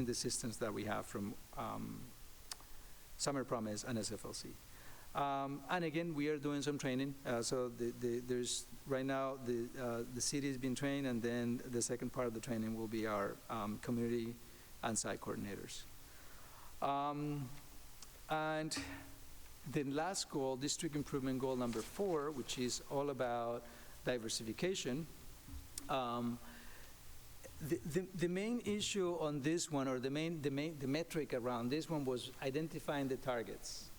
the systems that we have from Summer Promise and SFLC. And again, we are doing some training. So there's right now the city has been trained, and then the second part of the training will be our community and site coordinators. And the last goal, district improvement goal number 4, which is all about diversification. The main issue on this one, or the metric around this one, was identifying the targets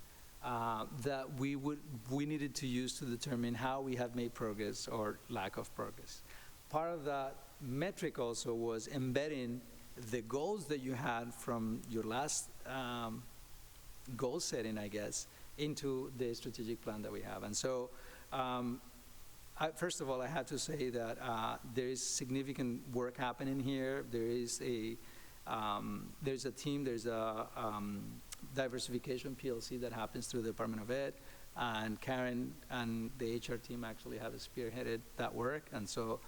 that we needed to use to determine how we have made progress or lack of progress. Part of that metric also was embedding the goals that you had from your last goal setting, I guess, into the strategic plan that we have. And so, first of all, I have to say that there is significant work happening here. There's a team, there's a diversification PLC that happens through the Department of Ed, and Karen and the HR team actually have spearheaded that work. And so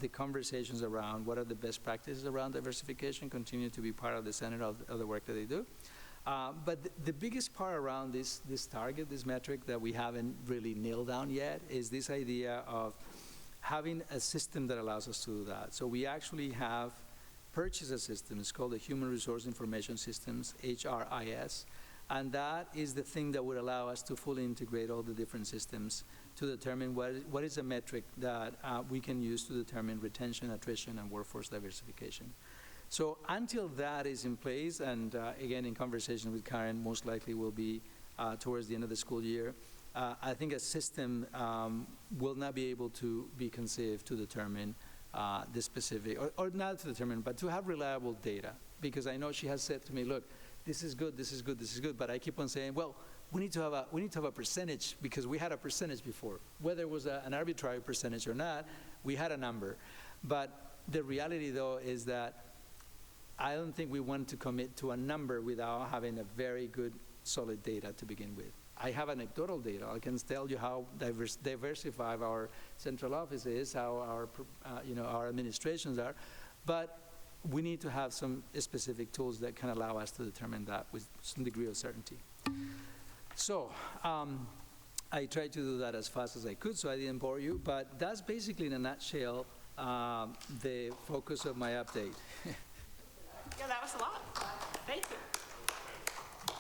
the conversations around what are the best practices around diversification continue to be part of the center of the work that they do. But the biggest part around this target, this metric that we haven't really nailed down yet, is this idea of having a system that allows us to do that. So we actually have purchased a system. It's called the Human Resource Information Systems, HRIS, and that is the thing that would allow us to fully integrate all the different systems to determine what is a metric that we can use to determine retention, attrition, and workforce diversification. So until that is in place, and again, in conversation with Karen, most likely will be towards the end of the school year, I think a system will not be able to be conceived to determine the specific, or not to determine, but to have reliable data. Because I know she has said to me, look, this is good, this is good, this is good, but I keep on saying, well, we need to have a percentage, because we had a percentage before. Whether it was an arbitrary percentage or not, we had a number. But the reality, though, is that I don't think we want to commit to a number without having a very good, solid data to begin with. I have anecdotal data. I can tell you how diversified our central office is, how our administrations are, but we need to have some specific tools that can allow us to determine that with some degree of certainty. So I tried to do that as fast as I could, so I didn't bore you, but that's basically, in a nutshell, the focus of my update. Yeah, that was a lot. Thank you.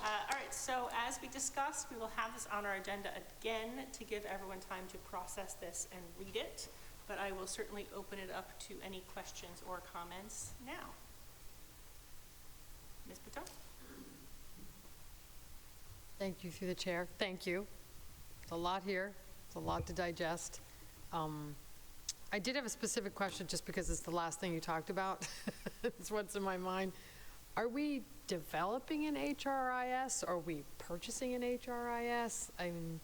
All right, so as we discussed, we will have this on our agenda again to give everyone time to process this and read it, but I will certainly open it up to any questions or comments now. Ms. Patel? Thank you, through the chair. Thank you. It's a lot here. It's a lot to digest. I did have a specific question just because it's the last thing you talked about. It's what's in my mind. Are we developing an HRIS? Are we purchasing an HRIS? I mean,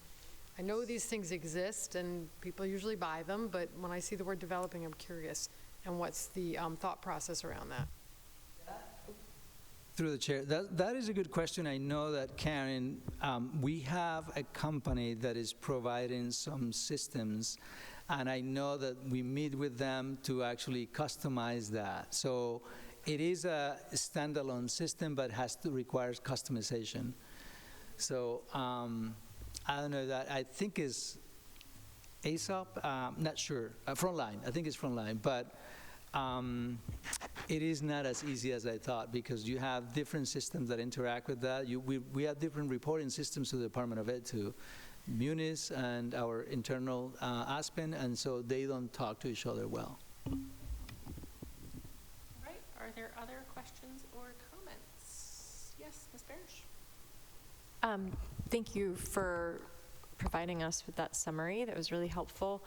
I know these things exist and people usually buy them, but when I see the word developing, I'm curious. And what's the thought process around that? Through the chair, that is a good question. I know that, Karen, we have a company that is providing some systems, and I know that we meet with them to actually customize that. So it is a standalone system, but requires customization. So I don't know that. I think is ASOP. Not sure. Frontline. I think it's Frontline, but it is not as easy as I thought, because you have different systems that interact with that. We have different reporting systems to the Department of Ed, to Munis and our internal Aspen, and so they don't talk to each other well. All right, are there other questions or comments? Yes, Ms. Barish. Thank you for providing us with that summary. That was really helpful.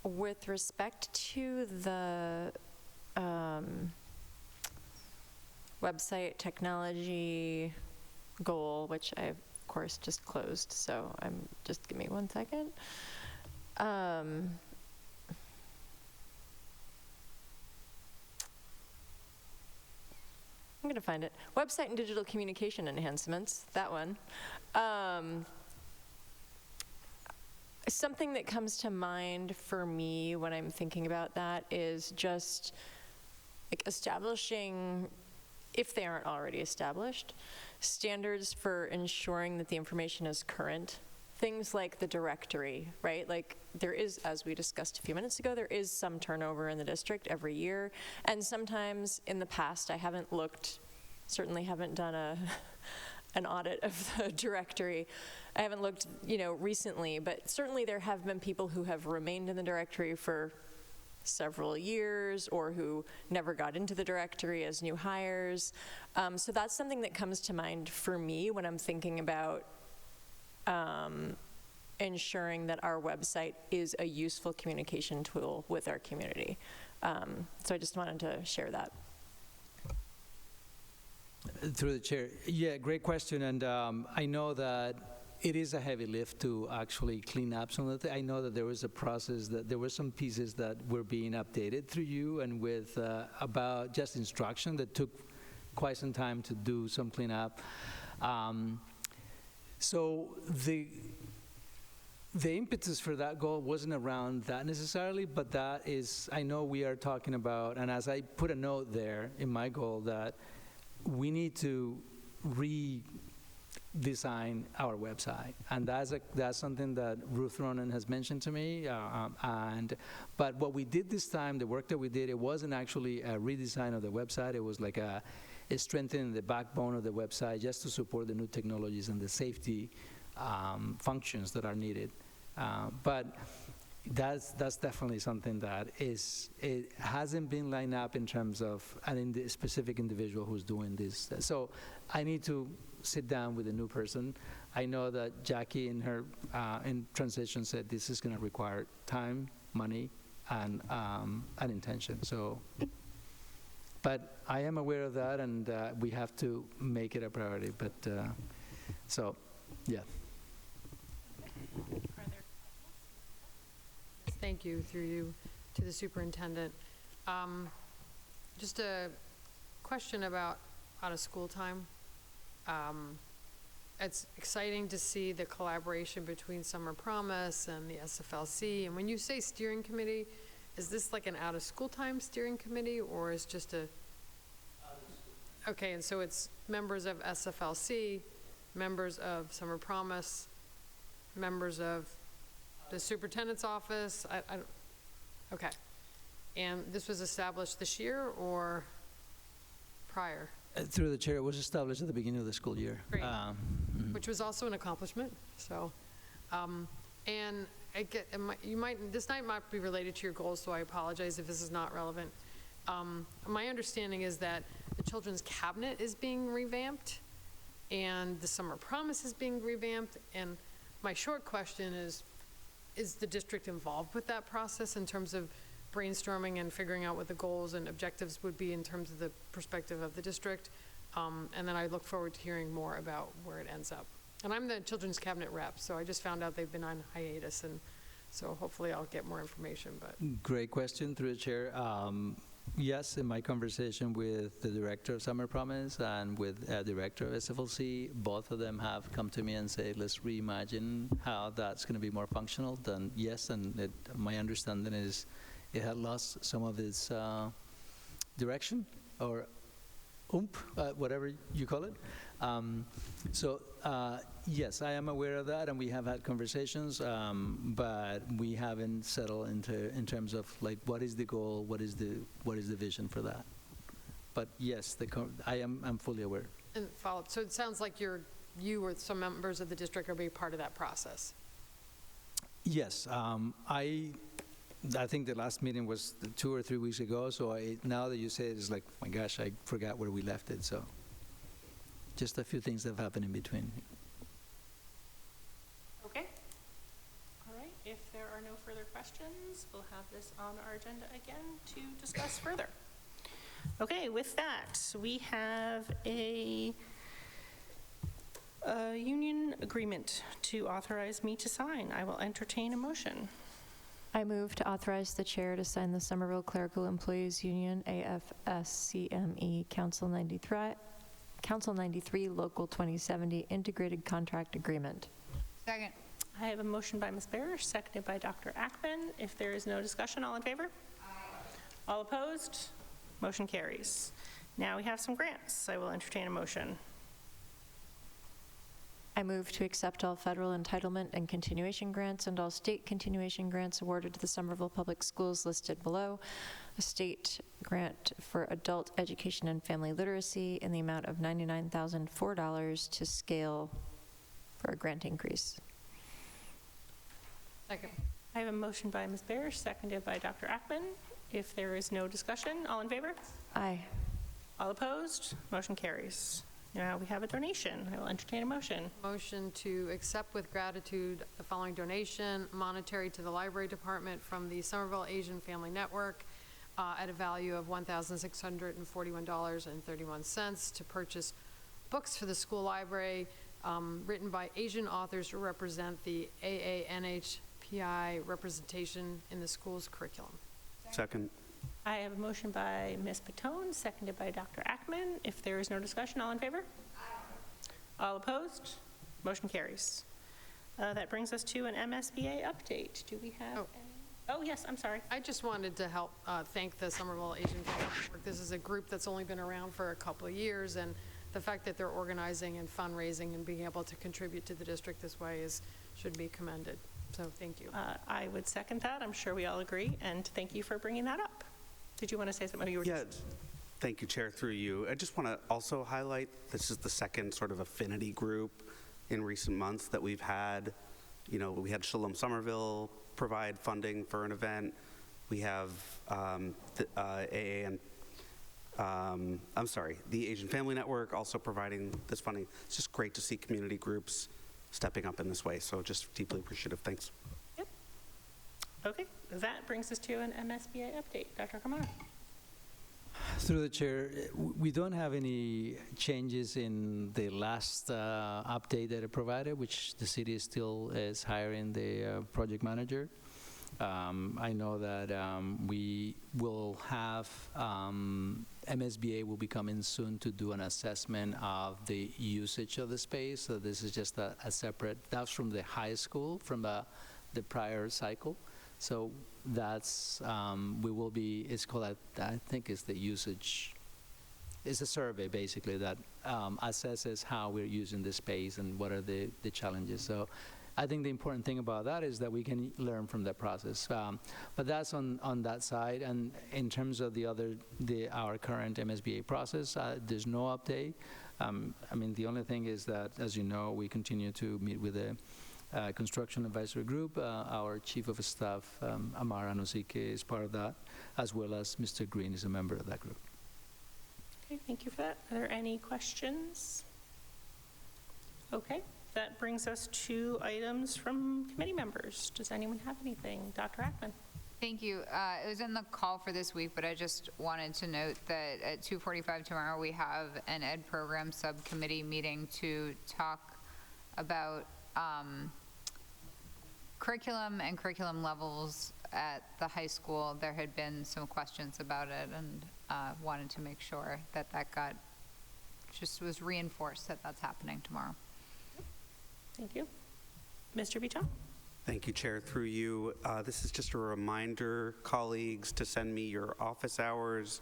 With respect to the website technology goal, which I, of course, just closed, so just give me 1 second. I'm going to find it. Website and digital communication enhancements, that one. Something that comes to mind for me when I'm thinking about that is just like establishing, if they aren't already established, standards for ensuring that the information is current. Things like the directory, right? Like there is, as we discussed a few minutes ago, there is some turnover in the district every year. And sometimes in the past, I haven't looked, certainly haven't done an audit of the directory. I haven't looked, recently, but certainly there have been people who have remained in the directory for several years or who never got into the directory as new hires. So that's something that comes to mind for me when I'm thinking about ensuring that our website is a useful communication tool with our community. So I just wanted to share that. Through the chair. Yeah, great question. And I know that it is a heavy lift to actually clean up some of the I know that there was a process, that there were some pieces that were being updated through you and with about just instruction that took quite some time to do some cleanup. So the impetus for that goal wasn't around that necessarily, but that is, I know we are talking about, and as I put a note there in my goal, that we need to redesign our website, and that's something that Ruth Ronan has mentioned to me. But what we did this time, the work that we did, it wasn't actually a redesign of the website. It was like a strengthening the backbone of the website just to support the new technologies and the safety functions that are needed. But that's definitely something that it hasn't been lined up in terms of a specific individual who's doing this. So I need to sit down with a new person. I know that Jackie in her in transition said this is going to require time, money, and intention. So, but I am aware of that, and we have to make it a priority. But so, yeah. Thank you, through you, to the superintendent. Just a question about out-of-school time. It's exciting to see the collaboration between Summer Promise and the SFLC. And when you say steering committee, is this like an out-of-school time steering committee, or is just a? Okay, and so it's members of SFLC, members of Summer Promise, members of the superintendent's office. Okay. And this was established this year or prior? Through the chair, it was established at the beginning of the school year. Great. Which was also an accomplishment. So, and this might be related to your goals, so I apologize if this is not relevant. My understanding is that the Children's Cabinet is being revamped, and the Summer Promise is being revamped. And my short question is the district involved with that process in terms of brainstorming and figuring out what the goals and objectives would be in terms of the perspective of the district? And then I look forward to hearing more about where it ends up. And I'm the Children's Cabinet rep, so I just found out they've been on hiatus, and so hopefully I'll get more information. But great question, through the chair. Yes, in my conversation with the director of Summer Promise and with the director of SFLC, both of them have come to me and said, let's reimagine how that's going to be more functional. Then yes, and my understanding is it had lost some of its direction or whatever you call it. So yes, I am aware of that, and we have had conversations, but we haven't settled in terms of like what is the goal, what is the vision for that. But yes, I'm fully aware. And follow up. So it sounds like you or some members of the district are being part of that process. Yes, I think the last meeting was 2 or 3 weeks ago, so now that you say it, it's like, oh my gosh, I forgot where we left it, so just a few things that have happened in between. Okay. All right, if there are no further questions, we'll have this on our agenda again to discuss further. Okay, with that, we have a union agreement to authorize me to sign. I will entertain a motion. I move to authorize the chair to sign the Somerville Clerical Employees Union, AFSCME, Council 93, Local 2070 Integrated Contract Agreement. Second. I have a motion by Ms. Barish, seconded by Dr. Ackman. If there is no discussion, all in favor? Aye. All opposed? Motion carries. Now we have some grants. I will entertain a motion. I move to accept all federal entitlement and continuation grants and all state continuation grants awarded to the Somerville Public Schools listed below. A state grant for adult education and family literacy in the amount of $99,004 to scale for a grant increase. Second. I have a motion by Ms. Barish, seconded by Dr. Ackman. If there is no discussion, all in favor? Aye. All opposed? Motion carries. Now we have a donation. I will entertain a motion. Motion to accept with gratitude the following donation, monetary to the library department from the Somerville Asian Family Network at a value of $1,641.31 to purchase books for the school library written by Asian authors to represent the AANHPI representation in the school's curriculum. Second. I have a motion by Ms. Patone, seconded by Dr. Ackman. If there is no discussion, all in favor? All opposed? Motion carries. That brings us to an MSBA update. Do we have any? Oh, yes, I'm sorry. I just wanted to help thank the Somerville Asian Family Network. This is a group that's only been around for a couple of years, and the fact that they're organizing and fundraising and being able to contribute to the district this way should be commended. So thank you. I would second that. I'm sure we all agree, and thank you for bringing that up. Did you want to say something? You were just... Thank you, Chair, through you. I just want to also highlight, this is the second sort of affinity group in recent months that we've had. You know, we had Shalom Somerville provide funding for an event. We have the Asian Family Network also providing this funding. It's just great to see community groups stepping up in this way, so just deeply appreciative. Thanks. Yep. Okay, that brings us to an MSBA update. Dr. Kamara. Through the chair, we don't have any changes in the last update that I provided, which the city still is hiring the project manager. I know that we will have, MSBA will be coming soon to do an assessment of the usage of the space. So this is just a separate, that's from the high school, from the prior cycle. So that's, we will be, it's called, I think it's the usage, it's a survey basically that assesses how we're using the space and what are the challenges. So I think the important thing about that is that we can learn from that process. But that's on that side. And in terms of our current MSBA process, there's no update. I mean, the only thing is that, as you know, we continue to meet with the Construction Advisory Group. Our Chief of Staff, Amar Anosike, is part of that, as well as Mr. Green is a member of that group. Okay, thank you for that. Are there any questions? Okay, that brings us to items from committee members. Does anyone have anything? Dr. Ackman. Thank you. It was in the call for this week, but I just wanted to note that at 2:45 tomorrow, we have an Ed Program Subcommittee meeting to talk about curriculum and curriculum levels at the high school. There had been some questions about it, and wanted to make sure that was reinforced that that's happening tomorrow. Thank you. Mr. Biton. Thank you, Chair. Through you, this is just a reminder, colleagues, to send me your office hours.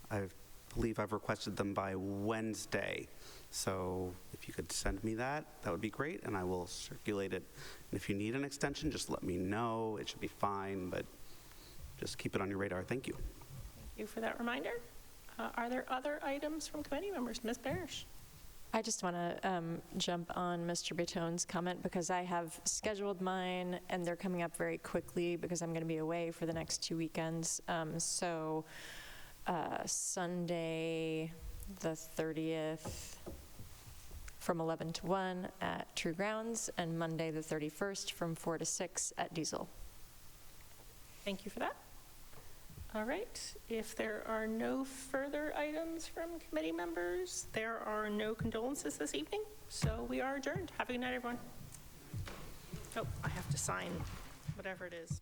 I believe I've requested them by Wednesday. So if you could send me that would be great, and I will circulate it. And if you need an extension, just let me know. It should be fine, but just keep it on your radar. Thank you. Thank you for that reminder. Are there other items from committee members? Ms. Parrish. I just want to jump on Mr. Bitone's comment because I have scheduled mine and they're coming up very quickly because I'm going to be away for the next 2 weekends. So Sunday the 30th from 11 to 1 at True Grounds, and Monday the 31st from 4 to 6 at Diesel. Thank you for that. All right, if there are no further items from committee members, there are no condolences this evening, so we are adjourned. Have a good night, everyone. Oh, I have to sign whatever it is.